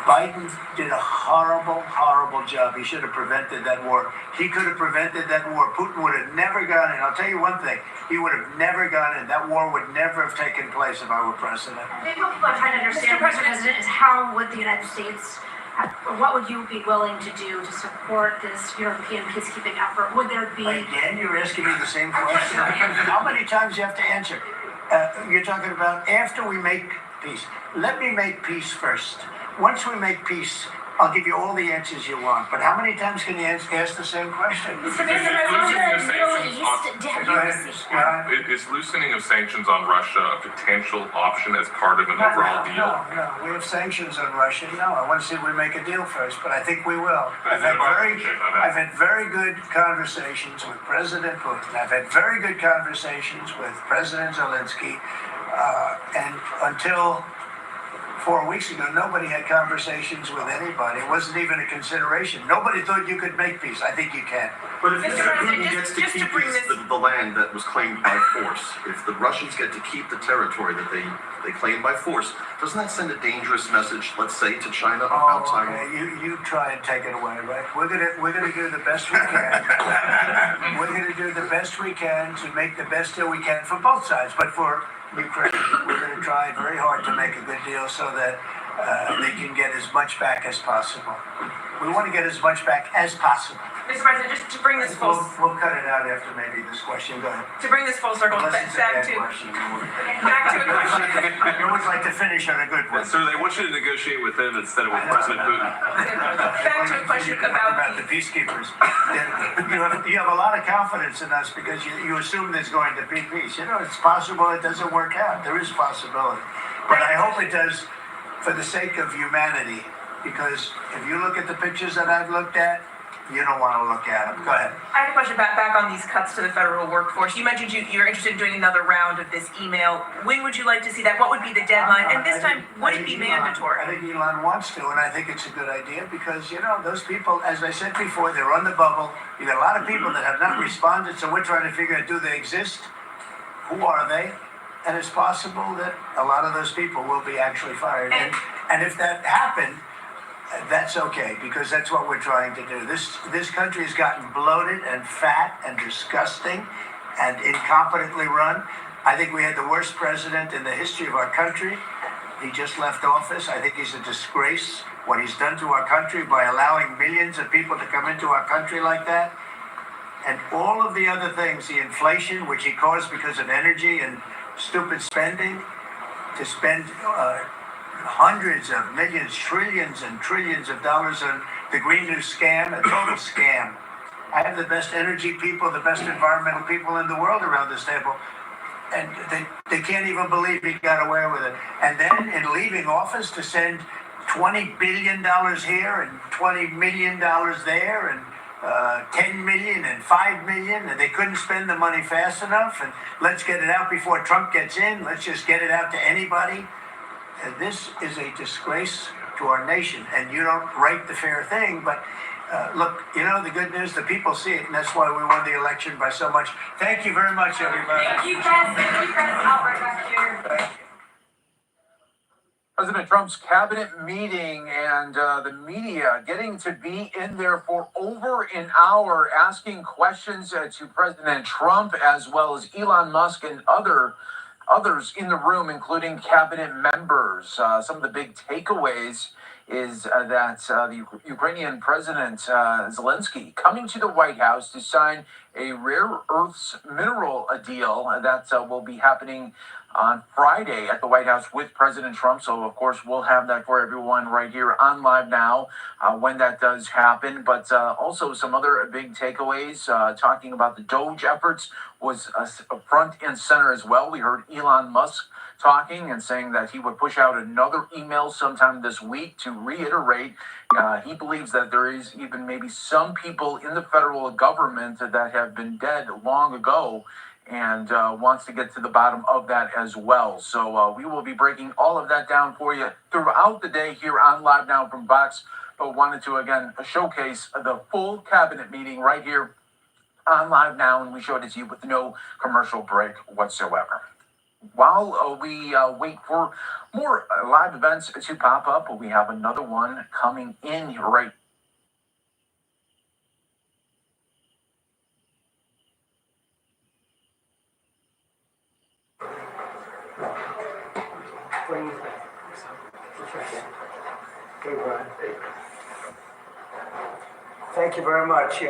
Biden did a horrible, horrible job. He should have prevented that war. He could have prevented that war. Putin would have never gone in. I'll tell you one thing. He would have never gone in. That war would never have taken place if I were president.
I think what people are trying to understand, Mr. President, is how would the United States, what would you be willing to do to support this European peacekeeping effort? Would there be...
Again, you're asking me the same question. How many times do you have to answer? You're talking about after we make peace. Let me make peace first. Once we make peace, I'll give you all the answers you want. But how many times can you ask the same question?
Mr. President, on the Middle East,
Is loosening of sanctions on Russia a potential option as part of an overall deal?
No. We have sanctions on Russia. No, I want to see if we make a deal first, but I think we will. I've had very good conversations with President Putin. I've had very good conversations with President Zelensky. And until 4 weeks ago, nobody had conversations with anybody. It wasn't even a consideration. Nobody thought you could make peace. I think you can.
But if
Mr. President,
Putin gets to
just to
keep
bring this-
the land that was claimed by force, if the Russians get to keep the territory that they claim by force, doesn't that send a dangerous message, let's say, to China about Taiwan?
Okay. You try and take it away, right? We're gonna do the best we can. We're gonna do the best we can to make the best deal we can for both sides. But for Ukraine, we're gonna try very hard to make a good deal so that they can get as much back as possible. We want to get as much back as possible.
Mr. President, just to bring this full,
We'll cut it out after maybe this question. Go ahead.
to bring this full circle
Unless
back
it's a bad
to
question.
back to a question.
You always like to finish on a good one.
Sir, they want you to negotiate with them instead of with President Putin.
Back to a question about
the peacekeepers. You have a lot of confidence in us because you assume there's going to be peace. It's possible it doesn't work out. There is possibility. But I hope it does for the sake of humanity, because if you look at the pictures that I've looked at, you don't want to look at them. Go ahead.
I have a question back on these cuts to the federal workforce. You mentioned you're interested in doing another round of this email. When would you like to see that? What would be the deadline? And this time, would it be mandatory?
I think Elon wants to, and I think it's a good idea because, those people, as I said before, they're on the bubble. You got a lot of people that have not responded, so we're trying to figure out, do they exist? Who are they? And it's possible that a lot of those people will be actually fired. And if that happened, that's okay, because that's what we're trying to do. This country has gotten bloated and fat and disgusting and incompetently run. I think we had the worst president in the history of our country. He just left office. I think he's a disgrace, what he's done to our country by allowing millions of people to come into our country like that. And all of the other things, the inflation, which he caused because of energy and stupid spending, to spend hundreds of millions, trillions and trillions of dollars on the Green New scam, a total scam. I have the best energy people, the best environmental people in the world around this table, and they can't even believe he got away with it. And then in leaving office to send $20 billion here and $20 million there, and 10 million and 5 million, and they couldn't spend the money fast enough. And let's get it out before Trump gets in. Let's just get it out to anybody. And this is a disgrace to our nation. And you don't write the fair thing, but look, you know, the good news, the people see it, and that's why we won the election by so much. Thank you very much, everybody.
Thank you, Chris. Thank you, Chris. I'll right back here.
President Trump's cabinet meeting and the media getting to be in there for over an hour asking questions to President Trump, as well as Elon Musk and others in the room, including cabinet members. Some of the big takeaways is that the Ukrainian President Zelensky coming to the White House to sign a rare earths mineral deal that will be happening on Friday at the White House with President Trump. So, of course, we'll have that for everyone right here on Live Now when that does happen. But also some other big takeaways, talking about the DOGE efforts was front and center as well. We heard Elon Musk talking and saying that he would push out another email sometime this week to reiterate he believes that there is even maybe some people in the federal government that have been dead long ago, and wants to get to the bottom of that as well. So we will be breaking all of that down for you throughout the day here on Live Now from Vox, but wanted to again showcase the full cabinet meeting right here on Live Now, and we showed it to you with no commercial break whatsoever. While we wait for more live events to pop up, we have another one coming in right.
Hey, Brian. Thank you very much.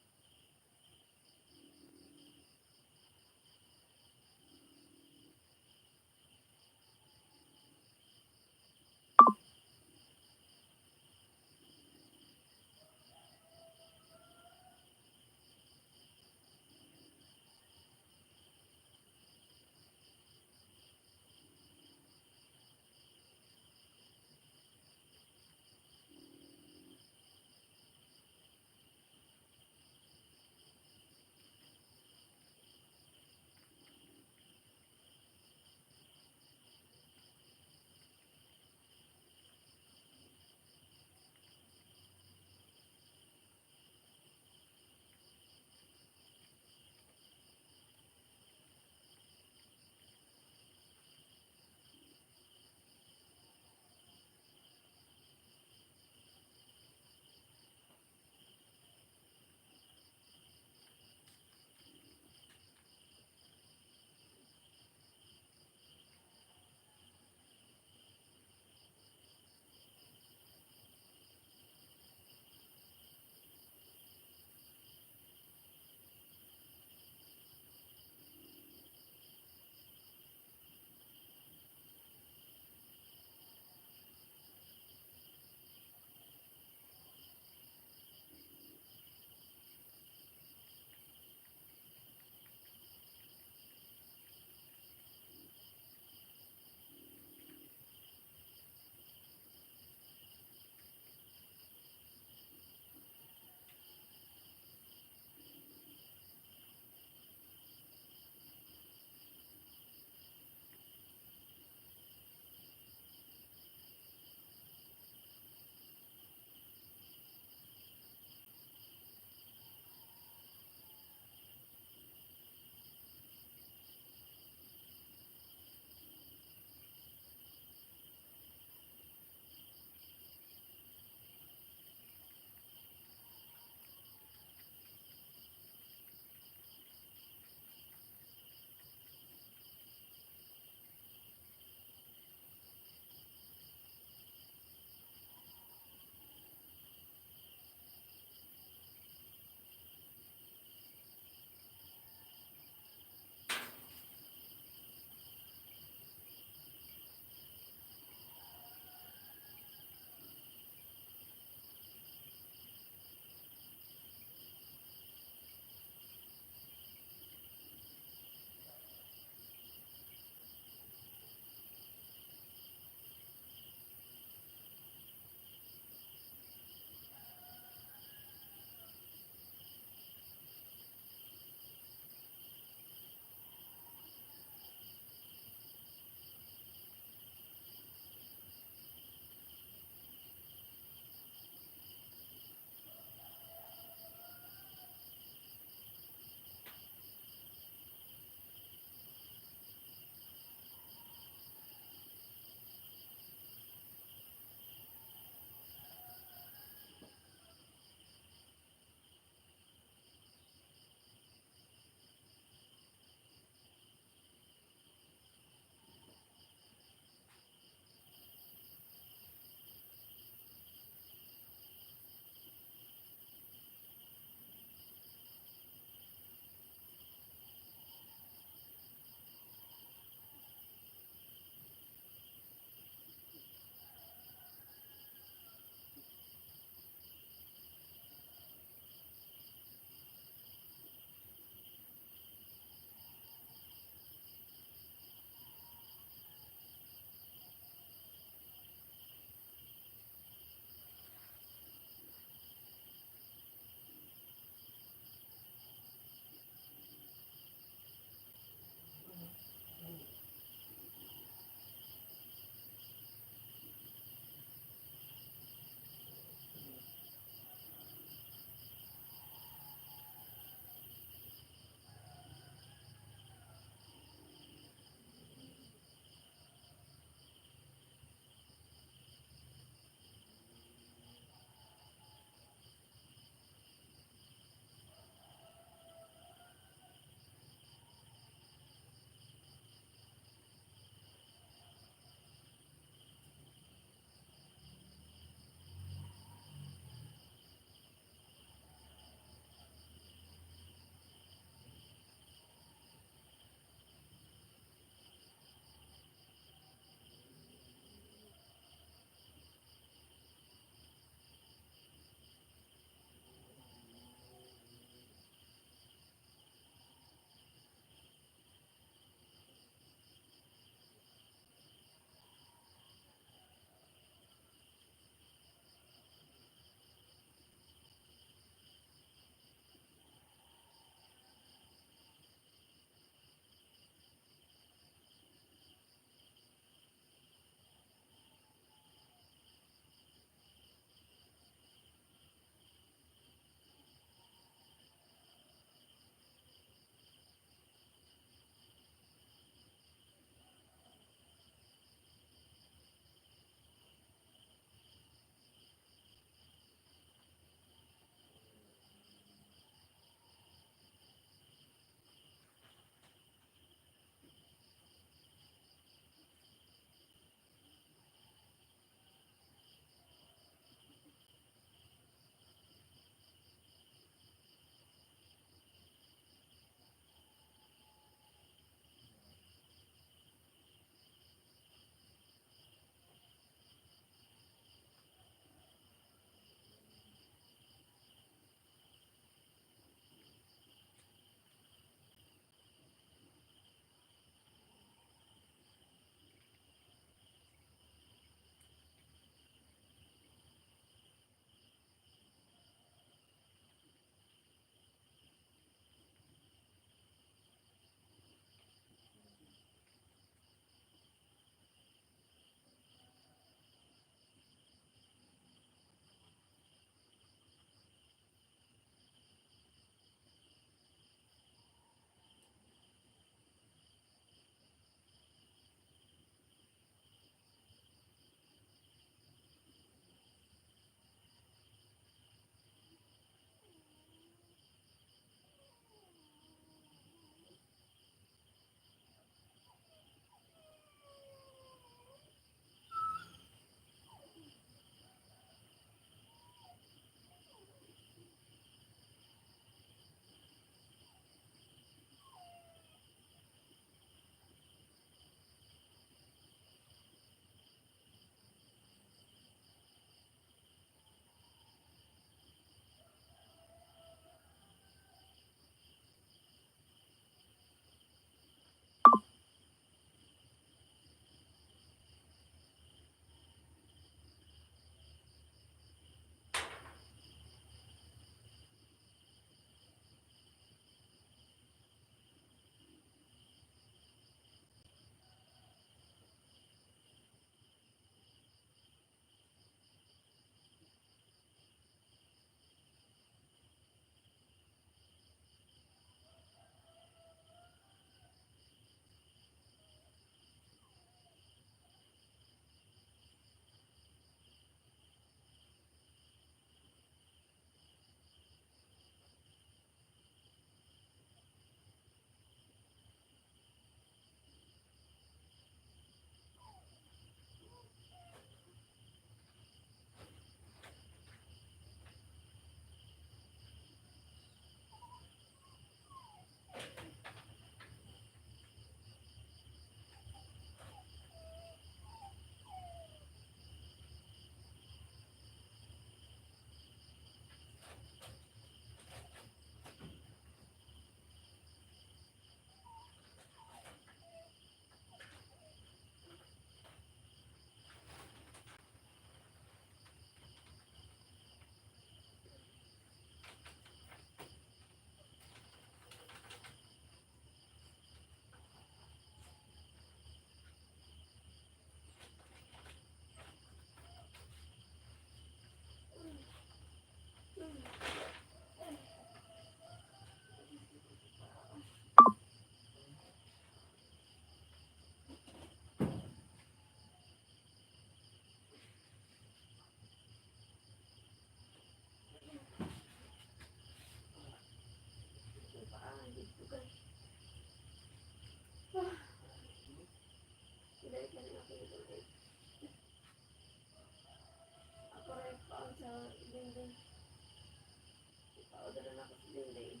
noonday.